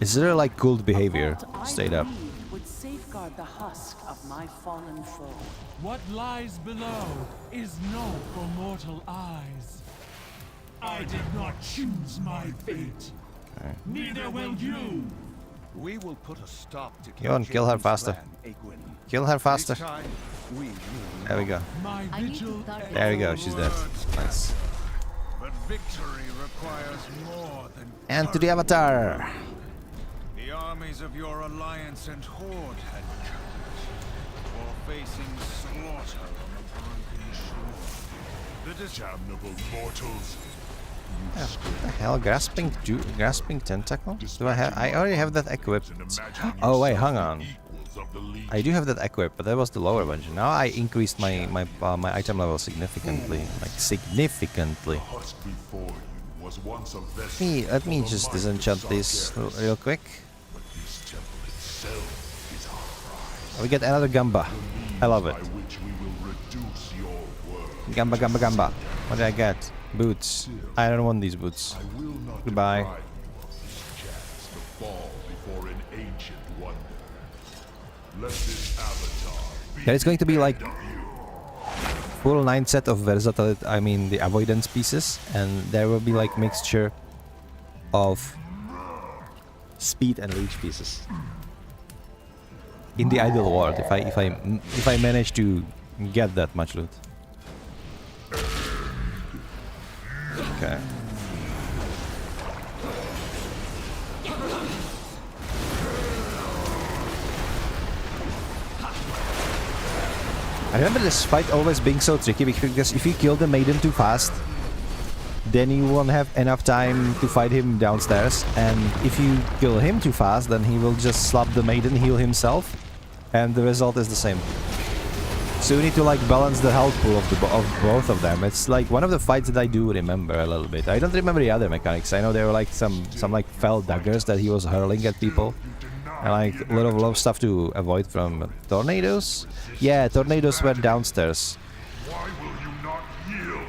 It's really like cult behavior, straight up. Would safeguard the husk of my fallen foe. What lies below is known for mortal eyes. I did not choose my fate. Okay. Neither will you. We will put a stop to Go on, kill her faster. Kill her faster. There we go. There we go, she's dead. Nice. But victory requires more than And to the Avatar. the armies of your alliance and horde had courage, or facing slaughter on a broken shore. The damnable mortals. What the hell? Grasping tentacle? Do I have? I already have that equipped. Oh wait, hang on. I do have that equipped, but that was the lower version. Now I increased my item level significantly, like significantly. Let me just disenchant this real quick. We get another Gamba. I love it. Gamba, Gamba, Gamba. What did I get? Boots. I don't want these boots. Goodbye. There is going to be like full 9 set of versatility, I mean the avoidance pieces, and there will be like mixture of speed and reach pieces. In the ideal world, if I manage to get that much loot. Okay. I remember this fight always being so tricky because if you kill the maiden too fast, then you won't have enough time to fight him downstairs, and if you kill him too fast, then he will just slap the maiden, heal himself, and the result is the same. So you need to like balance the health pool of both of them. It's like one of the fights that I do remember a little bit. I don't remember the other mechanics. I know there were like some like fell daggers that he was hurling at people. And like a lot of stuff to avoid from tornadoes. Yeah, tornadoes were downstairs. Why will you not yield?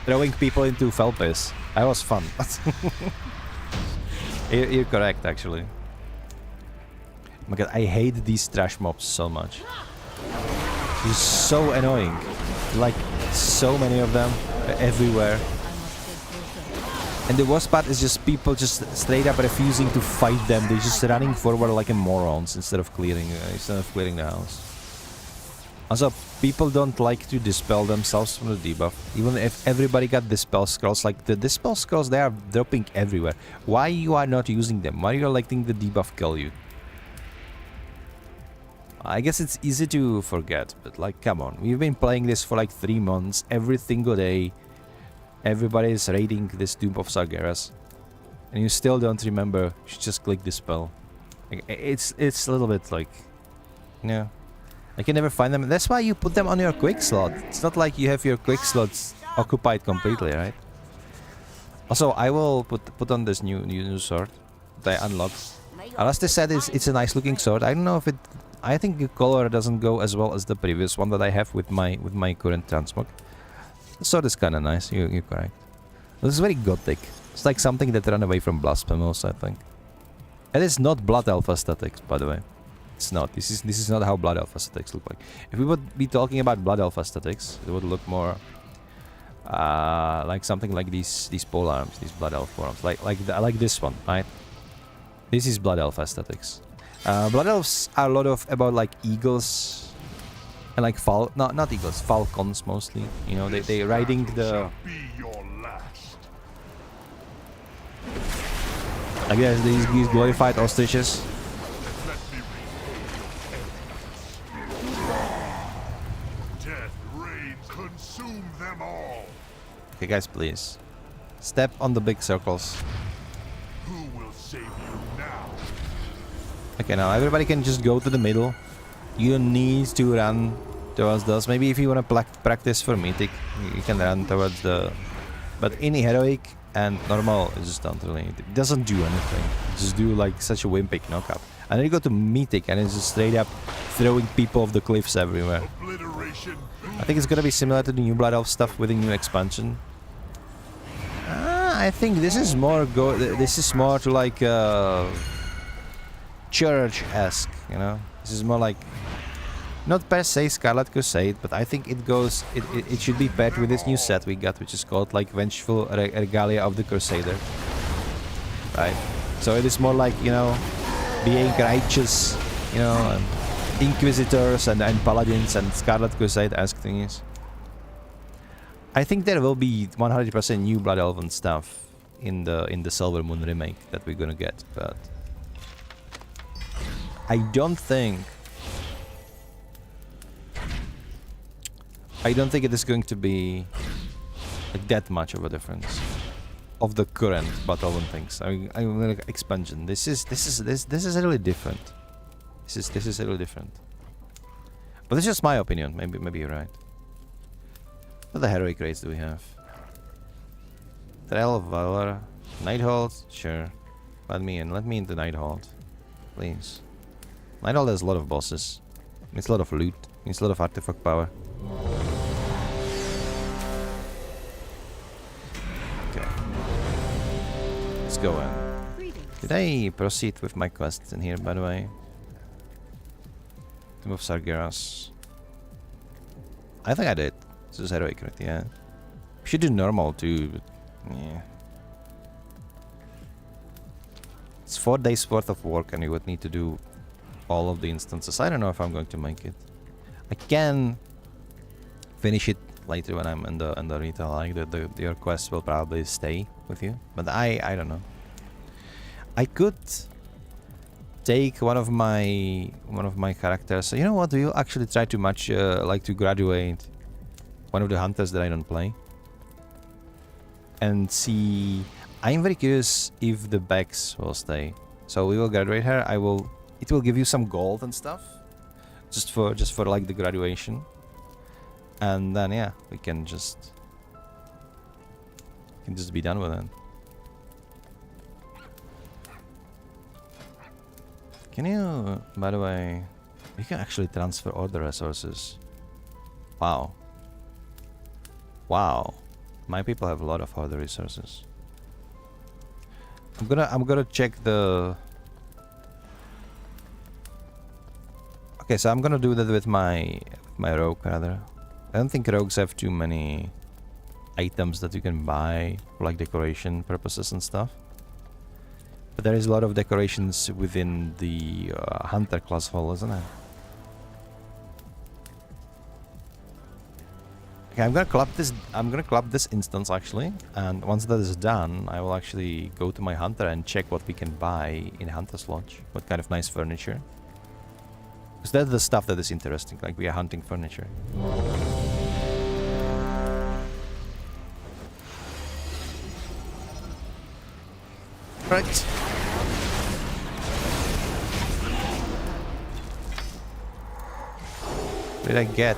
Throwing people into fell pits. That was fun. You're correct, actually. Oh my god, I hate these trash mobs so much. It's so annoying. Like, so many of them everywhere. And the worst part is just people just straight up refusing to fight them. They're just running forward like a morons instead of clearing the house. Also, people don't like to dispel themselves from the debuff. Even if everybody got dispel scrolls, like the dispel scrolls, they are dropping everywhere. Why you are not using them? Why are you letting the debuff kill you? I guess it's easy to forget, but like, come on. We've been playing this for like 3 months, every single day. Everybody is raiding this Tomb of Sargeras, and you still don't remember. You should just click the spell. Like, it's a little bit like, yeah, I can never find them. That's why you put them on your quick slot. It's not like you have your quick slots occupied completely, right? Also, I will put on this new sword that I unlocked. Alastair said it's a nice looking sword. I don't know if it. I think the color doesn't go as well as the previous one that I have with my current transmog. The sword is kind of nice, you're correct. This is very gothic. It's like something that ran away from Blasphemous, I think. It is not Blood Elf aesthetics, by the way. It's not. This is not how Blood Elf aesthetics look like. If we would be talking about Blood Elf aesthetics, it would look more like something like these pole arms, these Blood Elf forearms, like this one, right? This is Blood Elf aesthetics. Blood Elves are a lot of about like eagles. And like not eagles, falcons mostly. You know, they riding the. I guess these glorified ostriches. Death reigns, consume them all. Okay, guys, please step on the big circles. Who will save you now? Okay, now everybody can just go to the middle. You need to run towards those. Maybe if you want to practice for Mythic, you can run towards the... But in Heroic and Normal, it just don't really... It doesn't do anything. It just do like such a wimpy knockup. And then you go to Mythic and it's just straight up throwing people off the cliffs everywhere. I think it's gonna be similar to the new Blood Elf stuff with the new expansion. I think this is more to like church-esque, you know? This is more like, not per se Scarlet Crusade, but I think it should be paired with this new set we got, which is called like Vengeful Regalia of the Crusader. Right? So it is more like, you know, being righteous, you know, Inquisitors and Paladins and Scarlet Crusade-esque thingies. I think there will be 100% new Blood Elven stuff in the Silver Moon remake that we're gonna get, but I don't think it is going to be like that much of a difference. of the current Battleborn things. I mean, like expansion. This is really different. This is really different. But this is just my opinion. Maybe you're right. What the heroic rates do we have? Trail of Valor, Nighthold, sure. Let me into Nighthold, please. Nighthold has a lot of bosses. Needs a lot of loot. Needs a lot of artifact power. Okay. Let's go in. Did I proceed with my quests in here, by the way? Tomb of Sargeras. I think I did. This is heroic, right? Yeah. We should do normal too, but yeah. It's 4 days worth of work and we would need to do all of the instances. I don't know if I'm going to make it. I can finish it later when I'm in the retail. Like your quest will probably stay with you, but I don't know. I could take one of my characters. You know what? We'll actually try to match like to graduate one of the hunters that I don't play and see. I'm very curious if the Bex will stay. So we will graduate her. It will give you some gold and stuff, just for like the graduation, and then yeah, we can just be done with it. Can you, by the way, you can actually transfer order resources. Wow. Wow. My people have a lot of order resources. I'm gonna check the. Okay, so I'm gonna do that with my rogue rather. I don't think rogues have too many items that you can buy for like decoration purposes and stuff. But there is a lot of decorations within the hunter class hall, isn't it? Okay, I'm gonna club this instance actually, and once that is done, I will actually go to my hunter and check what we can buy in Hunter's Lodge. What kind of nice furniture. Because that's the stuff that is interesting, like we are hunting furniture. Right. What did I get?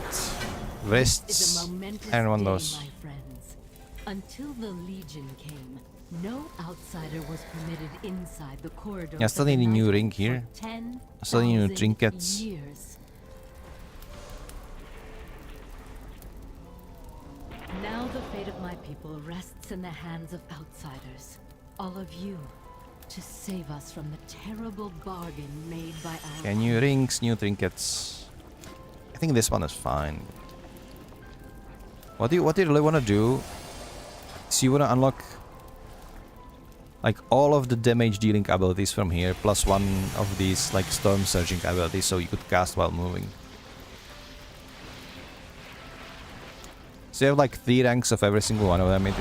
Wrists and one of those. My friends. Until the Legion came, no outsider was permitted inside the corridor. Yeah, still need a new ring here. Still need new trinkets. Now the fate of my people rests in the hands of outsiders. All of you, to save us from the terrible bargain made by our. Okay, new rings, new trinkets. I think this one is fine. What do you really want to do? So you want to unlock like all of the damage dealing abilities from here, plus one of these like storm surging abilities, so you could cast while moving. So you have like 3 ranks of every single one of them. It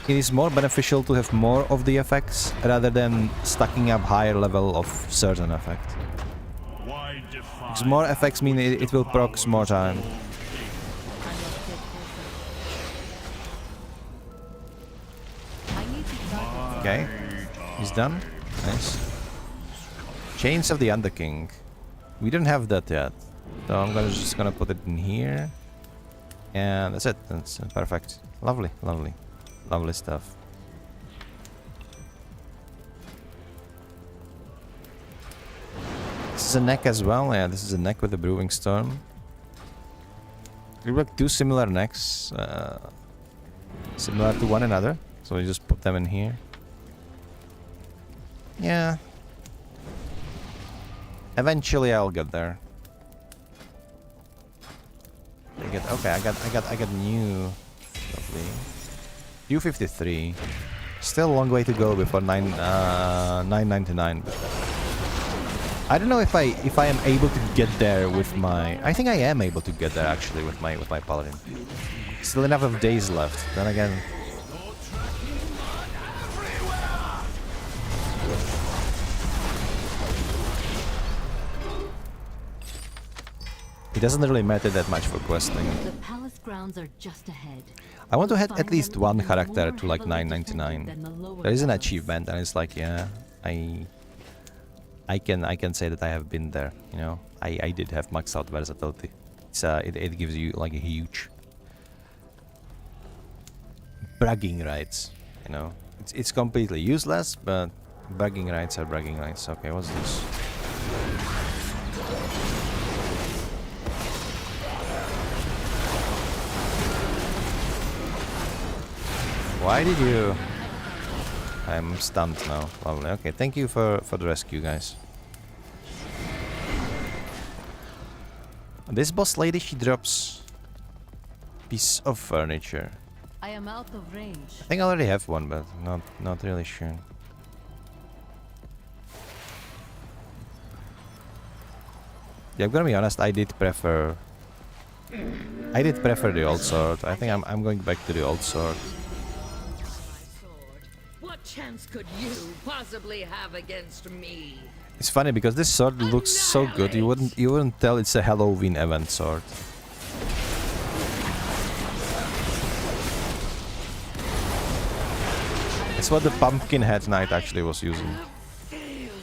is more beneficial to have more of the effects rather than stacking up higher level of certain effect. Because more effects mean it will proc more time. Okay, he's done. Nice. Chains of the Underking. We don't have that yet, so I'm just gonna put it in here, and that's it. That's perfect. Lovely, lovely, lovely stuff. This is a neck as well. Yeah, this is a neck with the Brewing Storm. We have 2 similar necks, similar to one another. So we just put them in here. Yeah. Eventually I'll get there. Okay, I got new. Lovely. U53. Still a long way to go before 999. I don't know if I am able to get there with my. I think I am able to get there actually with my paladin. Still enough of days left. Then again. it doesn't really matter that much for questing. The palace grounds are just ahead. I want to hit at least one character to like 999. There is an achievement, and it's like, yeah, I can say that I have been there. You know, I did have maxed out versatility. It's it gives you like a huge bragging rights. You know, it's completely useless, but bragging rights are bragging rights. Okay, what's this? Why did you... I'm stunned now. Lovely. Okay, thank you for the rescue, guys. This boss lady, she drops piece of furniture. I am out of range. I think I already have one, but not really sure. Yeah, I'm gonna be honest, I did prefer the old sword. I think I'm going back to the old sword. What chance could you possibly have against me? It's funny because this sword looks so good. You wouldn't tell it's a Halloween event sword. It's what the Pumpkinhead Knight actually was using.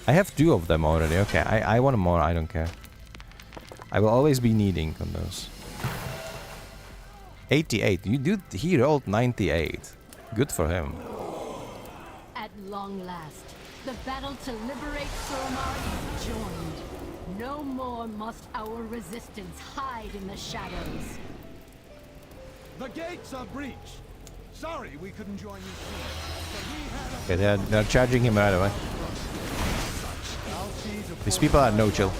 I have 2 of them already. Okay, I want more. I don't care. I will always be needing on those. 88. He rolled 98. Good for him. At long last, the battle to liberate Suramar is joined. No more must our resistance hide in the shadows. The gates are breached. Sorry we couldn't join you sooner. Okay, they're charging him right away. These people are no chill.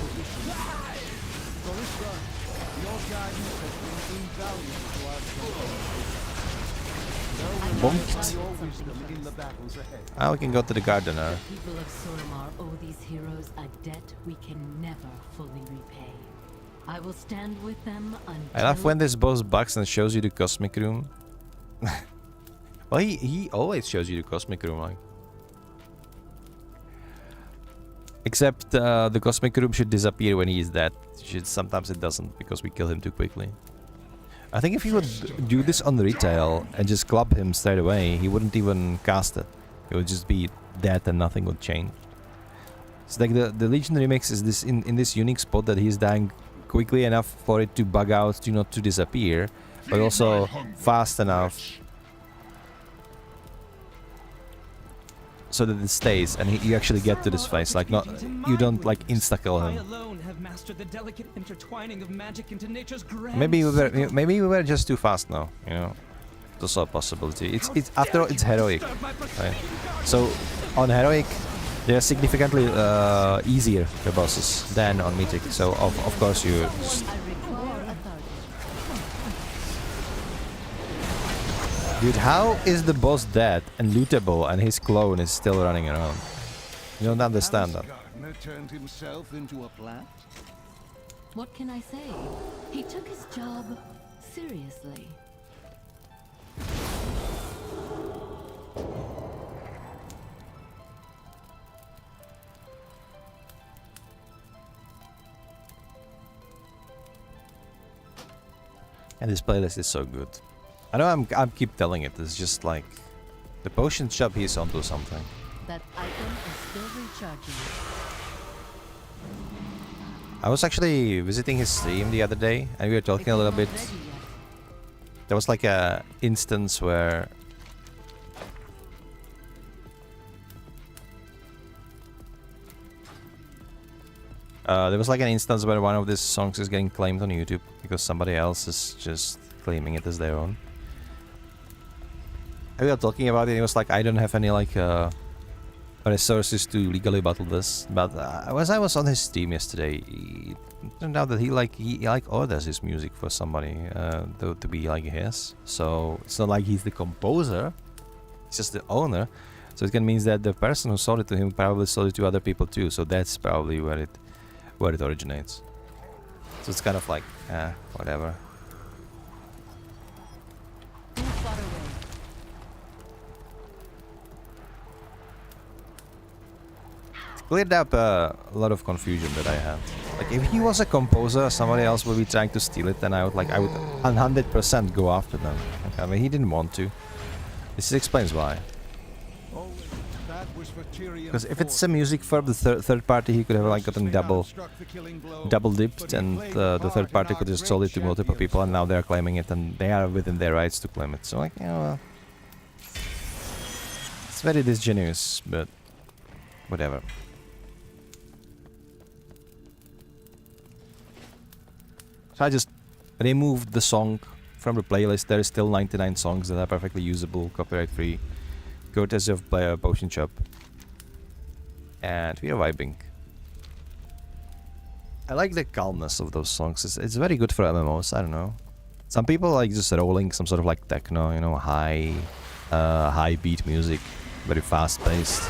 Bonked. Now we can go to the gardener. The people of Suramar owe these heroes a debt we can never fully repay. I will stand with them until... I love when this boss bugs and shows you the cosmic room. Well, he always shows you the cosmic room, like. Except the cosmic room should disappear when he is dead. Sometimes it doesn't because we kill him too quickly. I think if he would do this on retail and just club him straight away, he wouldn't even cast it. He would just be dead and nothing would change. It's like the Legion remix is this in this unique spot that he's dying quickly enough for it to bug out, to not to disappear, but also fast enough so that it stays and you actually get to this phase. Like you don't like insta kill him. Maybe we were just too fast now, you know. It's also a possibility. It's after all, it's heroic, right? So on heroic they are significantly easier, the bosses, than on mythic. So of course you just... Dude, how is the boss dead and lootable and his clone is still running around? You don't understand that. Turned himself into a plant? What can I say? He took his job seriously. And this playlist is so good. I know I keep telling it, it's just like the potion shop, he's onto something. That item is still recharging. I was actually visiting his stream the other day and we were talking a little bit. There was like a instance where one of these songs is getting claimed on YouTube because somebody else is just claiming it as their own. And we were talking about it and it was like, I don't have any like resources to legally battle this, but as I was on his stream yesterday, it turned out that he orders his music for somebody to be like his. So it's not like he's the composer, he's just the owner. So it can mean that the person who sold it to him probably sold it to other people too. So that's probably where it originates. So it's kind of like whatever. Cleared up a lot of confusion that I had. Like if he was a composer, somebody else would be trying to steal it, and I would 100% go after them. Like, I mean, he didn't want to. This explains why. Because if it's a music firm, the third party, he could have like gotten double dipped, and the third party could have sold it to multiple people, and now they're claiming it, and they are within their rights to claim it. So like, you know, it's very disingenuous, but whatever. So I just removed the song from the playlist. There is still 99 songs that are perfectly usable, copyright free, courtesy of Potion Shop. And we are vibing. I like the calmness of those songs. It's very good for MMOs, I don't know. Some people like just rolling some sort of like techno, you know, high beat music, very fast paced.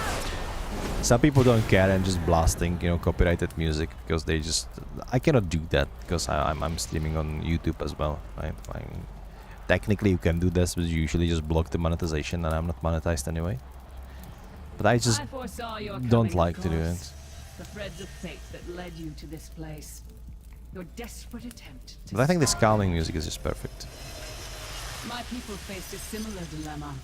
Some people don't care and just blasting, you know, copyrighted music because they just... I cannot do that because I'm streaming on YouTube as well, right? Technically you can do this, but you usually just block the monetization, and I'm not monetized anyway. But I just don't like to do it. The threads of fate that led you to this place. Your desperate attempt to But I think this calming music is just perfect. My people faced a similar dilemma.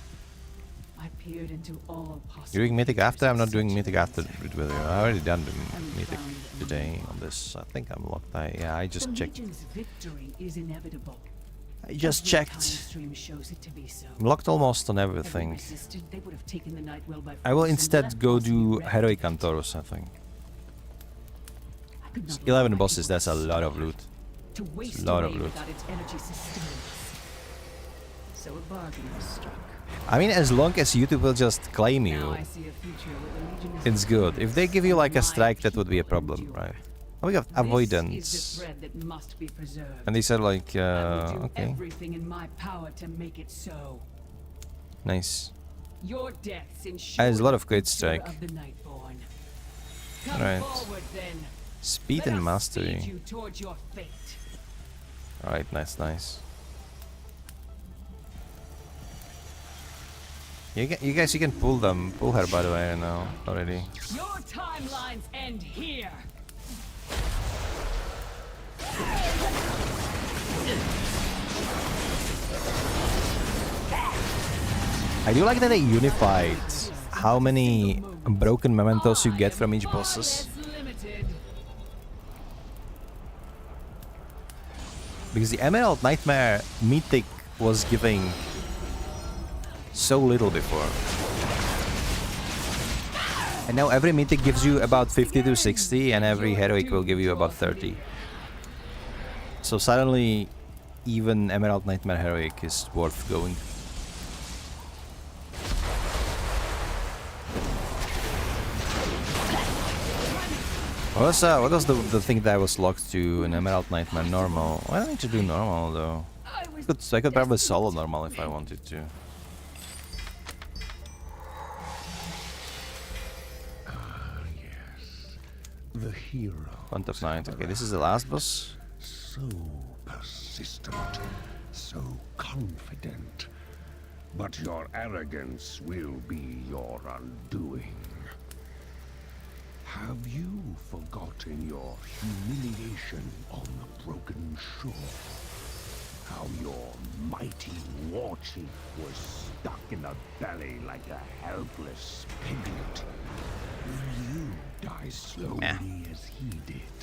I peered into all possible. You're doing Mythic after? I'm not doing Mythic after with you. I already done the Mythic today on this. I think I'm locked. I just checked. Victory is inevitable. I just checked. I'm locked almost on everything. I will instead go do Heroic Antorus, I think. 11 bosses, that's a lot of loot. It's a lot of loot. So a bargain was struck. I mean, as long as YouTube will just claim you, it's good. If they give you like a strike, that would be a problem, right? Oh, we got avoidance. And they said like, okay. Everything in my power to make it so. Nice. Your deaths There's a lot of great strike. Right. Speed and mastery. Alright, nice, nice. You guys, you can pull her by the way now already. Your timelines end here. I do like that they unified how many broken mementos you get from each bosses. Because the Emerald Nightmare Mythic was giving so little before. And now every Mythic gives you about 50 to 60, and every Heroic will give you about 30. So suddenly, even Emerald Nightmare Heroic is worth going. What was the thing that I was locked to in Emerald Nightmare normal? Why don't I need to do normal though? I could probably solo normal if I wanted to. The hero. Font of Night. Okay, this is the last boss. So persistent, so confident. But your arrogance will be your undoing. Have you forgotten your humiliation on the broken shore? How your mighty war chief was stuck in the belly like a helpless piglet? Will you die slowly as he did,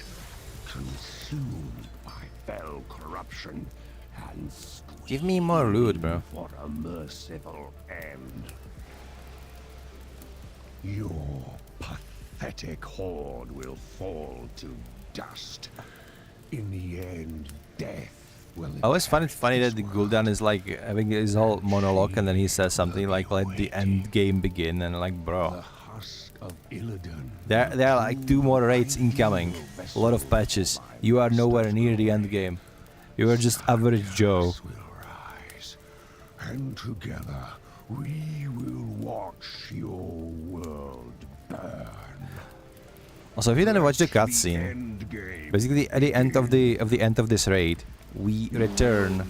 consumed by fell corruption and give me more loot, bro. For a merciful end? Your pathetic horde will fall to dust. In the end, death will... I always find it funny that the Gul'dan is like having his whole monologue and then he says something like let the end game begin, and like, bro. There are like 2 more raids incoming, a lot of patches. You are nowhere near the end game. You are just average Joe. And together we will watch your world burn. Also, if you didn't watch the cutscene, basically at the end of this raid, we return.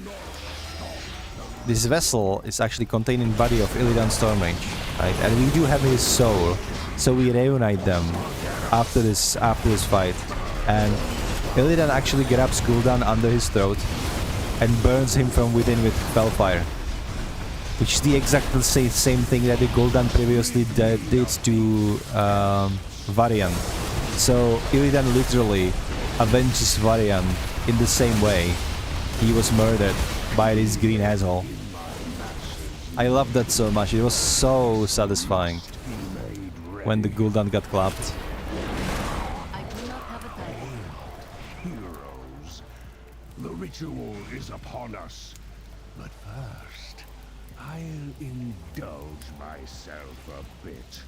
This vessel is actually containing body of Illidan Stormrage, right? And we do have his soul, so we reunite them after this fight, and Illidan actually grabs Gul'dan under his throat and burns him from within with Felfire. Which is the exact same thing that the Gul'dan previously did to Varian. So Illidan literally avenges Varian in the same way he was murdered by this green asshole. I love that so much. It was so satisfying when the Gul'dan got clapped. Heroes, the ritual is upon us. But first, I'll indulge myself a bit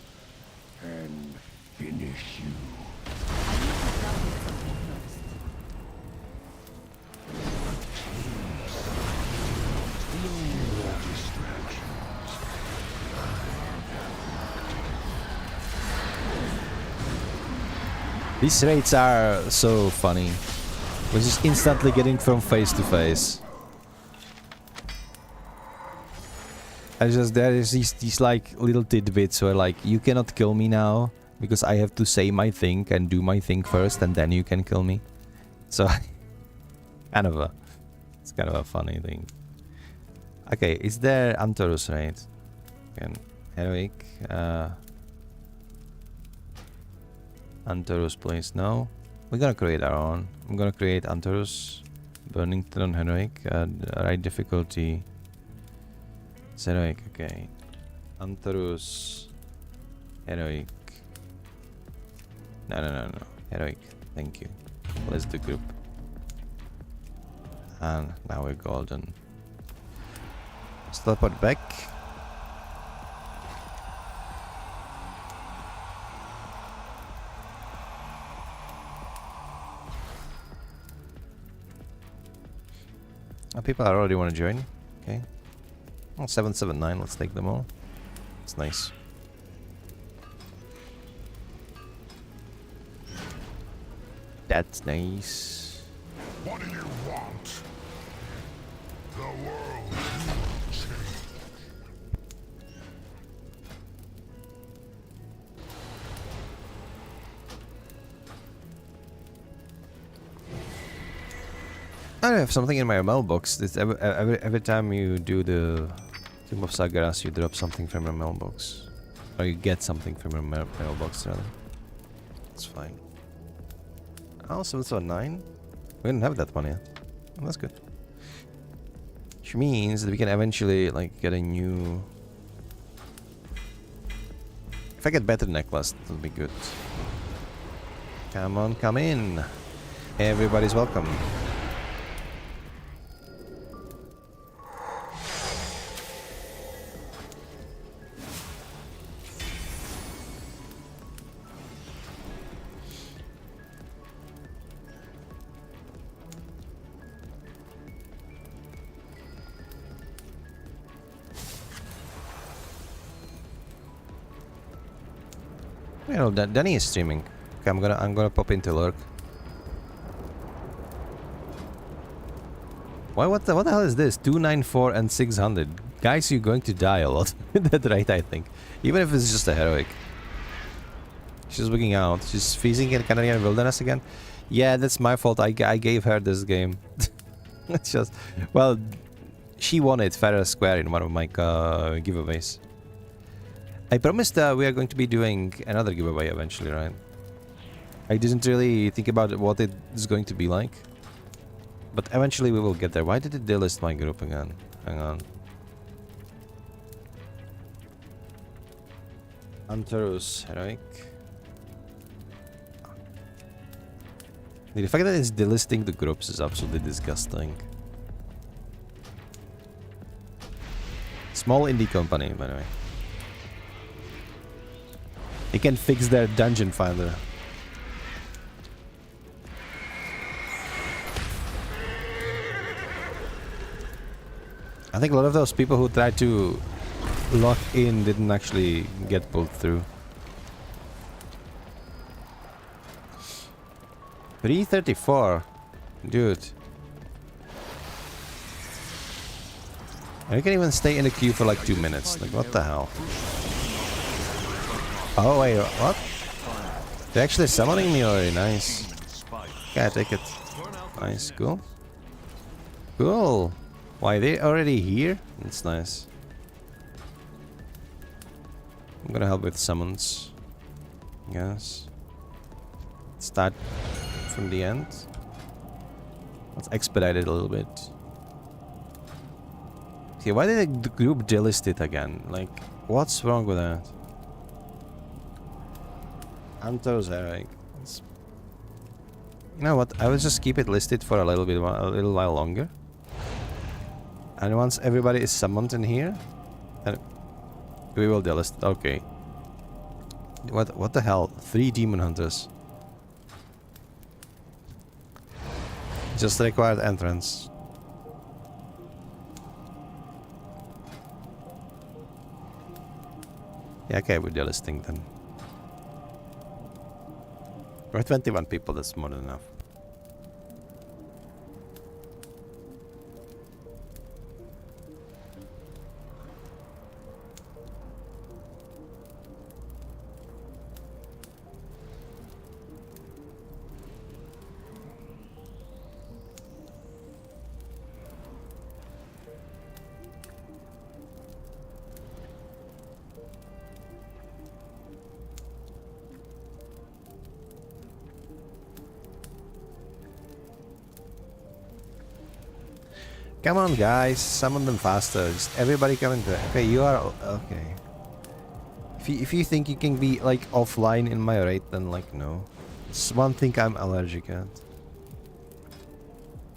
and finish you. These raids are so funny. We're just instantly getting from face to face. And just there is these like little tidbits where like you cannot kill me now because I have to say my thing and do my thing first and then you can kill me. So it's kind of a funny thing. Okay, is there Antorus raid? Again, Heroic. Antorus please, no. We're gonna create our own. I'm gonna create Antorus, Burnington on Heroic, right difficulty. It's Heroic, okay. Antorus, Heroic. No. Heroic, thank you. Let's do group. And now we're golden. Let's teleport back. People already want to join. Okay. Well, 779, let's take them all. It's nice. That's nice. What do you want? The world will change. I have something in my mailbox. It's every time you do the Tomb of Sargeras, you drop something from your mailbox. Or you get something from your mailbox, rather. It's fine. Oh, 779? We didn't have that one yet. Oh, that's good. Which means that we can eventually, like, get a new... If I get better necklace, that'll be good. Come on, come in. Everybody's welcome. You know, Danny is streaming. Okay, I'm gonna pop into lurk. Why? What the hell is this? 294 and 600. Guys, you're going to die a lot with that rate, I think. Even if it's just a heroic. She's looking out. She's freezing in Canadian wilderness again. Yeah, that's my fault. I gave her this game. It's just, well, she won it fair and square in one of my giveaways. I promised we are going to be doing another giveaway eventually, right? I didn't really think about what it is going to be like. But eventually we will get there. Why did it delist my group again? Hang on. Antorus, Heroic. The fact that it's delisting the groups is absolutely disgusting. Small indie company, by the way. They can fix their dungeon finder. I think a lot of those people who tried to lock in didn't actually get pulled through. 334, dude. And you can even stay in the queue for like 2 minutes. Like, what the hell? Oh wait, what? They're actually summoning me already. Nice. Okay, I take it. Nice, cool. Cool. Why, they already here? That's nice. I'm gonna help with summons. Yes. Start from the end. Let's expedite it a little bit. See, why did the group delist it again? Like, what's wrong with that? Antos Eric. You know what? I will just keep it listed for a little while longer. And once everybody is summoned in here, then we will delist it. Okay. What the hell? 3 demon hunters. Just required entrance. Yeah, okay, we're delisting then. We're 21 people, that's more than enough. Come on, guys, summon them faster. Just everybody coming to. Okay, you are okay. If you think you can be like offline in my raid, then like no. It's one thing I'm allergic at.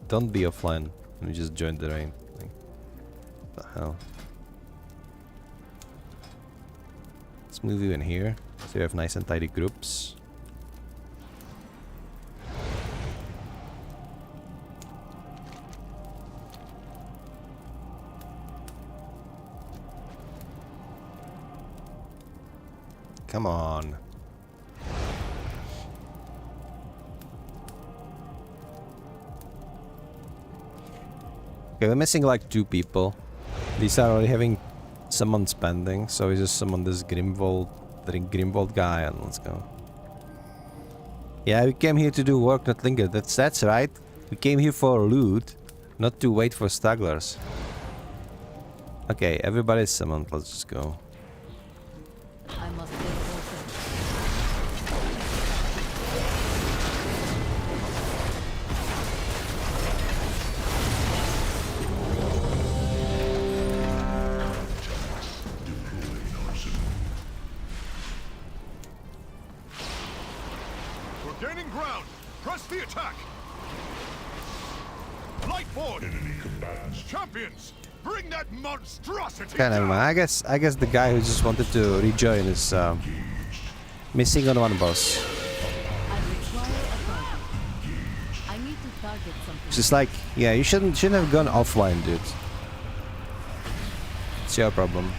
Don't be offline. Let me just join the raid. Like, what the hell? Let's move you in here so you have nice and tidy groups. Come on. Okay, we're missing like 2 people. These are already having someone spending, so we just summon this Grimvold guy and let's go. Yeah, we came here to do work, not linger. That's right. We came here for loot, not to wait for stragglers. Okay, everybody's summoned. Let's just go. I must be We're gaining ground. Press the attack. Light forward. Enemy combatants. Champions, bring that monstrosity. Okay, never mind. I guess the guy who just wanted to rejoin is missing on one boss. I need to target something. Just like, yeah, you shouldn't have gone offline, dude. It's your problem.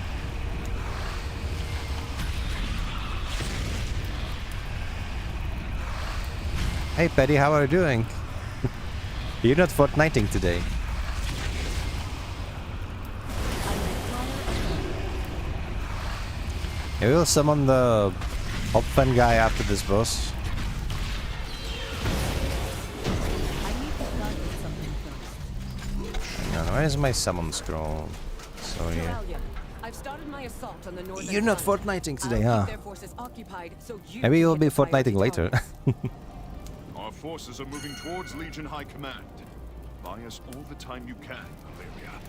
Hey Petty, how are you doing? You're not Fortniting today. Yeah, we'll summon the Hopfen guy after this boss. Hang on, where is my summon scroll? Sorry. I've started my assault on the northern You're not front. Fortniting today, I'll huh? keep their forces occupied, so you Maybe you'll can be fire Fortniting later. Our forces are moving towards Legion High Command. Buy us all the time you can, Valeria.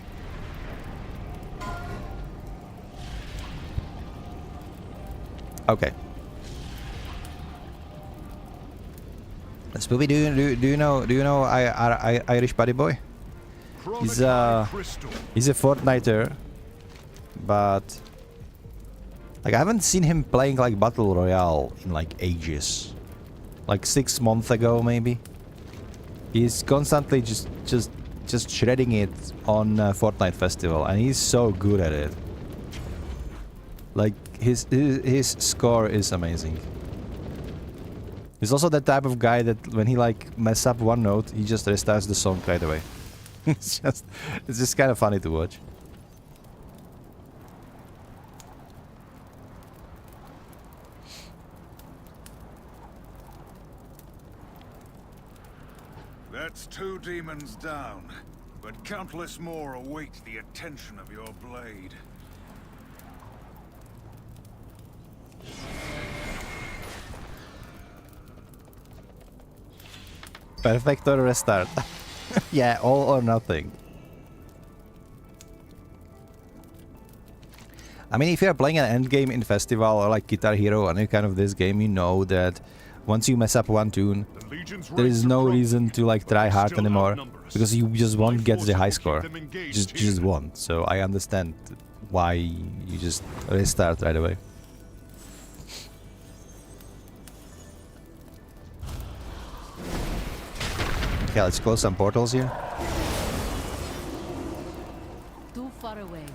Okay. Spoopy, do you know Irish Buddy Boy? He's a Fortniter, but like I haven't seen him playing like Battle Royale in like ages. Like 6 months ago maybe. He's constantly just shredding it on Fortnite Festival, and he's so good at it. Like his score is amazing. He's also the type of guy that when he like mess up one note, he just restarts the song right away. it's just kind of funny to watch. That's 2 demons down, but countless more await the attention of your blade. Perfect or restart? Yeah, all or nothing. I mean, if you're playing an endgame in Festival or like Guitar Hero or any kind of this game, you know that once you mess up one tune, there is no reason to like try hard anymore, because you just won't get the high score. Just won't. So I understand why you just restart right away. Okay, let's close some portals here. Too far away.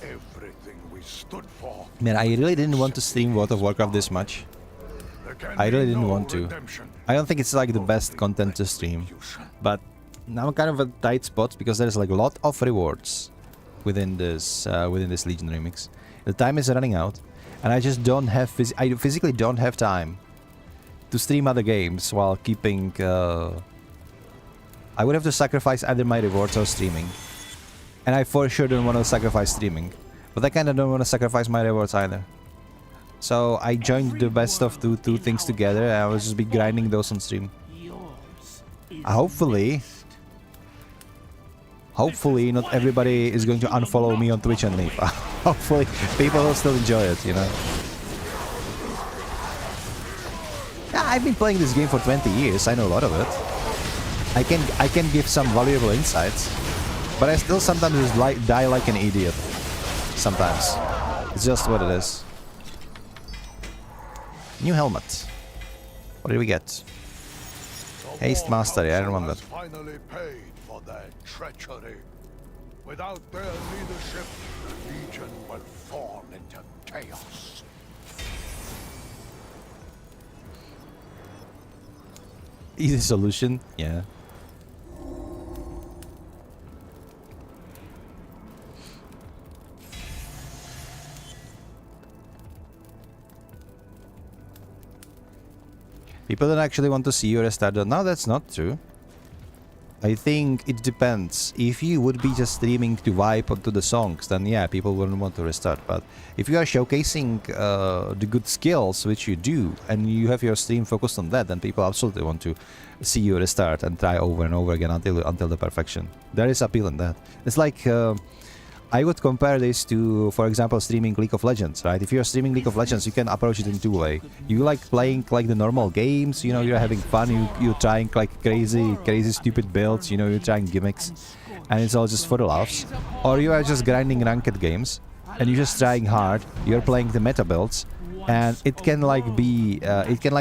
Everything we stood for. Man, I really didn't want to stream World of Warcraft this much. I really didn't want to. I don't think it's like the best content to stream, but now I'm kind of a tight spot because there's like a lot of rewards within this Legion remix. The time is running out, and I just don't have I physically don't have time to stream other games while keeping. I would have to sacrifice either my rewards or streaming, and I for sure don't want to sacrifice streaming. But I kind of don't want to sacrifice my rewards either. So I joined the best of two things together, and I will just be grinding those on stream. Hopefully not everybody is going to unfollow me on Twitch and leave. Hopefully people will still enjoy it, you know. Yeah, I've been playing this game for 20 years. I know a lot of it. I can give some valuable insights, but I still sometimes just die like an idiot. Sometimes. It's just what it is. New helmet. What did we get? Haste Mastery, I remember. Finally paid for their treachery. Without their leadership, the Legion will fall into chaos. Easy solution, yeah. People don't actually want to see you restart. No, that's not true. I think it depends. If you would be just streaming to vibe onto the songs, then yeah, people wouldn't want to restart. But if you are showcasing the good skills which you do, and you have your stream focused on that, then people absolutely want to see you restart and try over and over again until the perfection. There is appeal in that. It's like I would compare this to, for example, streaming League of Legends, right? If you're streaming League of Legends, you can approach it in two ways. You like playing like the normal games, you know, you're having fun, you're trying like crazy stupid builds, you know, you're trying gimmicks, and it's all just for the laughs. Or you are just grinding ranked games, and you're just trying hard, you're playing the meta builds, and it can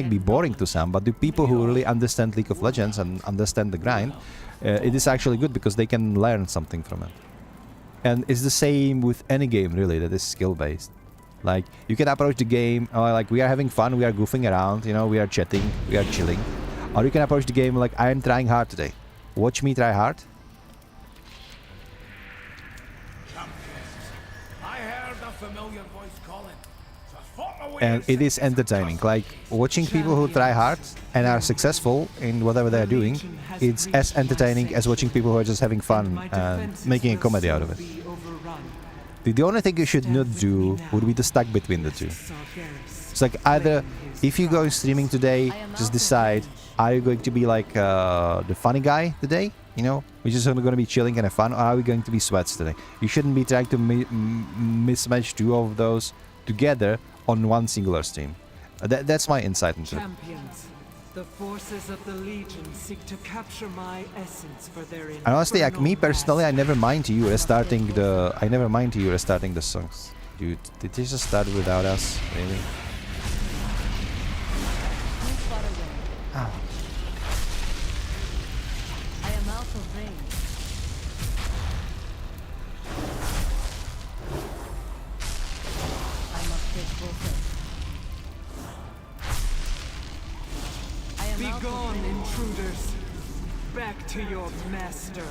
be boring to some, but the people who really understand League of Legends and understand the grind, it is actually good because they can learn something from it. And it's the same with any game really that is skill based. Like you can approach the game like we are having fun, we are goofing around, you know, we are chatting, we are chilling. Or you can approach the game like I am trying hard today. Watch me try hard. And it is entertaining. Like watching people who try hard and are successful in whatever they are doing, it's as entertaining as watching people who are just having fun and making a comedy out of it. The only thing you should not do would be to stuck between the two. It's like either if you go streaming today, just decide, are you going to be like the funny guy today? You know, we're just going to be chilling and have fun, or are we going to be sweats today? You shouldn't be trying to mismatch two of those together on one singular stream. That's my insight into it. Champions, the forces of the Legion seek to capture my essence for their and honestly, like me personally, I never mind you restarting the songs. Dude, did they just start without us? Really? Ah. I am out of range. Be gone, intruders. Back to your master.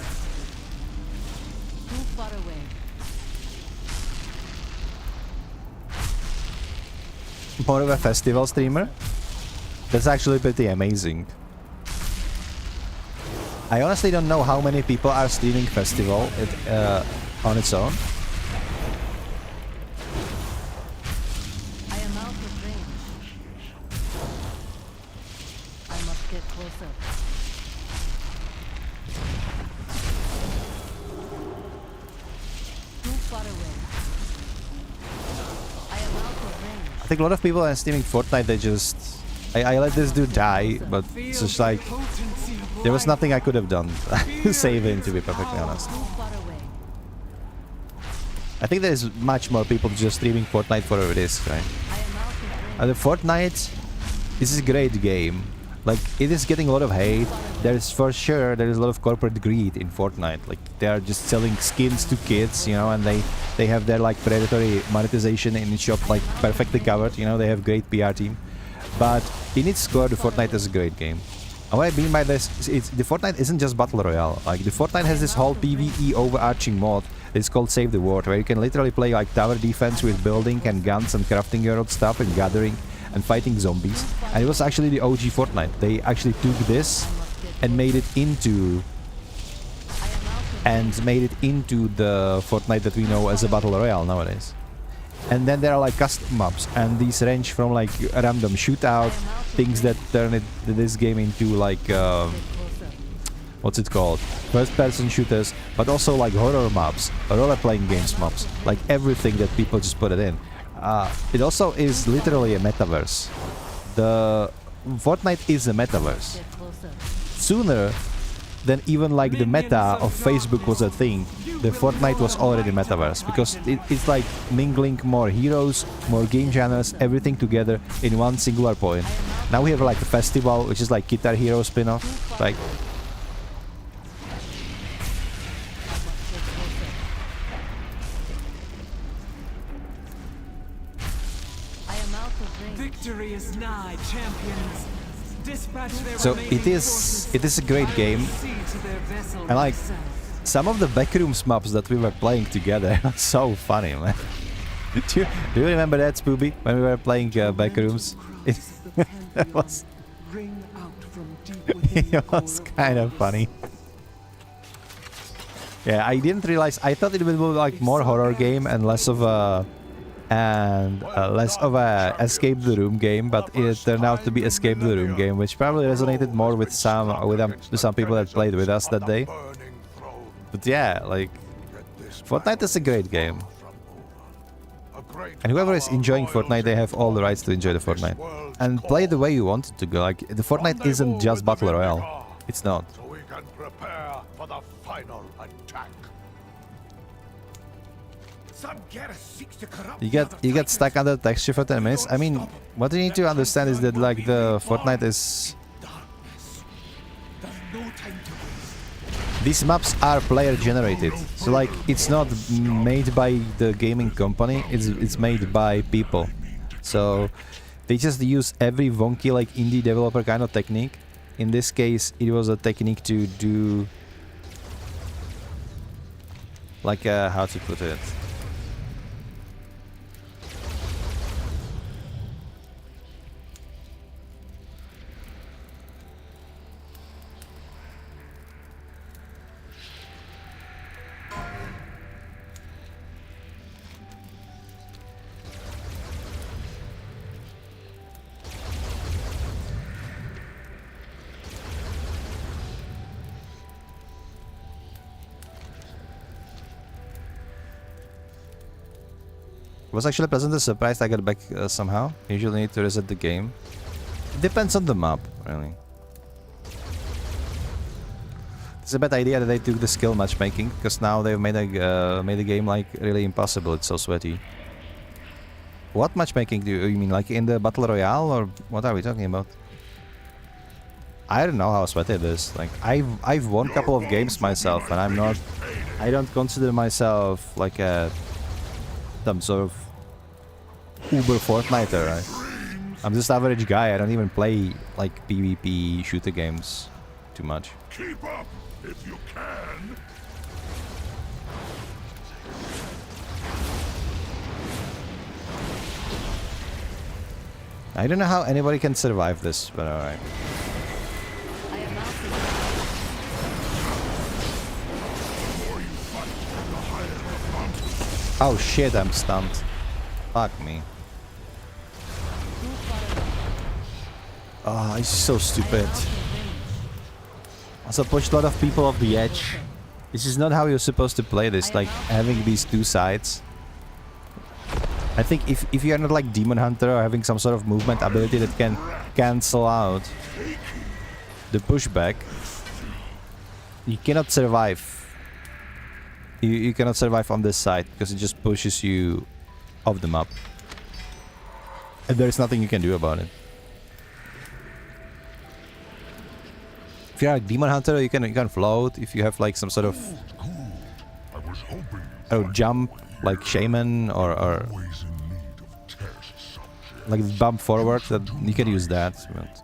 Too far away. More of a festival streamer? That's actually pretty amazing. I honestly don't know how many people are streaming Festival on its own. I am out of range. I must get closer. Too far away. I am out of range. I think a lot of people are streaming Fortnite, they just... I let this dude die, but it's just like... There was nothing I could have done to save him, to be perfectly honest. I think there's much more people just streaming Fortnite for what it is, right? The Fortnite, this is a great game. Like, it is getting a lot of hate. There's for sure, there's a lot of corporate greed in Fortnite. Like, they are just selling skins to kids, you know, and they have their, like, predatory monetization in each shop, like, perfectly covered, you know, they have great PR team. But in its core, the Fortnite is a great game. And what I mean by this is the Fortnite isn't just Battle Royale. Like, the Fortnite has this whole PvE overarching mod. It's called Save the World, where you can literally play like tower defense with building and guns and crafting your own stuff and gathering and fighting zombies. And it was actually the OG Fortnite. They actually took this and made it into the Fortnite that we know as a Battle Royale nowadays. And then there are like custom maps, and these range from like a random shootout, things that turn this game into like what's it called? First-person shooters, but also like horror maps, role-playing games maps, like everything that people just put it in. It also is literally a metaverse. The Fortnite is a metaverse. Sooner than even like the meta of Facebook was a thing, the Fortnite was already metaverse, because it's like mingling more heroes, more game genres, everything together in one singular point. Now we have like a festival, which is like Guitar Hero spin-off, like. Victory is nigh, champions. So it is a great game, and like some of the backrooms maps that we were playing together are so funny, man. do you remember that, Spoopy, when we were playing backrooms? It was it was kind of funny. Yeah, I didn't realize. I thought it would be like more horror game and less of a escape the room game, but it turned out to be escape the room game, which probably resonated more with some people that played with us that day. But yeah, like Fortnite is a great game, and whoever is enjoying Fortnite, they have all the rights to enjoy the Fortnite and play the way you want it to go. Like, the Fortnite isn't just Battle Royale, it's not. So we can prepare for the final attack. You get stuck under the texture for 10 minutes. I mean, what you need to understand is that like the Fortnite is... These maps are player generated, so like it's not made by the gaming company, it's made by people. So they just use every wonky like indie developer kind of technique. In this case, it was a technique to do like how to put it. Was actually pleasantly surprised I got back somehow. Usually need to reset the game. It depends on the map, really. It's a bad idea that they took the skill matchmaking, because now they've made a game like really impossible. It's so sweaty. What matchmaking do you mean? Like in the Battle Royale, or what are we talking about? I don't know how sweaty it is. Like I've won a couple of games myself, and I don't consider myself like some sort of uber Fortniter, right? I'm just average guy. I don't even play like PvP shooter games too much. Keep up if you can. I don't know how anybody can survive this, but alright. Oh shit, I'm stunned. Fuck me. Oh, it's so stupid. Also pushed a lot of people off the edge. This is not how you're supposed to play this, like having these two sides. I think if you're not like Demon Hunter or having some sort of movement ability that can cancel out the pushback, you cannot survive. You cannot survive on this side because it just pushes you off the map. And there's nothing you can do about it. If you're a Demon Hunter, you can float. If you have like some sort of jump, like Shaman or like bump forward, that you can use that. But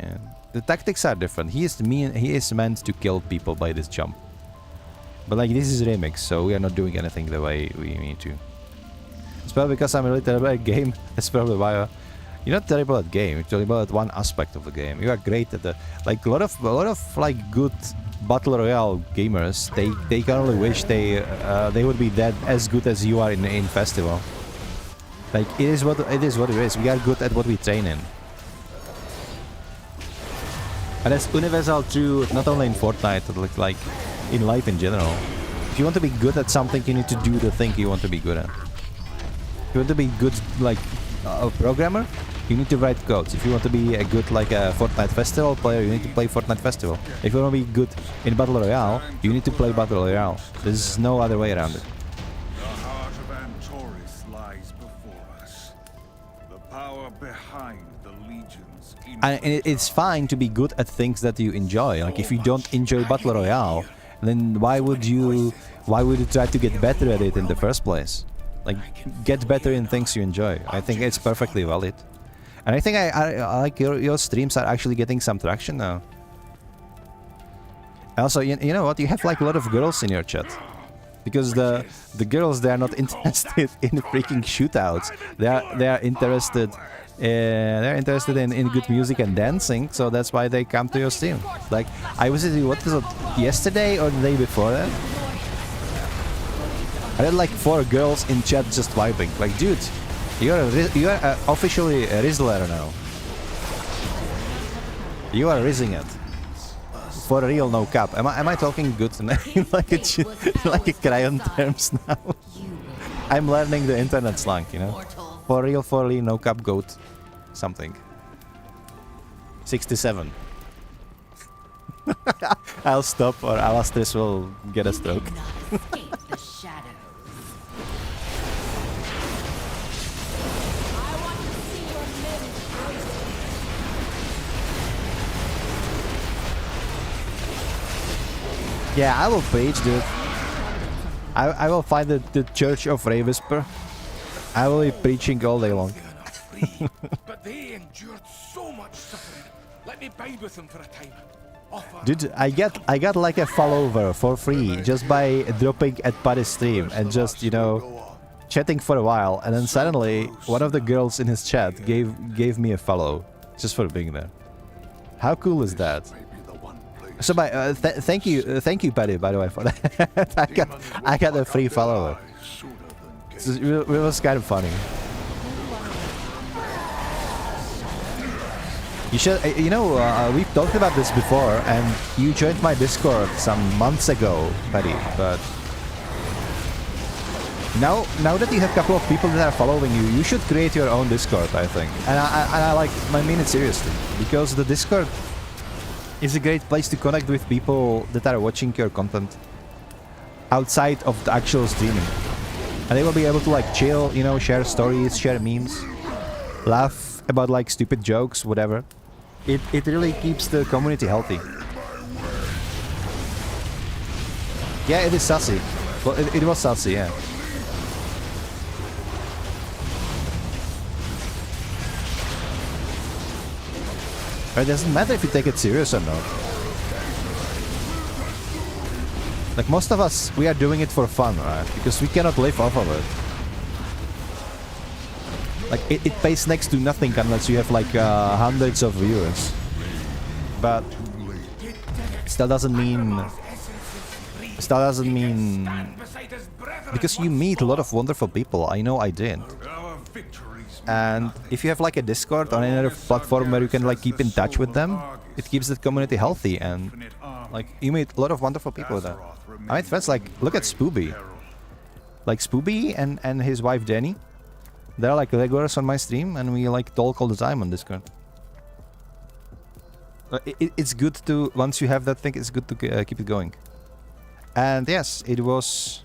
yeah, the tactics are different. He is meant to kill people by this jump. But like this is remix, so we are not doing anything the way we need to. It's probably because I'm really terrible at game. That's probably why. You're not terrible at game. You're terrible at one aspect of the game. You are great at the like a lot of like good battle royale gamers. They can only wish they would be that as good as you are in festival. Like it is what it is. We are good at what we train in. And that's universal true not only in Fortnite, but like in life in general. If you want to be good at something, you need to do the thing you want to be good at. If you want to be good like a programmer, you need to write codes. If you want to be a good like a Fortnite Festival player, you need to play Fortnite Festival. If you want to be good in Battle Royale, you need to play Battle Royale. There's no other way around it. The heart of Antorus lies before us. The power behind the legions. And it's fine to be good at things that you enjoy. Like if you don't enjoy Battle Royale, then why would you try to get better at it in the first place? Like get better in things you enjoy. I think it's perfectly valid. And I think I like your streams are actually getting some traction now. Also, you know what? You have like a lot of girls in your chat. Because the girls, they are not interested in freaking shootouts. They are interested in good music and dancing, so that's why they come to your stream. Like I was what was it, yesterday or the day before that? I had like 4 girls in chat just vibing. Like, dude, you are officially a Rizzler now. You are rizzing it. For real, no cap. Am I talking good like a crayon terms now? I'm learning the internet slang, you know. For real, no cap, goat, something. 67. I'll stop, or Alastris will get a stroke. Yeah, I will page, dude. I will find the Church of Ray Whisper. I will be preaching all day long. But they endured so much suffering. Let me bide with them for a time. Dude, I got like a follower for free just by dropping at Paddy's stream and just, you know, chatting for a while, and then suddenly one of the girls in his chat gave me a follow just for being there. How cool is that? So thank you Paddy, by the way, for that. I got a free follower. It was kind of funny. You should, you know, we've talked about this before, and you joined my Discord some months ago, Paddy. But now that you have a couple of people that are following you, you should create your own Discord, I think. And I mean it seriously, because the Discord is a great place to connect with people that are watching your content outside of the actual streaming. And they will be able to like chill, you know, share stories, share memes, laugh about like stupid jokes, whatever. It really keeps the community healthy. Yeah, it is sassy. Well, it was sassy, yeah. It doesn't matter if you take it serious or not. Like most of us, we are doing it for fun, right? Because we cannot live off of it. Like, it pays next to nothing unless you have like hundreds of viewers. But still doesn't mean... Still doesn't mean... Because you meet a lot of wonderful people. I know I did. And if you have like a Discord or any other platform where you can like keep in touch with them, it keeps the community healthy, and like you meet a lot of wonderful people with that. I made friends like, look at Spooby. Like Spooby and his wife Jenny. They're like regulars on my stream, and we like talk all the time on Discord. It's good to, once you have that thing, it's good to keep it going. And yes, it was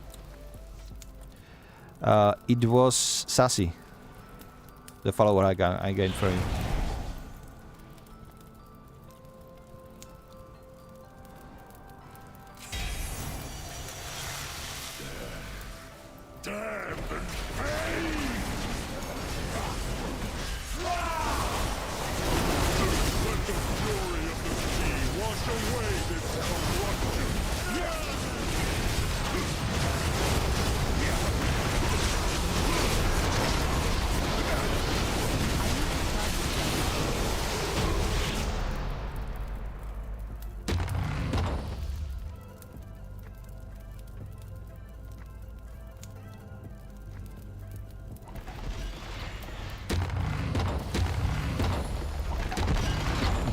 Sassy, the follower I gained for him.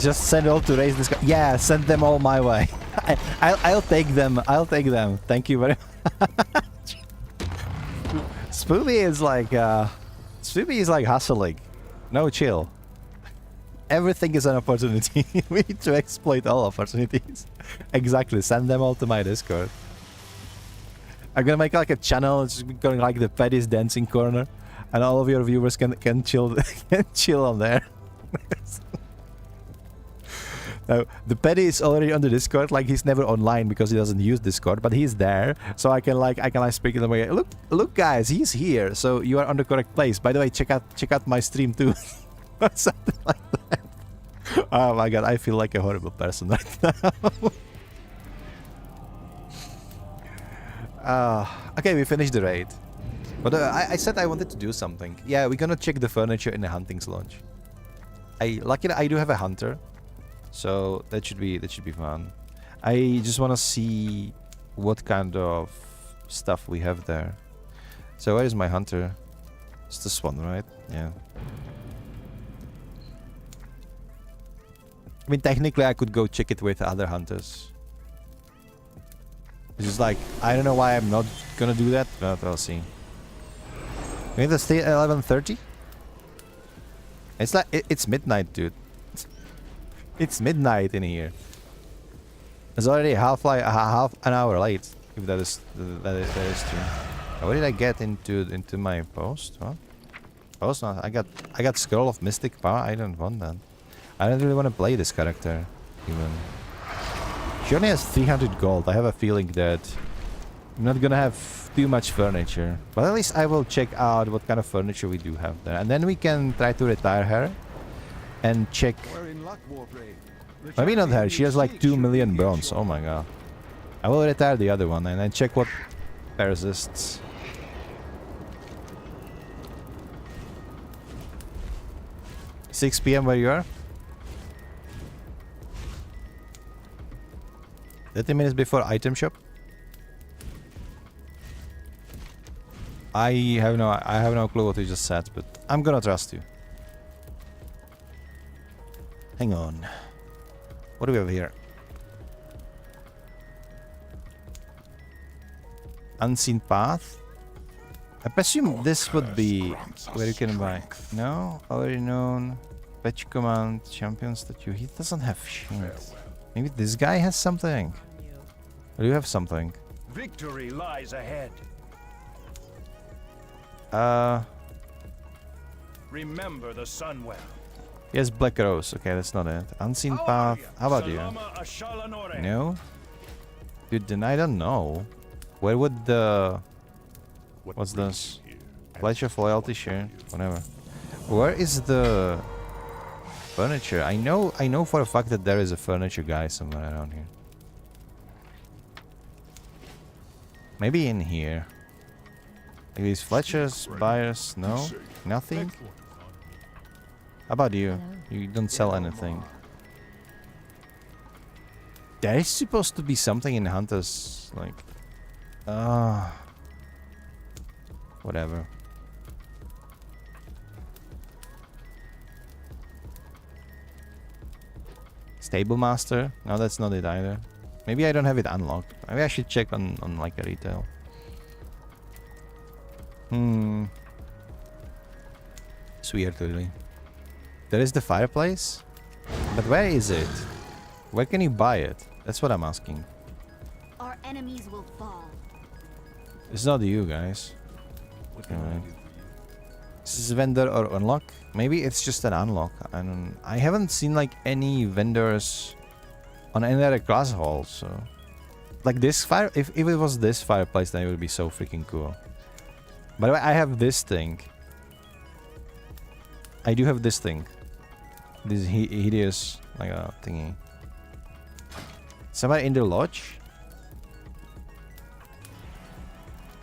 Just send all to raise this guy. Yeah, send them all my way. I'll take them. I'll take them. Thank you very much. Spoopy is like hustling. No chill. Everything is an opportunity. We need to exploit all opportunities. Exactly. Send them all to my Discord. I'm gonna make like a channel. It's going like the Paddy's dancing corner, and all of your viewers can chill can chill on there. Now, the Paddy is already on the Discord, like he's never online because he doesn't use Discord, but he's there, so I can like speak in the way. Look guys, he's here, so you are on the correct place. By the way, check out my stream too. Something like that. Oh my god, I feel like a horrible person right now. Okay, we finished the raid. But I said I wanted to do something. Yeah, we're gonna check the furniture in the hunting's launch. Luckily I do have a hunter. So that should be fun. I just want to see what kind of stuff we have there. So where is my hunter? It's this one, right? Yeah. I mean, technically I could go check it with other hunters. It's just like, I don't know why I'm not gonna do that, but I'll see. Maybe let's stay at 11:30? It's like, it's midnight, dude. It's midnight in here. It's already half an hour late, if that is true. What did I get into my post? What? Post? No, I got Scroll of Mystic Power. I don't want that. I don't really want to play this character even. She only has 300 gold. I have a feeling that I'm not gonna have too much furniture. But at least I will check out what kind of furniture we do have there, and then we can try to retire her and check. Maybe not her, she has like 2 million bronze. Oh my god. I will retire the other one and then check what persists. $6 PM where you are? 30 minutes before item shop? I have no clue what you just said, but I'm gonna trust you. Hang on. What do we have here? Unseen Path? I presume this would be where you can buy. No? Already known. Patch Command. Champion Statue. He doesn't have shit. Maybe this guy has something. Or you have something? Victory lies ahead. Remember the Sunwell. Yes, Black Rose. Okay, that's not it. Unseen Path. How about you? No? Dude, then I don't know. Where would the... What's this? Pledge of Loyalty? Sure. Whatever. Where is the... furniture? I know for a fact that there is a furniture guy somewhere around here. Maybe in here. Like these Fletchers, buyers, no? Nothing? How about you? You don't sell anything. There is supposed to be something in Hunters, like... whatever. Stable Master? No, that's not it either. Maybe I don't have it unlocked. Maybe I should check on like a retail. It's weird, really. There is the fireplace? But where is it? Where can you buy it? That's what I'm asking. Our enemies will fall. It's not you, guys. Alright. This is vendor or unlock? Maybe it's just an unlock. I haven't seen like any vendors on any other class hall, so... Like this fire... If it was this fireplace, then it would be so freaking cool. By the way, I have this thing. I do have this thing. This hideous, like a thingy. Somebody in the lodge?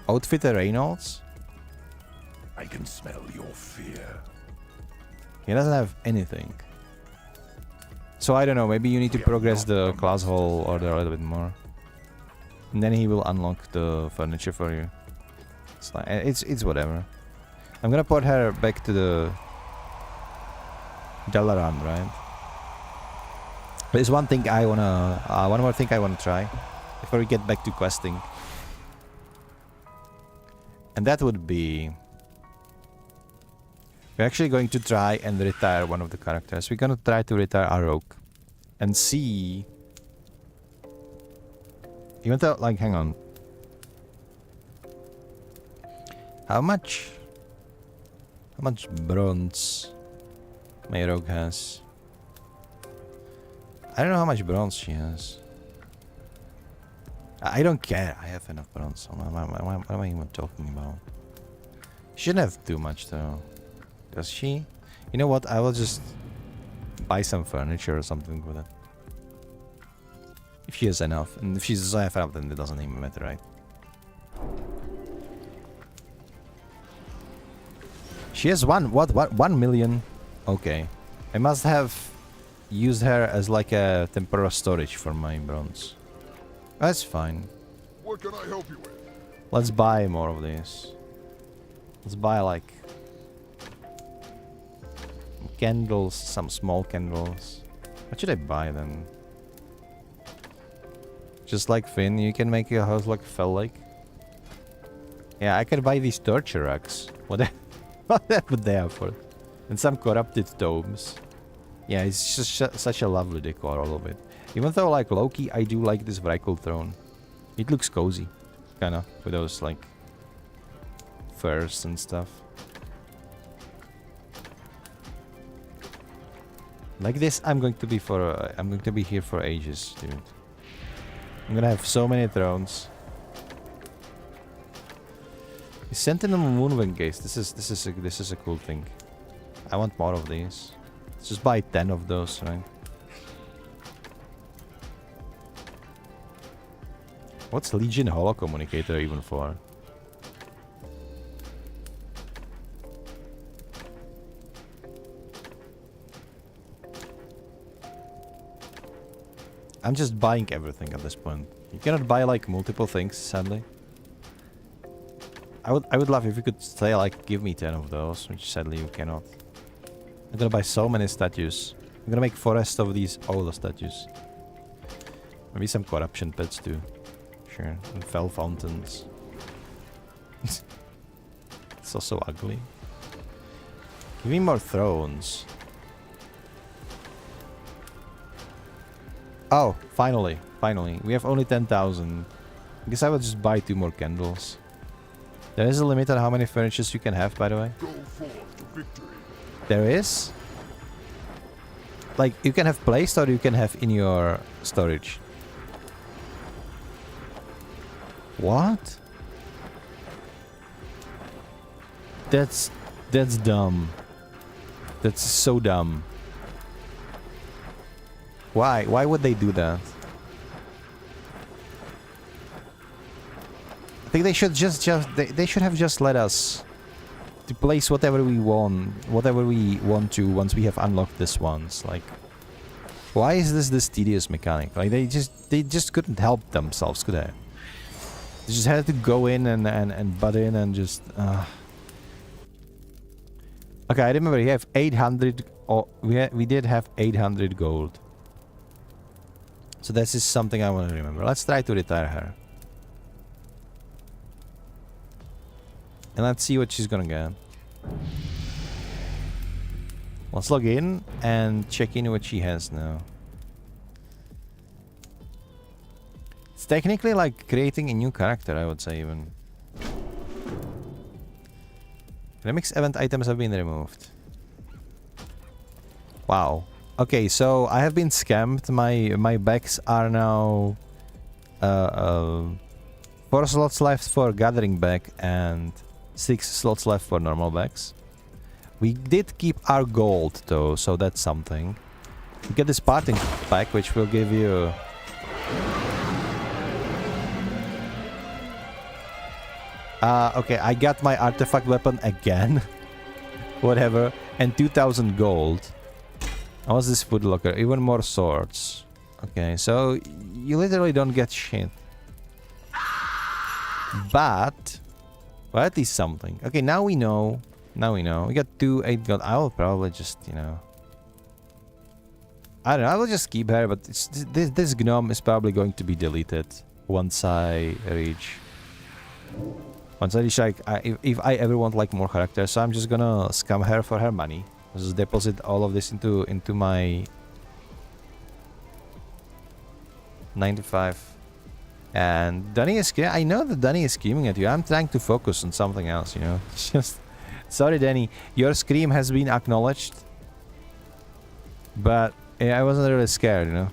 Outfitter Reynolds? I can smell your fear. He doesn't have anything. So I don't know, maybe you need to progress the class hall order a little bit more. And then he will unlock the furniture for you. It's like, it's whatever. I'm gonna put her back to the Dalaran, right? There's one thing I wanna, one more thing I wanna try before we get back to questing. And that would be... We're actually going to try and retire one of the characters. We're gonna try to retire Arok. And see... Even though, like, hang on. How much bronze my Rogue has? I don't know how much bronze she has. I don't care. I have enough bronze. What am I even talking about? She shouldn't have too much though. Does she? You know what? I will just buy some furniture or something with it. If she has enough. And if she doesn't have enough, then it doesn't even matter, right? She has 1 million? Okay. I must have used her as like a temporary storage for my bronze. That's fine. What can I help you with? Let's buy more of these. Let's buy like candles, some small candles. What should I buy then? Just like Finn, you can make your house like Fell Lake. Yeah, I could buy these torture racks. What would they have for? And some corrupted tomes. Yeah, it's just such a lovely decor, all of it. Even though, like Loki, I do like this Vrykul throne. It looks cozy, kinda, with those like furs and stuff. Like this, I'm going to be here for ages, dude. I'm gonna have so many thrones. Sentinel Moonwing case. This is a cool thing. I want more of these. Let's just buy 10 of those, right? What's Legion Holocommunicator even for? I'm just buying everything at this point. You cannot buy like multiple things, sadly. I would love if you could say like give me 10 of those, which sadly you cannot. I'm gonna buy so many statues. I'm gonna make forest of these all the statues. Maybe some corruption pits too. Sure. And fell fountains. It's also ugly. Give me more thrones. Oh, finally. Finally. We have only 10,000. I guess I will just buy 2 more candles. There is a limit on how many furnitures you can have, by the way. Go forth to victory. There is? Like, you can have placed or you can have in your storage. What? That's dumb. That's so dumb. Why? Why would they do that? think they should they should have just let us to place whatever we want to once we have unlocked this once. Like, why is this tedious mechanic? Like, they just couldn't help themselves, could they? They just had to go in and butt in and just. Okay, I remember we have 800. Oh, we did have 800 gold. So this is something I want to remember. Let's try to retire her. And let's see what she's gonna get. Let's log in and check in what she has now. It's technically like creating a new character, I would say even. Remix event items have been removed. Wow. Okay, so I have been scammed. My bags are now 4 slots left for gathering bag and 6 slots left for normal bags. We did keep our gold though, so that's something. We get this parting pack, which will give you okay, I got my artifact weapon again. Whatever. And 2000 gold. How was this food locker? Even more swords. Okay, so you literally don't get shit. But well, at least something. Okay, now we know. Now we know. We got 8 gold. I will probably just, you know, I don't know. I will just keep her, but this gnome is probably going to be deleted once I reach. Like, if I ever want like more characters, so I'm just gonna scam her for her money. Just deposit all of this into my 95. And Danny is I know that Danny is screaming at you. I'm trying to focus on something else, you know. Just sorry, Danny. Your scream has been acknowledged, but I wasn't really scared, you know.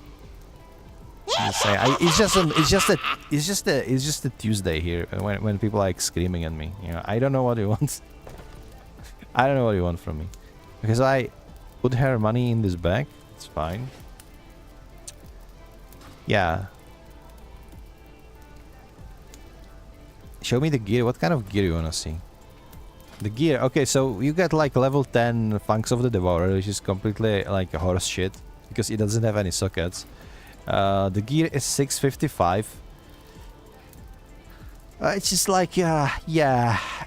It's just a Tuesday here when people are like screaming at me. You know, I don't know what he wants. I don't know what he wants from me. Because I put her money in this bag. It's fine. Yeah. Show me the gear. What kind of gear you wanna see? The gear. Okay, so you get like level 10 Fangs of the Devourer, which is completely like a horse shit because it doesn't have any sockets. The gear is 655. It's just like yeah.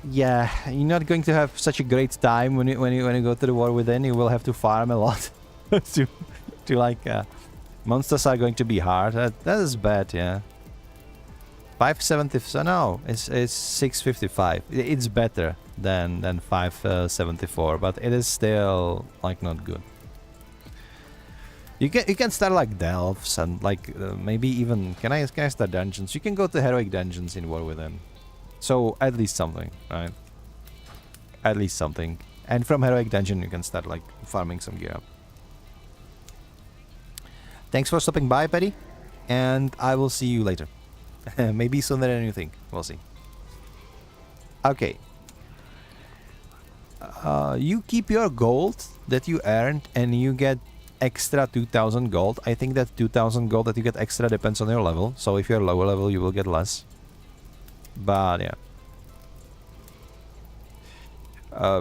You're not going to have such a great time when you go to the war within. You will have to farm a lot to like monsters are going to be hard. That is bad, yeah. 570. So no, it's 655. It's better than 574, but it is still like not good. You can start like delves and like maybe even can I start dungeons? You can go to heroic dungeons in War Within. So at least something, right? At least something. And from heroic dungeon you can start like farming some gear up. Thanks for stopping by, Petty, and I will see you later. Maybe sooner than you think. We'll see. Okay. You keep your gold that you earned and you get extra 2000 gold. I think that 2000 gold that you get extra depends on your level. So if you're lower level, you will get less. But yeah.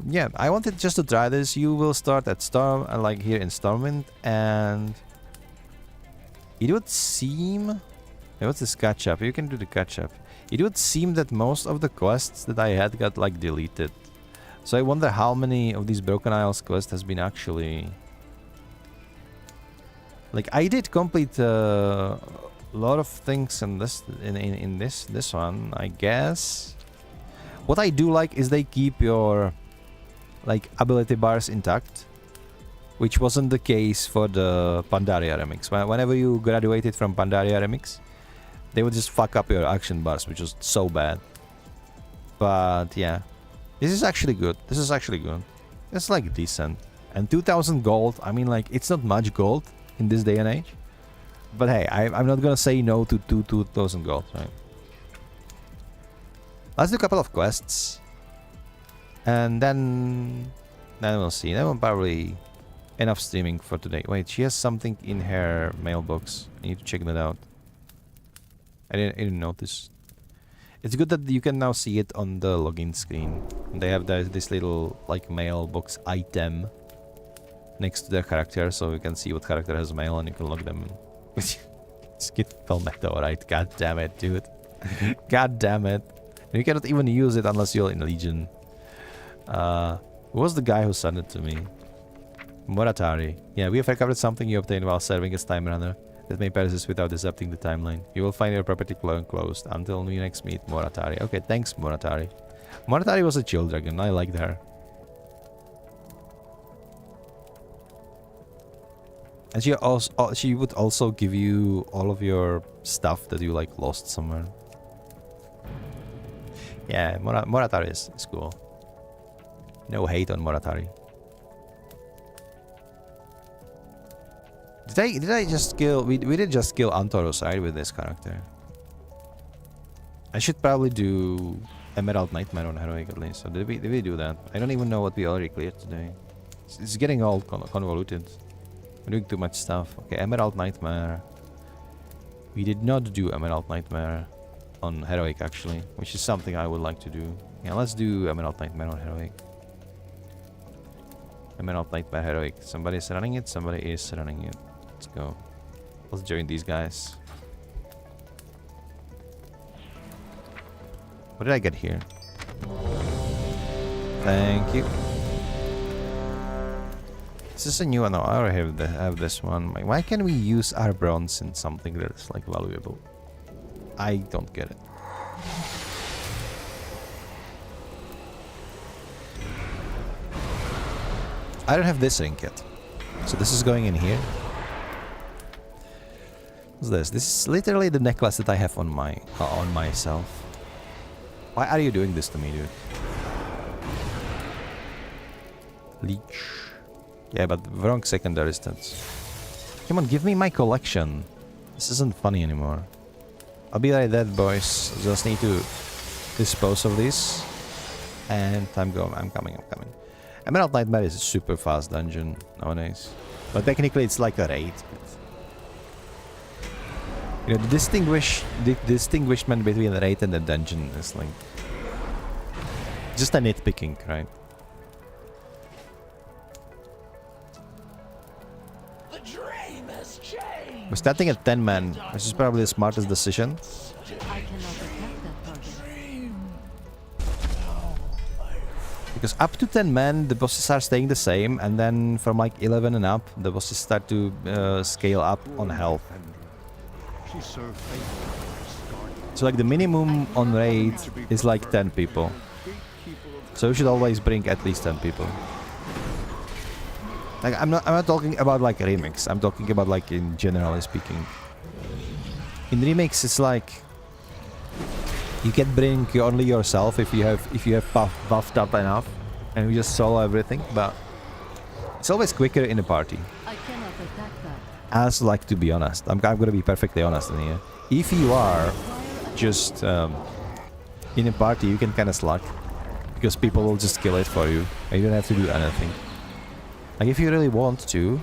Yeah, I wanted just to try this. You will start at Storm, like here in Stormwind, and it would seem... What's this catch-up? You can do the catch-up. It would seem that most of the quests that I had got like deleted. So I wonder how many of these Broken Isles quests has been actually... Like I did complete a lot of things in this this one, I guess. What I do like is they keep your like ability bars intact, which wasn't the case for the Pandaria remix. Whenever you graduated from Pandaria remix, they would just fuck up your action bars, which was so bad. But yeah, this is actually good. This is actually good. It's like decent. And 2000 gold, I mean like it's not much gold in this day and age. But hey, I'm not gonna say no to 2000 gold, right? Let's do a couple of quests. And then we'll see. Then we'll probably enough streaming for today. Wait, she has something in her mailbox. I need to check that out. I didn't notice. It's good that you can now see it on the login screen. They have this little like mailbox item next to their character, so you can see what character has mail and you can log them in. Skid Palmetto, right? God damn it, dude. God damn it. And you cannot even use it unless you're in Legion. Who was the guy who sent it to me? Moratari. Yeah, we have recovered something you obtained while serving as Time Runner that may persist without disrupting the timeline. You will find your property closed until we next meet Moratari. Okay, thanks, Moratari. Moratari was a chill dragon. I liked her. And she would also give you all of your stuff that you like lost somewhere. Yeah, Moratari is cool. No hate on Moratari. Did I just kill? We did just kill Antoros, right, with this character. I should probably do Emerald Nightmare on Heroic at least. So did we do that? I don't even know what we already cleared today. It's getting all convoluted. We're doing too much stuff. Okay, Emerald Nightmare. We did not do Emerald Nightmare on Heroic actually, which is something I would like to do. Yeah, let's do Emerald Nightmare on Heroic. Emerald Nightmare Heroic. Somebody is running it. Somebody is running it. Let's go. Let's join these guys. What did I get here? Thank you. Is this a new one? No, I already have this one. Why can't we use our bronze in something that is like valuable? I don't get it. I don't have this ring yet. So this is going in here. What's this? This is literally the necklace that I have on myself. Why are you doing this to me, dude? Leech. Yeah, but wrong secondary stats. Come on, give me my collection. This isn't funny anymore. I'll be right there, boys. Just need to dispose of this. And I'm coming. Emerald Nightmare is a super fast dungeon nowadays. But technically it's like a raid. You know, the distinguishment between the raid and the dungeon is like just a nitpicking, right? The dream has changed. We're starting at 10 men, which is probably the smartest decision. I cannot attack that target. Because up to 10 men, the bosses are staying the same, and then from like 11 and up, the bosses start to scale up on health. So like the minimum on raid is like 10 people. So you should always bring at least 10 people. Like I'm not talking about like a remix. I'm talking about like in generally speaking. In remakes, it's like you can bring only yourself if you have buffed up enough, and you just solo everything. But it's always quicker in a party. I cannot attack that. As like, to be honest, I'm gonna be perfectly honest in here. If you are just in a party, you can kind of slack because people will just kill it for you, and you don't have to do anything. Like if you really want to,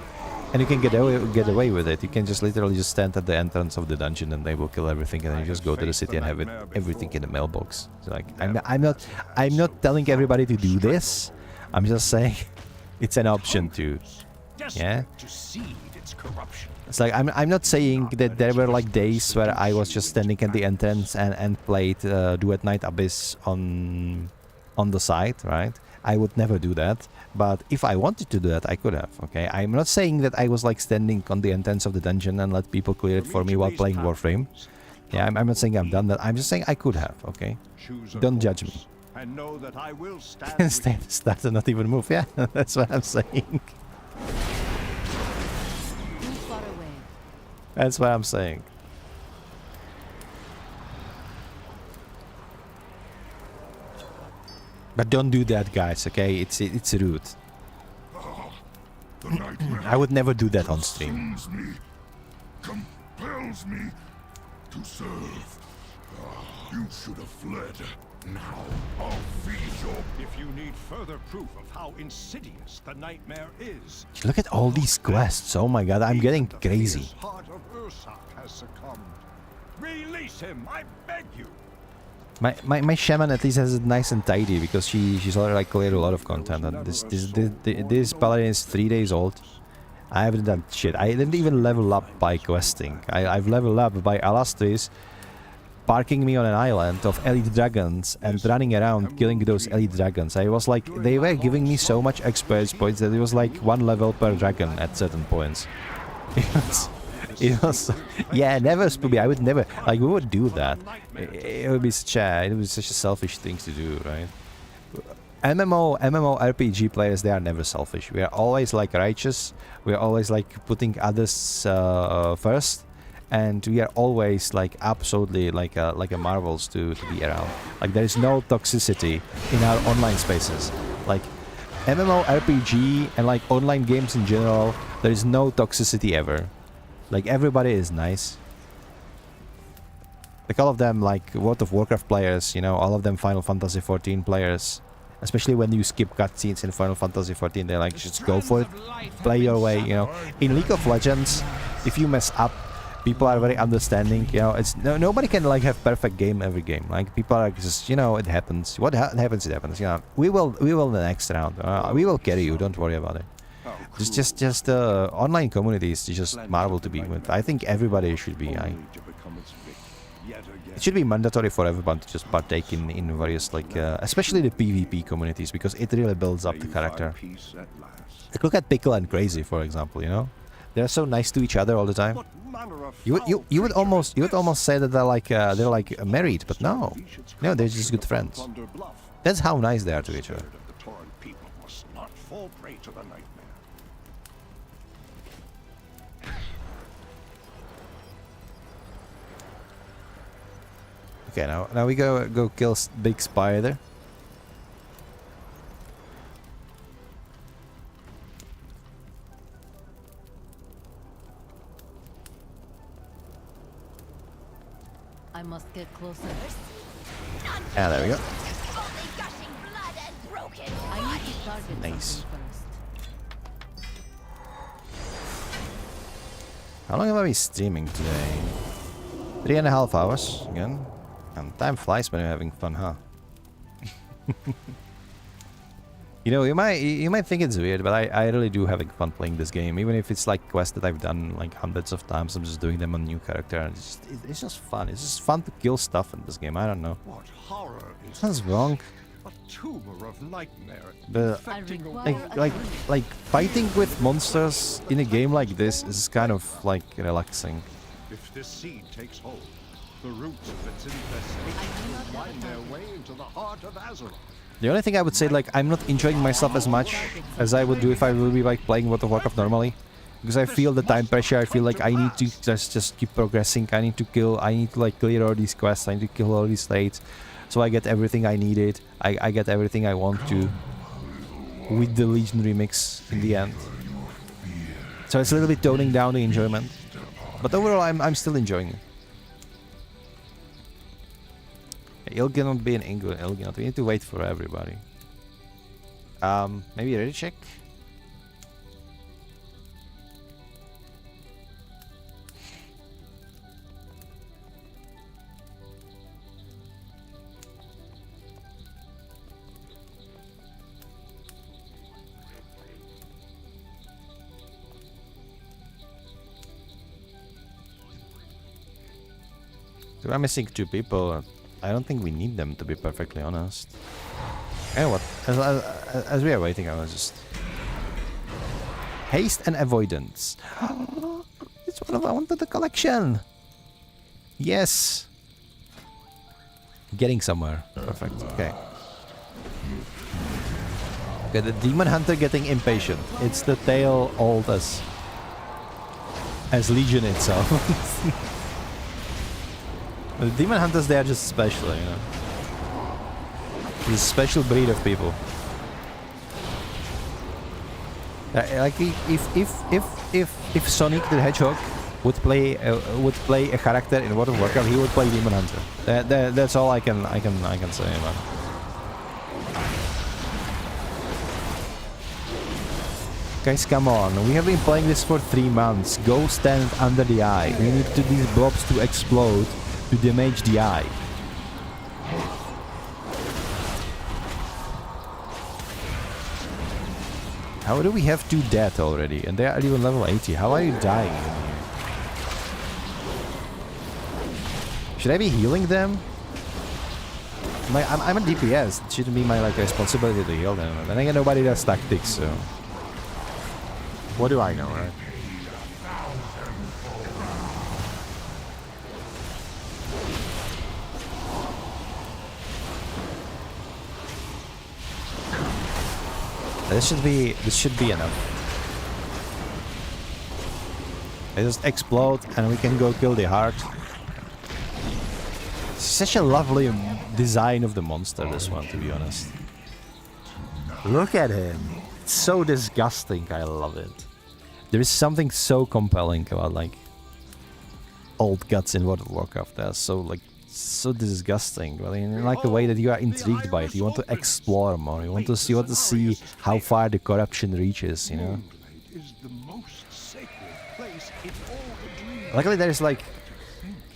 and you can get away with it, you can just literally just stand at the entrance of the dungeon and they will kill everything, and then you just go to the city and have everything in the mailbox. So like I'm not telling everybody to do this. I'm just saying it's an option too. Yeah. It's like I'm not saying that there were like days where I was just standing at the entrance and played Duet Night Abyss on the side, right? I would never do that, but if I wanted to do that, I could have, okay? I'm not saying that I was like standing on the entrance of the dungeon and let people clear it for me while playing Warframe. Yeah, I'm not saying I've done that. I'm just saying I could have, okay? Don't judge me. And know that I will stand Start and not even move, yeah? That's what I'm saying. That's what I'm saying. But don't do that, guys, okay? It's rude. I would never do that on stream. Compels me to serve. You should have fled. Now I'll feed you. If you need further proof of how insidious the nightmare is, Look at all these quests. Oh my god, I'm getting crazy. heart of Ursak has succumbed. Release him, I beg you. My shaman at least has it nice and tidy because she's already like cleared a lot of content. And this paladin is 3 days old. I haven't done shit. I didn't even level up by questing. I've leveled up by Alastris parking me on an island of elite dragons and running around killing those elite dragons. I was like, they were giving me so much experience points that it was like 1 level per dragon at certain points. It was, yeah, never Spoopy. I would never, like, we would do that. It would be such a selfish thing to do, right? MMORPG players, they are never selfish. We are always like righteous. We are always like putting others first, and we are always like absolutely like a marvels to be around. Like there is no toxicity in our online spaces. Like MMORPG and like online games in general, there is no toxicity ever. Like everybody is nice. Like all of them, like World of Warcraft players, you know, all of them Final Fantasy 14 players. Especially when you skip cutscenes in Final Fantasy 14, they like just go for it, play your way, you know. In League of Legends, if you mess up, people are very understanding, you know. It's nobody can like have perfect game every game. Like people are just, you know, it happens. What happens, it happens. You know, we will the next round. We will carry you. Don't worry about it. Just online communities, just marvel to be with. I think everybody should be. It should be mandatory for everyone to just partake in various like, especially the PvP communities, because it really builds up the character. Like look at Pickle and Crazy, for example. You know, they're so nice to each other all the time. You would almost say that they're like married, but no, they're just good friends. That's how nice they are to each other. Okay, now we go kill Big Spider. I must get closer. Ah, there we go. I need to target Nice. something first. How long have I been streaming today? 3.5 hours again. And time flies when you're having fun, huh? You know, you might think it's weird, but I really do having fun playing this game. Even if it's like quests that I've done like hundreds of times, I'm just doing them on new character. And it's just fun. It's just fun to kill stuff in this game. I don't know. What horror is Sounds wrong. a tumor of nightmare. But like fighting with monsters in a game like this is kind of like relaxing. If this seed takes hold, the roots of its infestation will wind their way into the heart of Azeroth. The only thing I would say, like, I'm not enjoying myself as much as I would do if I would be like playing World of Warcraft normally, because I feel the time pressure. I feel like I need to just keep progressing. I need to like clear all these quests. I need to kill all these slates, so I get everything I needed. I get everything I want to with the Legion remix in the end. So it's a little bit toning down the enjoyment, but overall I'm still enjoying it. Il'gynoth being Il'gynoth. We need to wait for everybody. Maybe ready check. So I'm missing 2 people. I don't think we need them, to be perfectly honest. You know what? As we are waiting, I was just... Haste and Avoidance. It's one of I wanted the collection. Yes. Getting somewhere. Perfect. Okay. Okay, the Demon Hunter getting impatient. It's the tale old as Legion itself. The Demon Hunters, they are just special, you know. It's a special breed of people. Like if Sonic the Hedgehog would play a character in World of Warcraft, he would play Demon Hunter. That's all I can say about it. Guys, come on. We have been playing this for 3 months. Go stand under the eye. We need these blobs to explode to damage the eye. How do we have 2 dead already? And they are even level 80. How are you dying in here? Should I be healing them? I'm a DPS. It shouldn't be my like responsibility to heal them. Then again, nobody does tactics, so what do I know, right? This should be enough. They just explode and we can go kill the heart. Such a lovely design of the monster, this one, to be honest. Look at him. It's so disgusting. I love it. There is something so compelling about like old guts in World of Warcraft. They're so disgusting. Well, in like the way that you are intrigued by it. You want to explore more. You want to see how far the corruption reaches. You know. Luckily, there's like,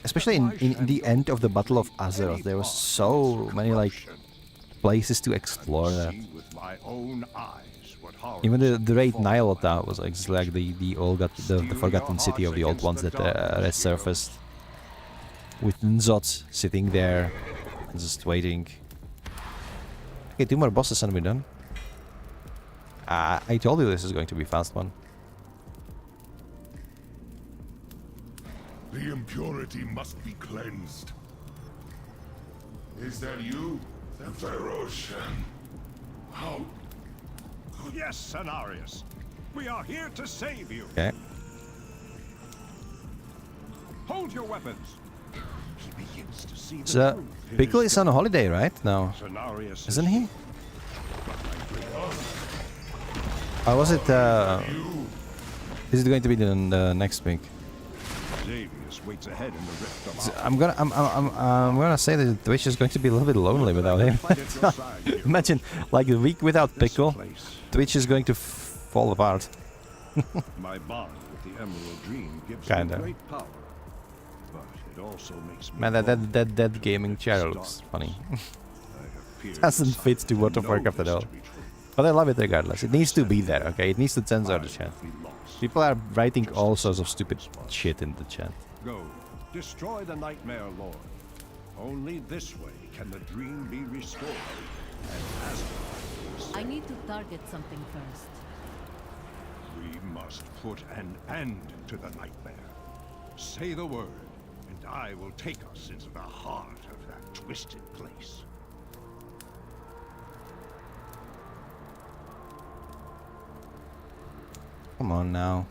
especially in the end of the Battle of Azeroth, there was so many like places to explore there. Even the raid Nyalota was like the forgotten city of the old ones that resurfaced. With Nzot sitting there, just waiting. Okay, 2 more bosses and we're done. I told you this is going to be a fast one. The impurity must be cleansed. Is that you, the Ferocian? How? Yes, Cenarius. We are here to save you. Okay. Hold your weapons. So, Pickle is on holiday right now, isn't he? Or was it? Is it going to be the next week? Waits ahead in the rift I'm gonna say that Twitch is going to be a little bit lonely without him. Imagine like a week without Pickle, Twitch is going to fall apart. My bond with the Emerald Dream gives Kinda. me great power, but it also makes me. Man, that gaming chair looks funny. Doesn't fit to World of Warcraft at all. But I love it regardless. It needs to be there, okay? It needs to censor the chat. People are writing all sorts of stupid shit in the chat. Go, destroy the Nightmare Lord. Only this way can the dream be restored. And Azeroth. I need to target something first. We must put an end to the nightmare. Say the word, and I will take us into the heart of that twisted place. Come on now.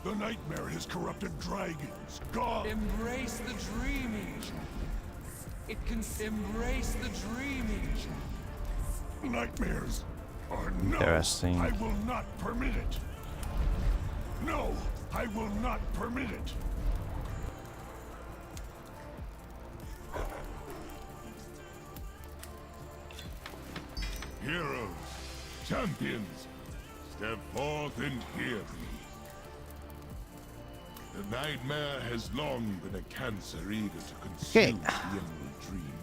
The nightmare has corrupted dragons, gods. Embrace the dream agent. It can embrace the dream agent. Nightmares are no. Interesting. I will not permit it. No, I will not permit it. Heroes, champions, step forth and hear me. The nightmare has long been a cancer eager to consume the Emerald Dream.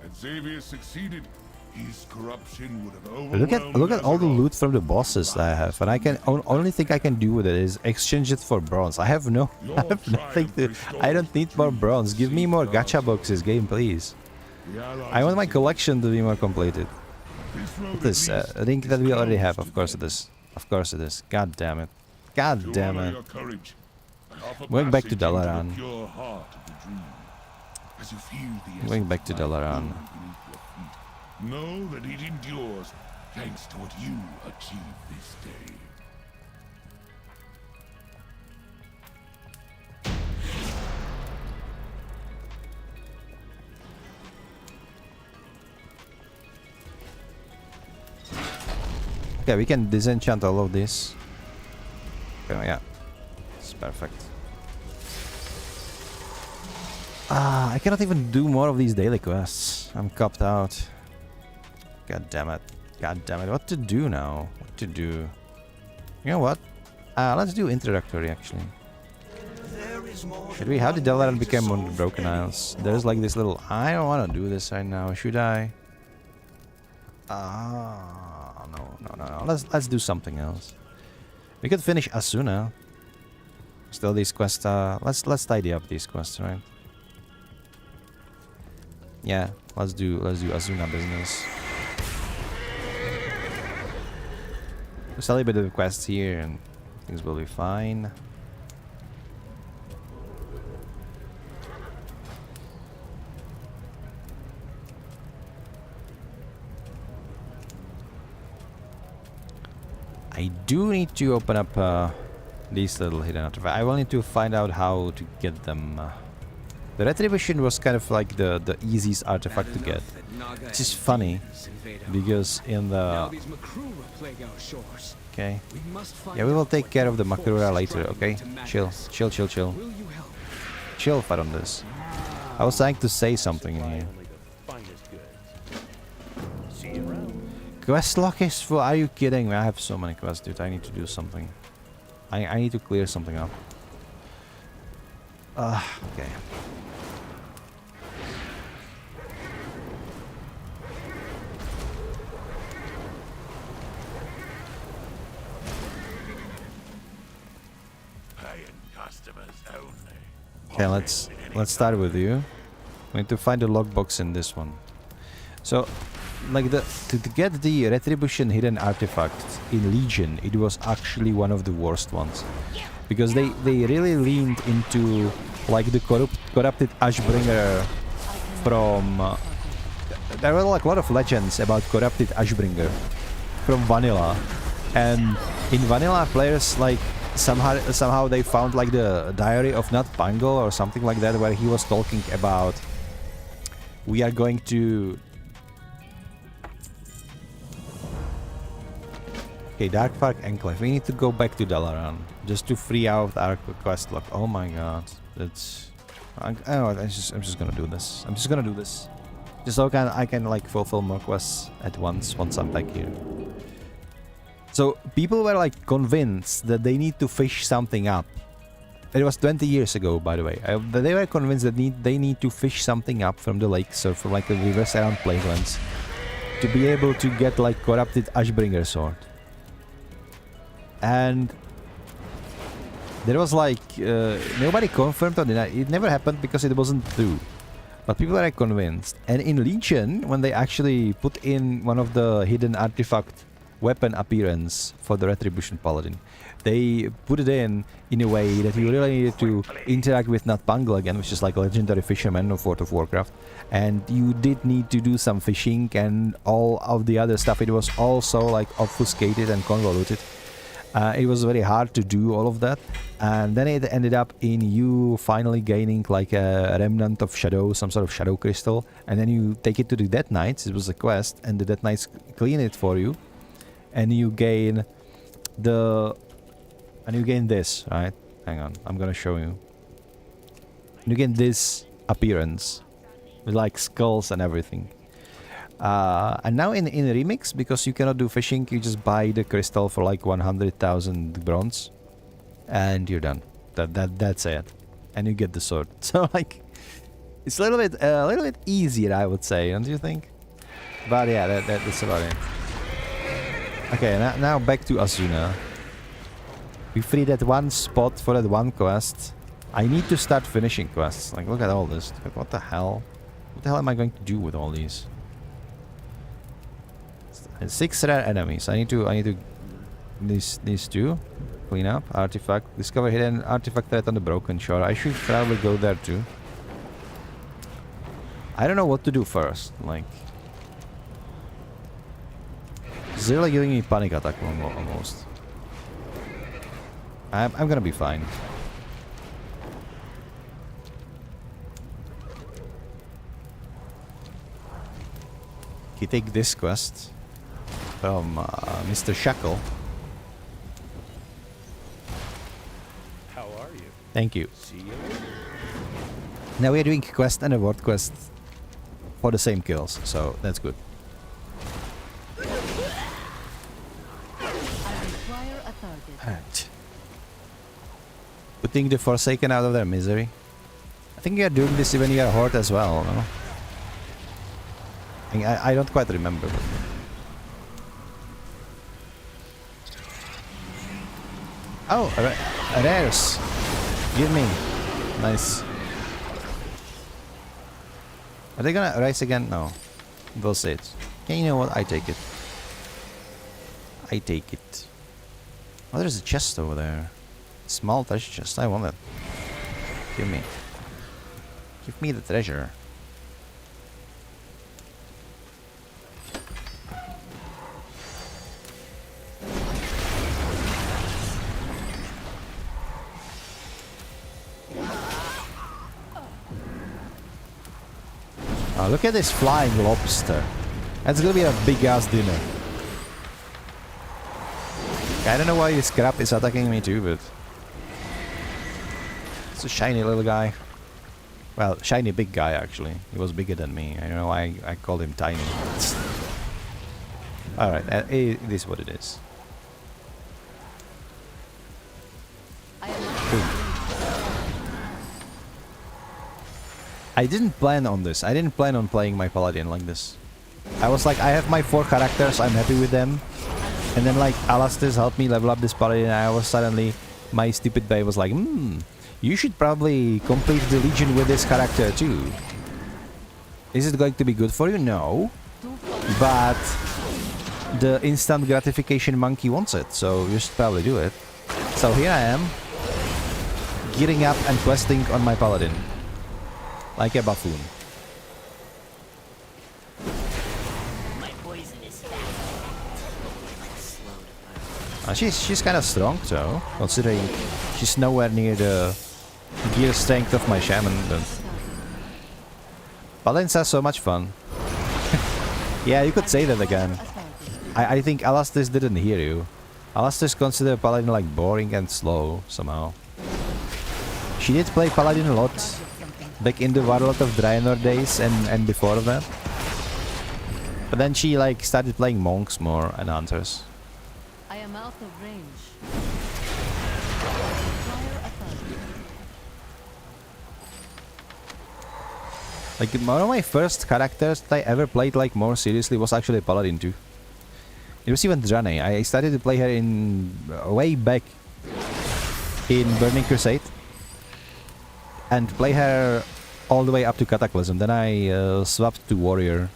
Had Xavier succeeded, his corruption would have overwhelmed. Look at all the loot from the bosses that I have, and I can only thing I can do with it is exchange it for bronze. I have nothing to. I don't need more bronze. Give me more gacha boxes, game, please. I want my collection to be more completed. This link that we already have, of course it is. Of course it is. God damn it. God damn it. Going back to Dalaran. Going back to Dalaran. Know that it endures thanks to what you achieved this day. Okay, we can disenchant all of this. Okay, yeah. It's perfect. Ah, I cannot even do more of these daily quests. I'm copped out. God damn it. God damn it. What to do now? What to do? You know what? Let's do introductory actually. Should we? How did Dalaran become one of the Broken Isles? There's like this little... I don't want to do this right now. Should I? No. Let's do something else. We could finish Asuna. Still these quests. Let's tidy up these quests, right? Yeah, let's do Asuna business. Just a little bit of quests here and things will be fine. I do need to open up these little hidden artifacts. I will need to find out how to get them. The Retribution was kind of like the easiest artifact to get. Which is funny, because in the... Okay. Yeah, we will take care of the Makrura later, okay? Chill. Chill fat on this. I was trying to say something in here. Quest log is full. Are you kidding me? I have so many quests, dude. I need to do something. I need to clear something up. Okay. Okay, let's start with you. We need to find the logbox in this one. So, like to get the Retribution hidden artifact in Legion, it was actually one of the worst ones, because they really leaned into like the corrupted Ashbringer from. There were like a lot of legends about corrupted Ashbringer from vanilla, and in vanilla players like somehow they found like the diary of Nat Pangle or something like that, where he was talking about we are going to. Okay, Darkpark Enclave. We need to go back to Dalaran just to free out our quest log. Oh my god, that's. I'm just gonna do this. I'm just gonna do this, just so I can like fulfill more quests at once I'm back here. So people were like convinced that they need to fish something up. It was 20 years ago, by the way. They were convinced that they need to fish something up from the lakes or from like the rivers around Plaguelands to be able to get like corrupted Ashbringer sword. And there was like nobody confirmed or denied. It never happened because it wasn't true, but people are convinced. And in Legion, when they actually put in one of the hidden artifact weapon appearance for the Retribution Paladin, they put it in a way that you really needed to interact with Nat Pangle again, which is like a legendary fisherman of World of Warcraft, and you did need to do some fishing and all of the other stuff. It was also like obfuscated and convoluted. It was very hard to do all of that, and then it ended up in you finally gaining like a remnant of shadow, some sort of shadow crystal, and then you take it to the Death Knights. It was a quest, and the Death Knights clean it for you, and you gain this, right? Hang on, I'm gonna show you. You gain this appearance with like skulls and everything. And now in Remix, because you cannot do fishing, you just buy the crystal for like 100,000 bronze, and you're done. That's it, and you get the sword. So like, it's a little bit easier, I would say, don't you think? But yeah, that's about it. Okay, now back to Asuna. We free that one spot for that one quest. I need to start finishing quests. Like, look at all this. What the hell? What the hell am I going to do with all these? 6 rare enemies. I need to these two clean up. Artifact. Discover hidden artifact threat on the Broken Shore. I should probably go there too. I don't know what to do first. Like, it's really giving me panic attack almost. I'm gonna be fine. Okay, take this quest. from Mr. Shackle. How are you? Thank you. See you later. Now we're doing quest and reward quest for the same kills, so that's good. Alright. Putting the Forsaken out of their misery. I think you're doing this when you're Horde as well, no? I don't quite remember. But oh, rares. Give me. Nice. Are they gonna rise again? No. We'll see it. Yeah, you know what? I take it. I take it. Oh, there's a chest over there. Small treasure chest. I want it. Give me. Give me the treasure. Oh, look at this flying lobster. That's gonna be a big ass dinner. I don't know why this crab is attacking me too, but it's a shiny little guy. Well, shiny big guy actually. He was bigger than me. I don't know why I called him tiny. Alright, it is what it is. Boom. I didn't plan on this. I didn't plan on playing my paladin like this. I was like, I have my 4 characters, I'm happy with them. And then like Alastis helped me level up this paladin, and I was suddenly, my stupid babe was like, you should probably complete the Legion with this character too. Is it going to be good for you? No. But the instant gratification monkey wants it, so you should probably do it. So here I am, gearing up and questing on my paladin. Like a buffoon. She's kind of strong though, considering she's nowhere near the gear strength of my shaman. But paladins are so much fun. Yeah, you could say that again. I think Alastis didn't hear you. Alastis considered paladin like boring and slow somehow. She did play paladin a lot. Back in the Warlord of Draenor days and before that. But then she like started playing monks more and hunters. I am out of range. Like one of my first characters that I ever played like more seriously was actually Paladin too. It was even Drane. I started to play her in way back in Burning Crusade. And play her all the way up to Cataclysm. Then I swapped to Warrior.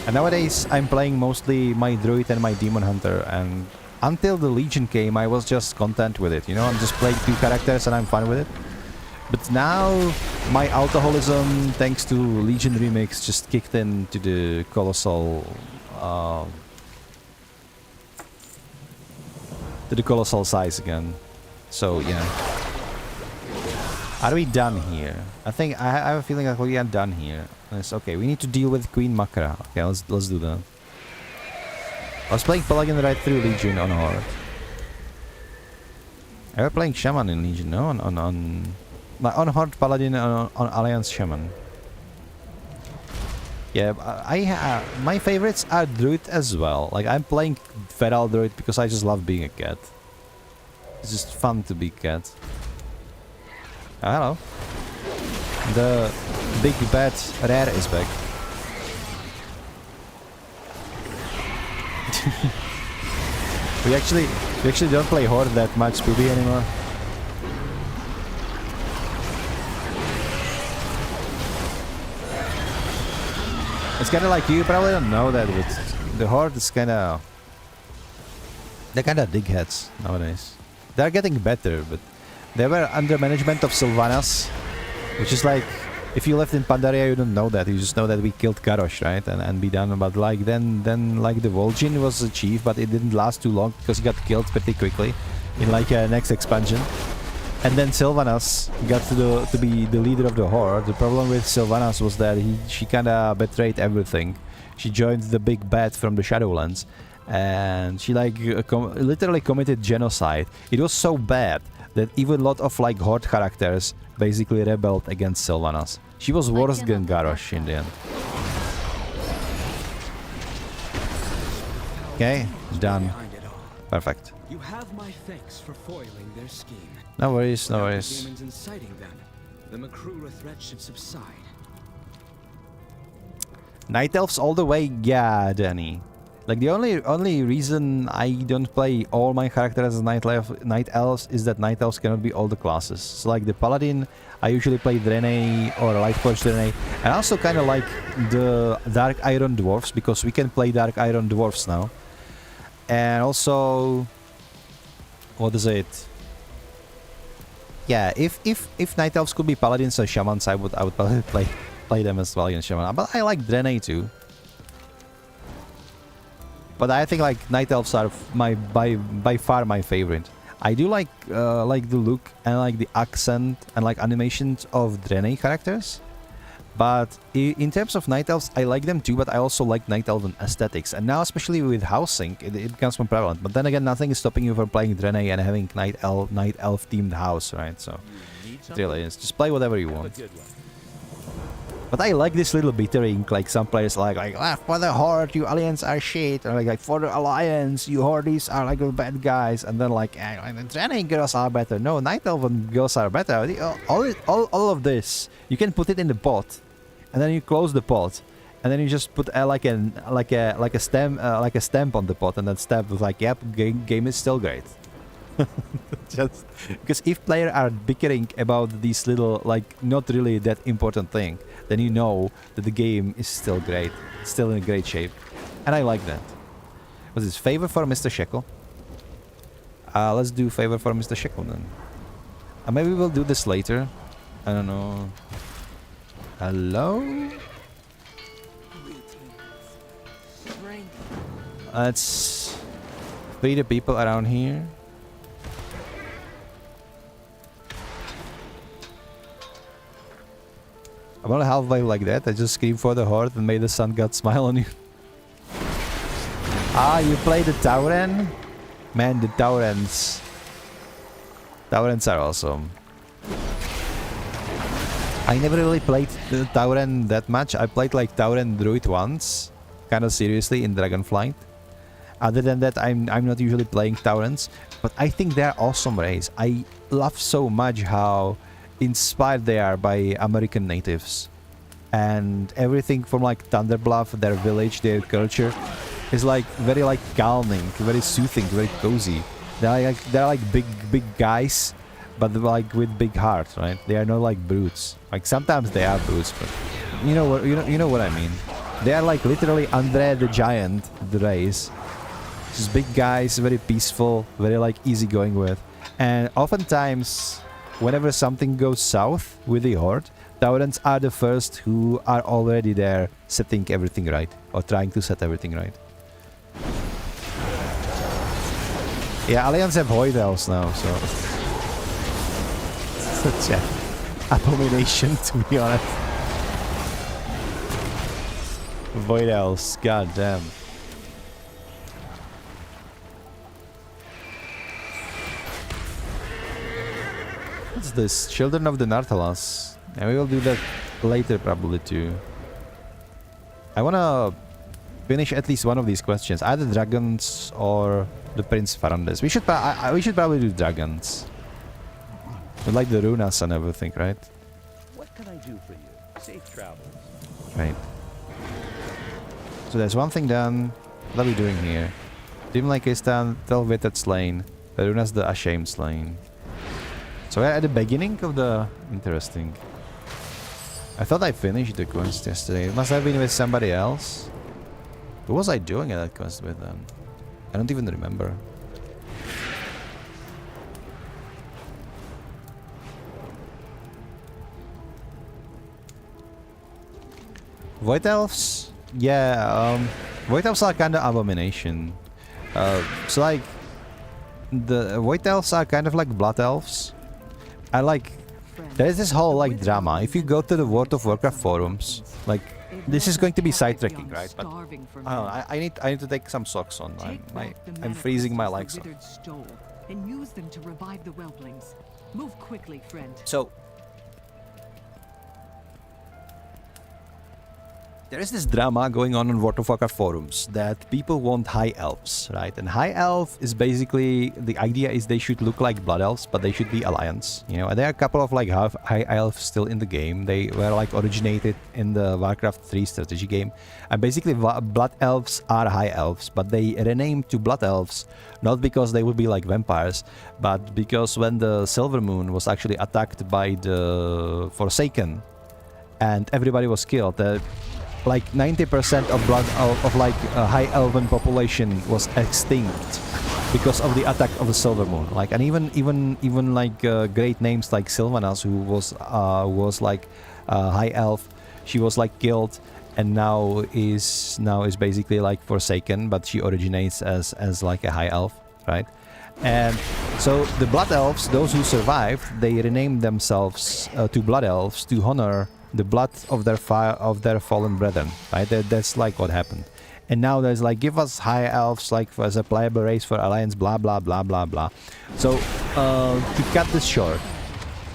And nowadays I'm playing mostly my Druid and my Demon Hunter. And until the Legion came, I was just content with it. You know, I'm just playing 2 characters and I'm fine with it. But now my alcoholism, thanks to Legion Remix, just kicked into the colossal size again. So yeah. Are we done here? I think I have a feeling like we are done here. It's okay. We need to deal with Queen Makra. Okay, let's do that. I was playing Paladin right through Legion on Horde. I was playing Shaman in Legion, no? On Horde Paladin and on Alliance Shaman. Yeah, my favorites are Druid as well. Like I'm playing Feral Druid because I just love being a cat. It's just fun to be a cat. Hello. The big bad rare is back. we actually don't play Horde that much, Poopy, anymore. It's kind of like you probably don't know that, but the Horde is kind of... They're kind of digheads nowadays. They're getting better, but they were under management of Sylvanas, which is like, if you lived in Pandaria, you don't know that. You just know that we killed Garrosh, right? And be done. But like then like the Vol'jin was achieved, but it didn't last too long because he got killed pretty quickly in like next expansion. And then Sylvanas got to be the leader of the Horde. The problem with Sylvanas was that she kind of betrayed everything. She joined the big bad from the Shadowlands, and she like literally committed genocide. It was so bad that even a lot of like Horde characters basically rebelled against Sylvanas. She was worse than Garrosh in the end. Okay, done. Perfect. You have my thanks for foiling their scheme. No worries, no Without the worries. demons inciting them, the Makrura threat should subside. Night Elves all the way, yeah, Danny. Like the only reason I don't play all my characters as Night Elves is that Night Elves cannot be all the classes. So like the Paladin, I usually play Draenei or Lightforged Draenei. And I also kind of like the Dark Iron Dwarfs because we can play Dark Iron Dwarfs now. And also, what is it? Yeah, if Night Elves could be Paladins or Shamans, I would probably play them as well in Shaman. But I like Draenei too. But I think like Night Elves are by far my favorite. I do like the look and like the accent and like animations of Draenei characters. But in terms of Night Elves, I like them too, but I also like Night Elven aesthetics. And now, especially with housing, it becomes more prevalent. But then again, nothing is stopping you from playing Draenei and having Night Elf themed house, right? So it really is. Just play whatever you want. But I like this little bittering, like some players like for the Horde, you Alliance are shit, or like for the Alliance, you Hordes are like the bad guys, and then like the Draenei girls are better. No, Night Elven girls are better. All of this, you can put it in the pot, and then you close the pot, and then you just put like a stamp on the pot, and that stamp was like, yep, game is still great. Just because if players are bickering about these little like not really that important thing, then you know that the game is still great, still in great shape, and I like that. What's this? Favor for Mr. Shekel? Let's do favor for Mr. Shekel then. Maybe we'll do this later. I don't know. Hello? Let's free the people around here. I'm not halfway like that. I just screamed for the Horde and made the sun god smile on you. You play the Tauren? Man, the Taurens. Taurens are awesome. I never really played the Tauren that much. I played like Tauren Druid once, kind of seriously in Dragonflight. Other than that, I'm not usually playing Taurens, but I think they're awesome race. I love so much how inspired they are by American natives, and everything from like Thunderbluff, their village, their culture is like very like calming, very soothing, very cozy. They're like big guys, but like with big hearts, right? They are not like brutes. Like sometimes they are brutes, but you know what I mean. They are like literally Andre the Giant, the race. Just big guys, very peaceful, very like easygoing with, and oftentimes, whenever something goes south with the Horde, Taurens are the first who are already there setting everything right, or trying to set everything right. Yeah, Alliance have Void Elves now, so... Such an abomination, to be honest. Void Elves, god damn. What's this? Children of the Nartalas. And we will do that later probably too. I wanna finish at least one of these questions. Either dragons or the Prince Farandes. We should probably do dragons. We like the runas and everything, right? What can I do for you? Safe travels. Right. So there's one thing done. What are we doing here? Dim Lakistan, Telveted Slain. The runas the Ashamed Slain. So we're at the beginning of the... Interesting. I thought I finished the quest yesterday. It must have been with somebody else. Who was I doing at that quest with then? I don't even remember. Void Elves? Yeah, Void Elves are kind of abomination. So like... The Void Elves are kind of like Blood Elves. I like... There is this whole like drama. If you go to the World of Warcraft forums, like This is going to be sidetracking, right? But I need to take some socks on. I'm freezing my legs off. And use them to revive the whelplings. Move quickly, friend. So there is this drama going on World of Warcraft forums that people want high elves, right? And high elf is basically, the idea is they should look like blood elves, but they should be alliance, you know. And there are a couple of like high elves still in the game. They were like originated in the Warcraft 3 strategy game. And basically blood elves are high elves, but they renamed to blood elves not because they would be like vampires, but because when the Silver Moon was actually attacked by the Forsaken and everybody was killed, like 90% of blood of like a high elven population was extinct because of the attack of the Silver Moon. Like, and even like great names like Sylvanas, who was like high elf, she was like killed and now is basically like Forsaken, but she originates as like a high elf, right? And so the blood elves, those who survived, they renamed themselves to blood elves to honor the blood of their fallen brethren, right? That's like what happened. And now there's like, give us high elves like as a playable race for Alliance, blah blah blah blah blah. So to cut this short,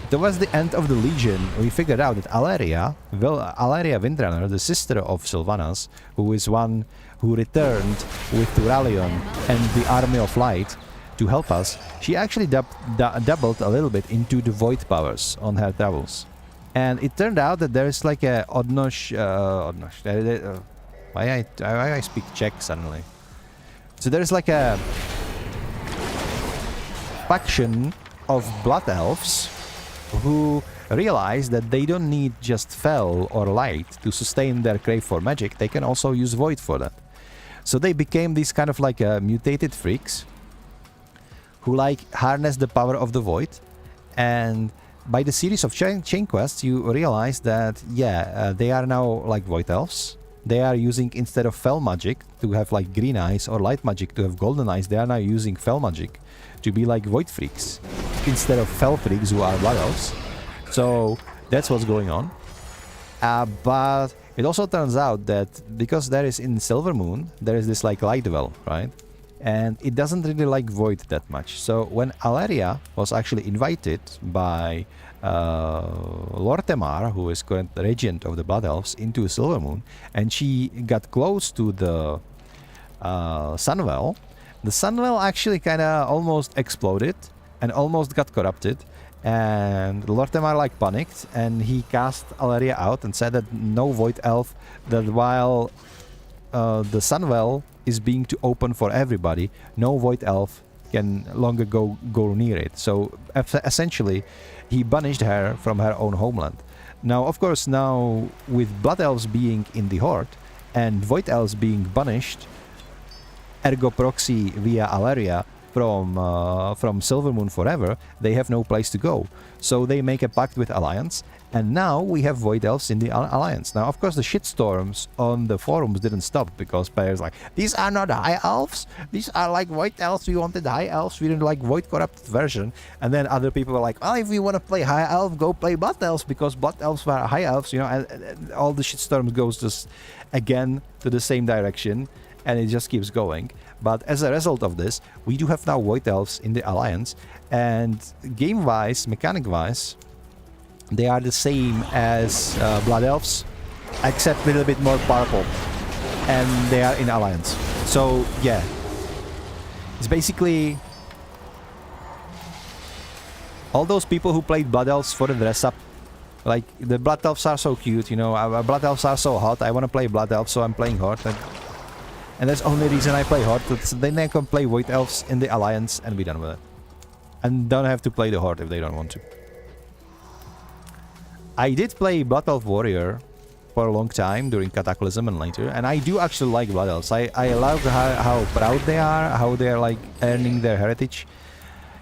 towards the end of the Legion, we figured out that Alleria Windrunner, the sister of Sylvanas, who is one who returned with Turalion and the Army of Light to help us, she actually dabbled a little bit into the void powers on her travels. And it turned out that there is like a why I speak Czech suddenly. So there is like a faction of blood elves who realize that they don't need just Fel or Light to sustain their crave for magic. They can also use Void for that. So they became these kind of like mutated freaks who like harness the power of the Void. And by the series of chain quests, you realize that, they are now like Void Elves. They are using, instead of Fel magic to have like green eyes or light magic to have golden eyes, they are now using Fel magic to be like Void Freaks instead of Fel Freaks who are Blood Elves. So that's what's going on. But it also turns out that because there is in Silver Moon, there is this like Light Well, right? And it doesn't really like Void that much. So when Alleria was actually invited by Lortemar, who is current regent of the Blood Elves, into Silver Moon, and she got close to the Sunwell, the Sunwell actually kind of almost exploded and almost got corrupted. And Lortemar like panicked and he cast Alleria out and said that no Void Elf, that while the Sunwell is being to open for everybody, no Void Elf can longer go near it. So essentially he banished her from her own homeland. Now of course, now with Blood Elves being in the Horde and Void Elves being banished ergo proxy via Alleria from Silver Moon forever, they have no place to go. So they make a pact with Alliance, and now we have Void Elves in the Alliance. Now, of course, the shitstorms on the forums didn't stop because players like, these are not High Elves, these are like Void Elves, we wanted High Elves, we didn't like Void Corrupted version. And then other people were like, well, if we want to play High Elf, go play Blood Elves, because Blood Elves were High Elves, you know, and all the shitstorms goes just again to the same direction, and it just keeps going. But as a result of this, we do have now Void Elves in the Alliance, and game-wise, mechanic-wise, they are the same as Blood Elves, except a little bit more powerful, and they are in Alliance. So yeah, it's basically all those people who played Blood Elves for the dress-up. Like, the Blood Elves are so cute, you know, Blood Elves are so hot, I want to play Blood Elves, so I'm playing Horde. And that's the only reason I play Horde. Then I can play Void Elves in the Alliance and be done with it. And don't have to play the Horde if they don't want to. I did play Blood Elf Warrior for a long time during Cataclysm and later. And I do actually like Blood Elves. I love how proud they are, how they're like earning their heritage.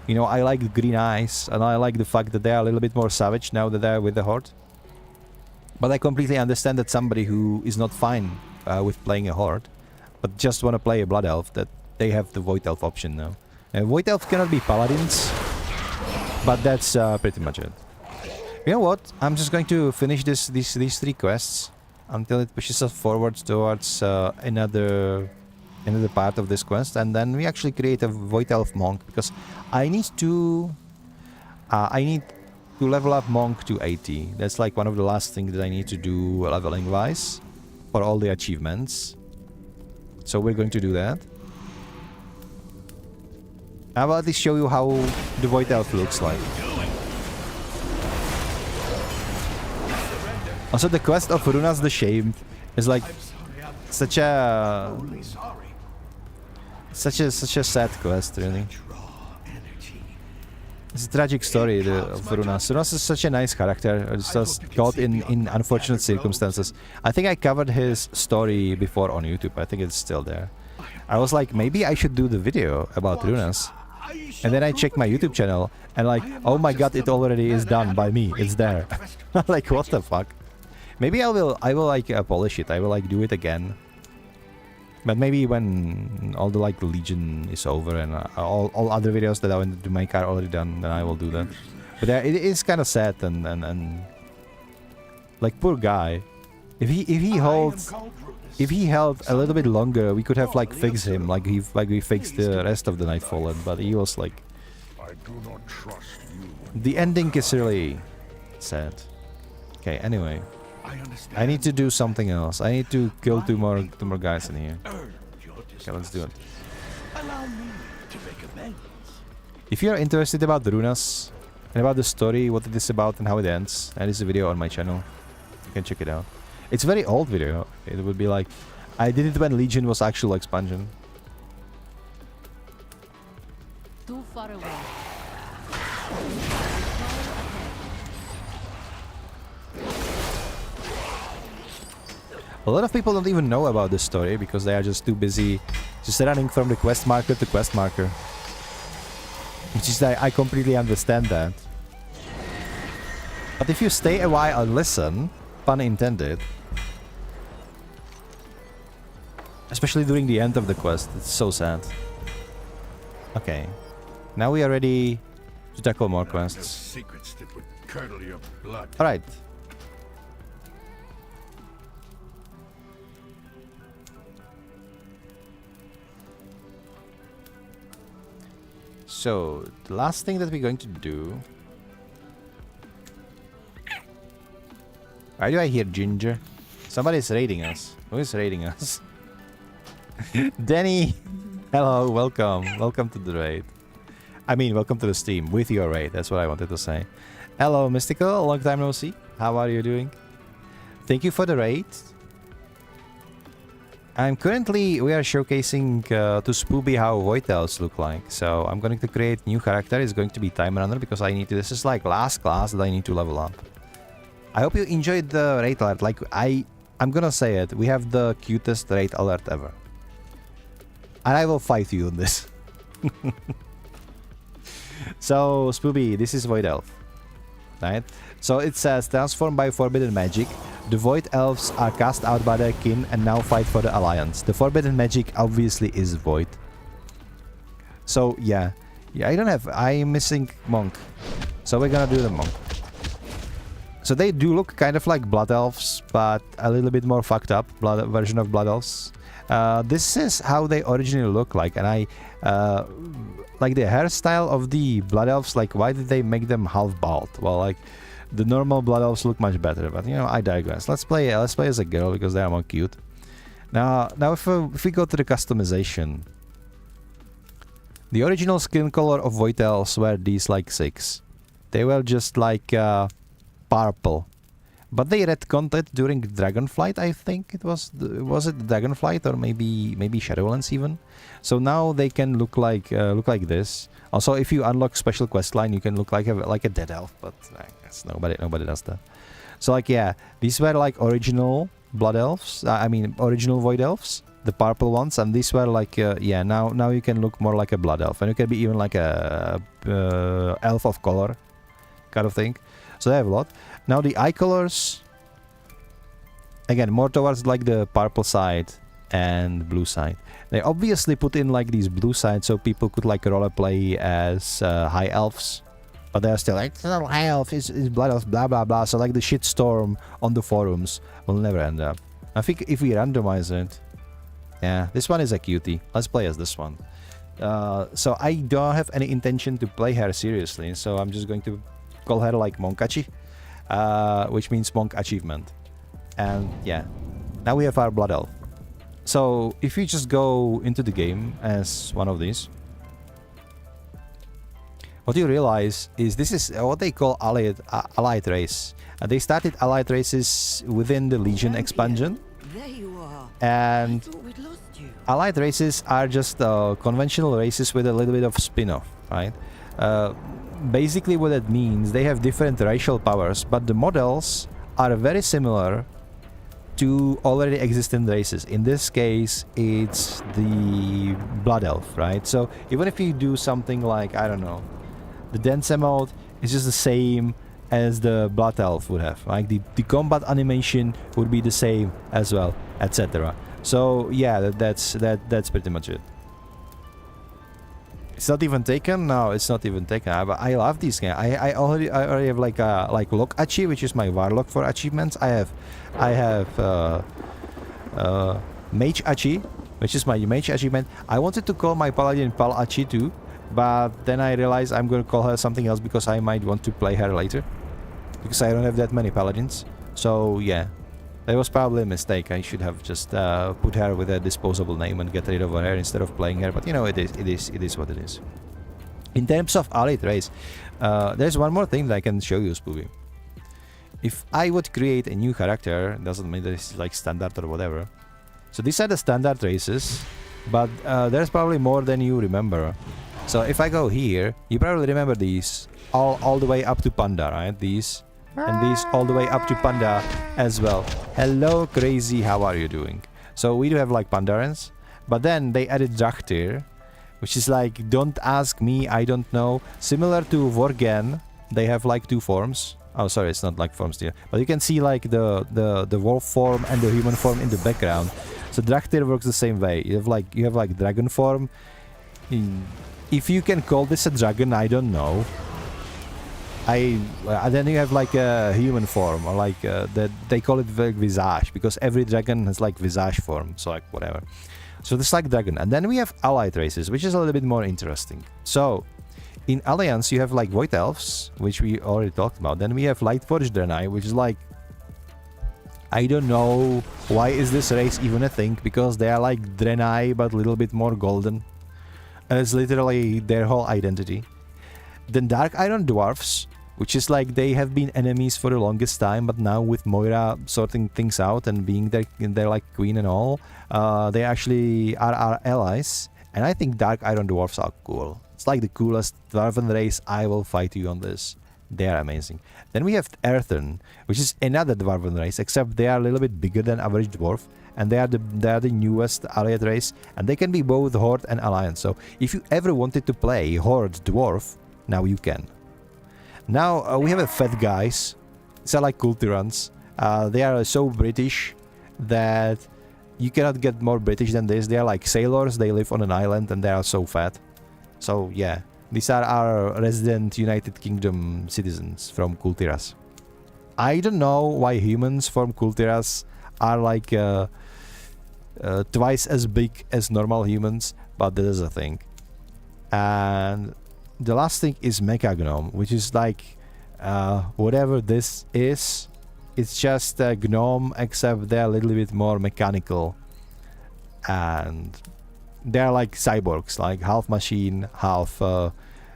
You know, I like the green eyes, and I like the fact that they are a little bit more savage now that they're with the Horde. But I completely understand that somebody who is not fine with playing a Horde, but just want to play a Blood Elf, that they have the Void Elf option now. And Void Elf cannot be Paladins, but that's pretty much it. You know what? I'm just going to finish these 3 quests, until it pushes us forward towards another part of this quest, and then we actually create a Void Elf monk, because I need to level up monk to 80. That's like one of the last things that I need to do leveling wise for all the achievements. So we're going to do that. How about this show you how the Void Elf looks like. Also, the quest of Runas the Shamed is like such a sad quest, really. It's a tragic story of Runas. Runas is such a nice character. It's just caught in unfortunate circumstances. I think I covered his story before on YouTube. I think it's still there. I was like, maybe I should do the video about Runas. And then I checked my YouTube channel and like, oh my god, it already is done by me. It's there. Like, what the fuck? Maybe I will like polish it. I will like do it again. But maybe when all the like Legion is over and all other videos that I wanted to make are already done, then I will do that. But it is kind of sad and like, poor guy. If he held a little bit longer, we could have like fixed him like we fixed the rest of the Nightfallen. But he was like, I do not trust you. The ending is really sad. Okay, anyway. I need to do something else. I need to kill two more guys in here. Okay, let's do it. If you are interested about the Runas and about the story, what it is about and how it ends, there is a video on my channel. You can check it out. It's a very old video. It would be like, I did it when Legion was actual expansion. Too far away. A lot of people don't even know about this story because they are just too busy just running from the quest marker to quest marker. Which is, I completely understand that. But if you stay a while and listen, pun intended, especially during the end of the quest, it's so sad. Okay, now we are ready to tackle more quests. Secrets that would curdle your blood. Alright. So, the last thing that we're going to do... Why do I hear Ginger? Somebody's raiding us. Who is raiding us? Denny! Hello, welcome. Welcome to the raid. I mean, welcome to the stream with your raid. That's what I wanted to say. Hello, Mystical. Long time no see. How are you doing? Thank you for the raid. We are showcasing to Spooby how Void Elves look like. So I'm going to create new character. It's going to be Time Runner because this is like last class that I need to level up. I hope you enjoyed the raid alert. Like, I'm gonna say it. We have the cutest raid alert ever. And I will fight you on this. So, Spooby, this is Void Elf. Right? So it says, transformed by forbidden magic, the Void Elves are cast out by their kin and now fight for the Alliance. The forbidden magic obviously is Void. So, yeah. I'm missing Monk. So we're gonna do the Monk. So they do look kind of like Blood Elves, but a little bit more fucked up version of Blood Elves. This is how they originally look like, and like the hairstyle of the Blood Elves, like why did they make them half bald? Well, like the normal Blood Elves look much better, but you know, I digress. Let's play as a girl because they are more cute. Now if we go to the customization, the original skin color of Void Elves were these like 6. They were just like purple, but they retconned it during Dragonflight. I think it was it Dragonflight or maybe Shadowlands even. So now they can look like this. Also, if you unlock special quest line, you can look like a dead elf, but I guess nobody does that. So like, yeah, these were like original Blood Elves. I mean original Void Elves, the purple ones, and these were like yeah. Now you can look more like a Blood Elf, and you can be even like a elf of color kind of thing. So they have a lot. Now the eye colors, again, more towards like the purple side and blue side. They obviously put in like these blue sides so people could like roleplay as high elves. But they're still like, it's not high elf, it's blood elf, blah blah blah. So like the shitstorm on the forums will never end up. I think if we randomize it, yeah, this one is a cutie. Let's play as this one. So I don't have any intention to play her seriously, so I'm just going to call her like Monkachi, which means monk achievement. And yeah, now we have our blood elf. So if you just go into the game as one of these, what you realize is this is what they call allied race. They started allied races within the Legion expansion. There you are. And I thought we'd lost you. allied races are just conventional races with a little bit of spin-off, right? Basically what that means, they have different racial powers, but the models are very similar to already existing races. In this case, it's the Blood Elf, right? So even if you do something like, I don't know, the Dance mode is just the same as the Blood Elf would have, right? The combat animation would be the same as well, etc. So yeah, that's pretty much it. It's not even taken. No, it's not even taken. But I love this game. I already have like Lock Achi, which is my Warlock for achievements. I have Mage Achi, which is my Mage achievement. I wanted to call my Paladin Pal Achi too, but then I realized I'm going to call her something else because I might want to play her later, because I don't have that many Paladins. So yeah, that was probably a mistake. I should have just put her with a disposable name and get rid of her instead of playing her. But you know, it is what it is. In terms of allied race, there's one more thing that I can show you, Spoovy. If I would create a new character, doesn't mean that it's like standard or whatever. So these are the standard races, but there's probably more than you remember. So if I go here, you probably remember these all the way up to Panda, right? These. And these all the way up to Panda as well. Hello, Crazy, how are you doing? So we do have like Pandarans, but then they added Drachtir, which is like, don't ask me, I don't know. Similar to Vorgen, they have like two forms. Oh, sorry, it's not like forms here, but you can see like the wolf form and the human form in the background. So Drachtir works the same way. You have like dragon form. If you can call this a dragon, I don't know. Then you have like a human form, or like that they call it visage, because every dragon has like visage form, so like whatever. So this is like dragon. And then we have allied races, which is a little bit more interesting. So in Alliance you have like Void Elves, which we already talked about. Then we have Lightforged Draenei, which is like, I don't know why is this race even a thing, because they are like Draenei but a little bit more golden. It's literally their whole identity. Then Dark Iron Dwarfs, which is like they have been enemies for the longest time, but now with Moira sorting things out and being their like queen and all, they actually are our allies. And I think Dark Iron Dwarfs are cool. It's like the coolest dwarven race. I will fight you on this. They are amazing. Then we have Earthen, which is another dwarven race, except they are a little bit bigger than average dwarf, and they are the newest allied race, and they can be both Horde and Alliance. So if you ever wanted to play Horde Dwarf, now you can. Now we have a Fat Guys. These are like cool tyrants. They are so British that you cannot get more British than this. They are like sailors. They live on an island and they are so fat. So yeah, these are our resident United Kingdom citizens from Kultiras. I don't know why humans from Kultiras are like twice as big as normal humans, but that is a thing. And the last thing is Mecha Gnome, which is like whatever this is. It's just a gnome, except they're a little bit more mechanical, and they're like cyborgs, like half machine, half.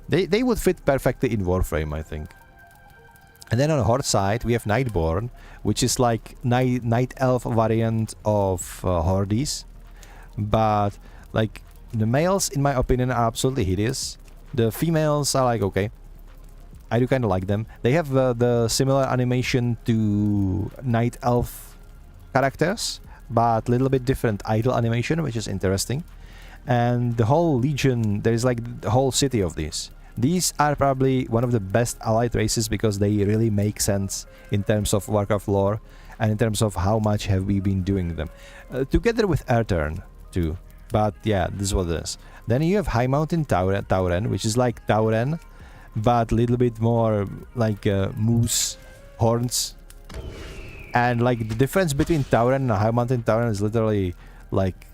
They would fit perfectly in Warframe, I think. And then on the Horde side, we have Nightborn, which is like night elf variant of Hordes, but like the males, in my opinion, are absolutely hideous. The females are like okay. I do kind of like them. They have the similar animation to Night Elf characters, but a little bit different idle animation, which is interesting. And the whole Legion, there is like the whole city of these. These are probably one of the best allied races because they really make sense in terms of Warcraft lore and in terms of how much have we been doing them. Together with Airturn too. But yeah, this is what it is. Then you have High Mountain Tauren, which is like Tauren, but a little bit more like moose horns. And like the difference between Tauren and High Mountain Tauren is literally like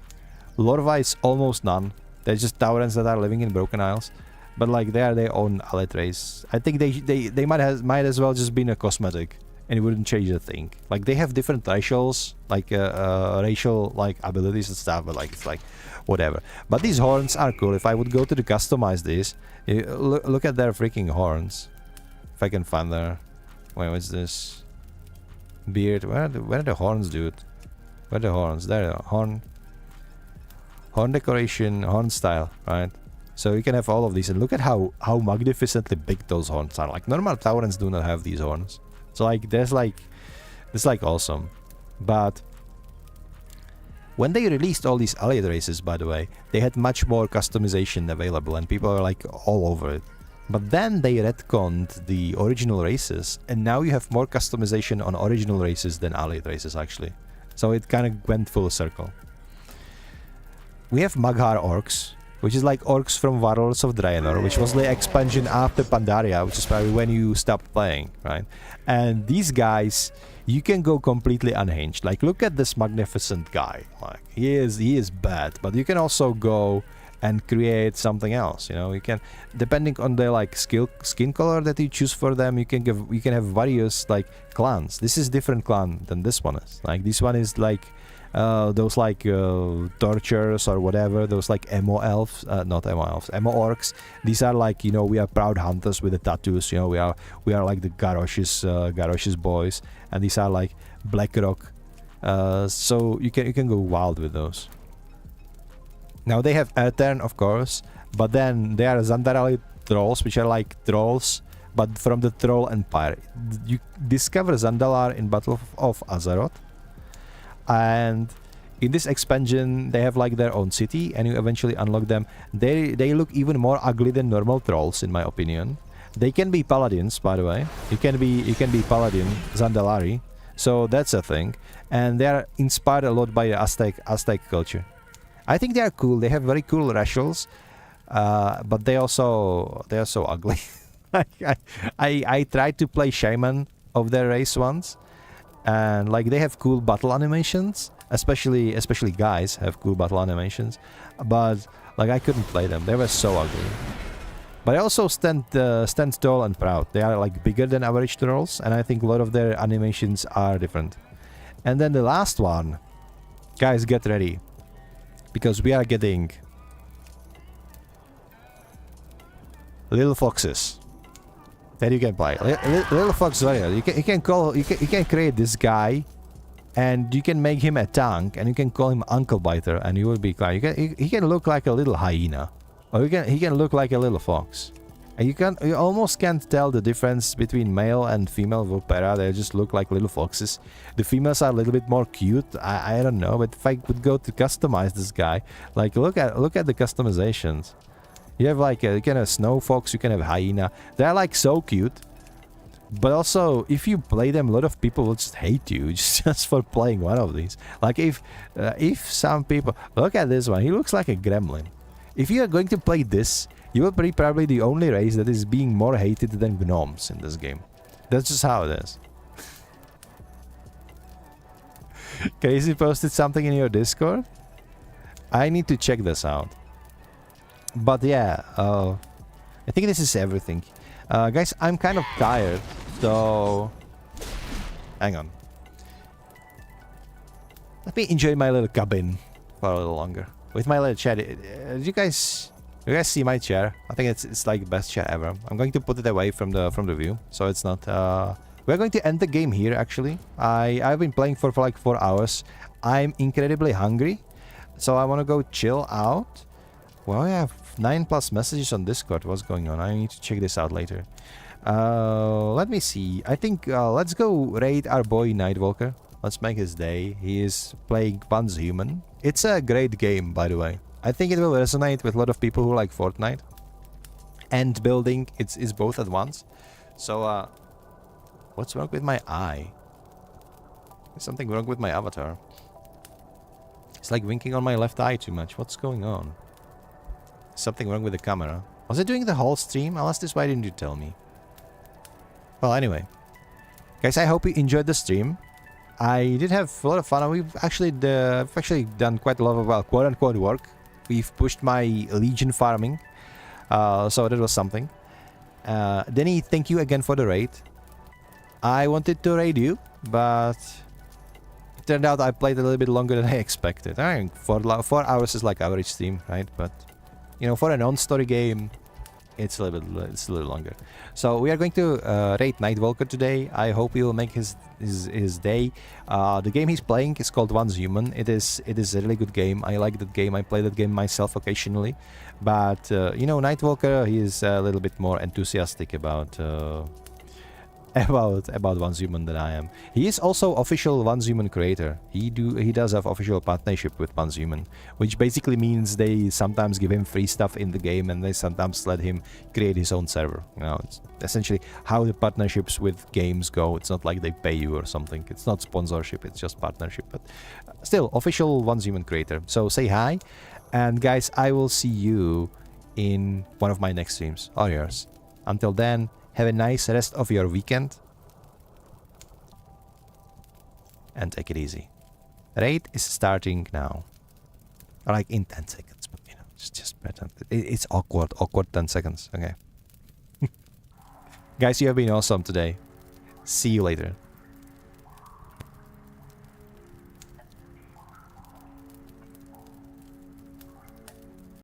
lore-wise is almost none. They're just Taurens that are living in Broken Isles, but like they are their own allied race. I think they might as well just been a cosmetic, and it wouldn't change a thing. Like they have different racials, like racial like abilities and stuff, but like it's like whatever. But these horns are cool. If I would go to the customize this, look at their freaking horns. If I can find their, wait, what's this? Beard. Where are the horns, dude? Where are the horns? There, horn decoration, horn style, right? So you can have all of these, and look at how magnificently big those horns are. Like normal Taurens do not have these horns. So like it's like awesome. But when they released all these allied races, by the way, they had much more customization available, and people are like all over it. But then they retconned the original races, and now you have more customization on original races than allied races, actually. So it kind of went full circle. We have Maghar orcs, which is like orcs from Warlords of Draenor, which was the expansion after Pandaria, which is probably when you stopped playing, right? And these guys, you can go completely unhinged. Like, look at this magnificent guy. Like, he is bad, but you can also go and create something else. You know, you can, depending on the like skin color that you choose for them, you can have various like clans. This is different clan than this one is. Like this one is like those like torturers or whatever, those like emo elves, not emo elves, emo orcs. These are like, you know, we are proud hunters with the tattoos. You know, we are like the Garrosh's boys, and these are like Blackrock. So you can go wild with those. Now they have Aetern, of course, but then there are Zandalari trolls, which are like trolls, but from the Troll Empire. You discover Zandalar in Battle of Azeroth, and in this expansion they have like their own city, and you eventually unlock them. They look even more ugly than normal trolls, in my opinion. They can be paladins, by the way. You can be paladin Zandalari, so that's a thing. And they are inspired a lot by the Aztec culture. I think they are cool. They have very cool racials, but they are so ugly. I tried to play shaman of their race once, and like they have cool battle animations. Especially guys have cool battle animations, but like I couldn't play them. They were so ugly. But I also stand tall and proud. They are like bigger than average trolls, and I think a lot of their animations are different. And then the last one, guys, get ready. Because we are getting little foxes that you can play. Little fox warrior. You can create this guy, and you can make him a tank, and you can call him Uncle Biter, and he will be clear. He can look like a little hyena, or he can look like a little fox. And you almost can't tell the difference between male and female Vulpera. They just look like little foxes. The females are a little bit more cute. I don't know, but if I would go to customize this guy, like look at the customizations. You have like you can have snow fox, you can have hyena. They're like so cute. But also, if you play them, a lot of people will just hate you just for playing one of these. Like if some people look at this one, he looks like a gremlin. If you are going to play this, you will be probably the only race that is being more hated than gnomes in this game. That's just how it is. Crazy posted something in your Discord? I need to check this out. But yeah, I think this is everything. Guys, I'm kind of tired, so... Hang on. Let me enjoy my little cabin for a little longer. With my little chair. You guys see my chair? I think it's like the best chair ever. I'm going to put it away from the view, so it's not. We're going to end the game here. Actually, I've been playing for like 4 hours. I'm incredibly hungry, so I want to go chill out. Well, I have 9+ messages on Discord. What's going on? I need to check this out later. Let me see. I think let's go raid our boy Nightwalker. Let's make his day. He is playing Pan's Human. It's a great game, by the way. I think it will resonate with a lot of people who like Fortnite. And building, it's both at once. So, what's wrong with my eye? There's something wrong with my avatar. It's like winking on my left eye too much. What's going on? Something wrong with the camera. Was it doing the whole stream? I'll ask this, why didn't you tell me? Well, anyway. Guys, I hope you enjoyed the stream. I did have a lot of fun, and we've actually done quite a lot of, well, quote-unquote work. We've pushed my Legion farming, so that was something. Denny, thank you again for the raid. I wanted to raid you, but it turned out I played a little bit longer than I expected. I mean, 4 hours is like average stream, right? But, you know, for a non-story game, it's a little longer. So we are going to raid Nightwalker today. I hope he will make his day. The game he's playing is called Once Human. It is a really good game. I like that game. I play that game myself occasionally. But you know, Nightwalker, he is a little bit more enthusiastic about Once Human than I am. He is also official Once Human creator. He does have official partnership with Once Human, which basically means they sometimes give him free stuff in the game, and they sometimes let him create his own server. You know, it's essentially how the partnerships with games go. It's not like they pay you or something. It's not sponsorship. It's just partnership. But still, official Once Human creator. So say hi, and guys, I will see you in one of my next streams or yours. Until then, have a nice rest of your weekend. And take it easy. Raid is starting now. Or like in 10 seconds. But you know, just pretend. It's awkward 10 seconds. Okay. Guys, you have been awesome today. See you later.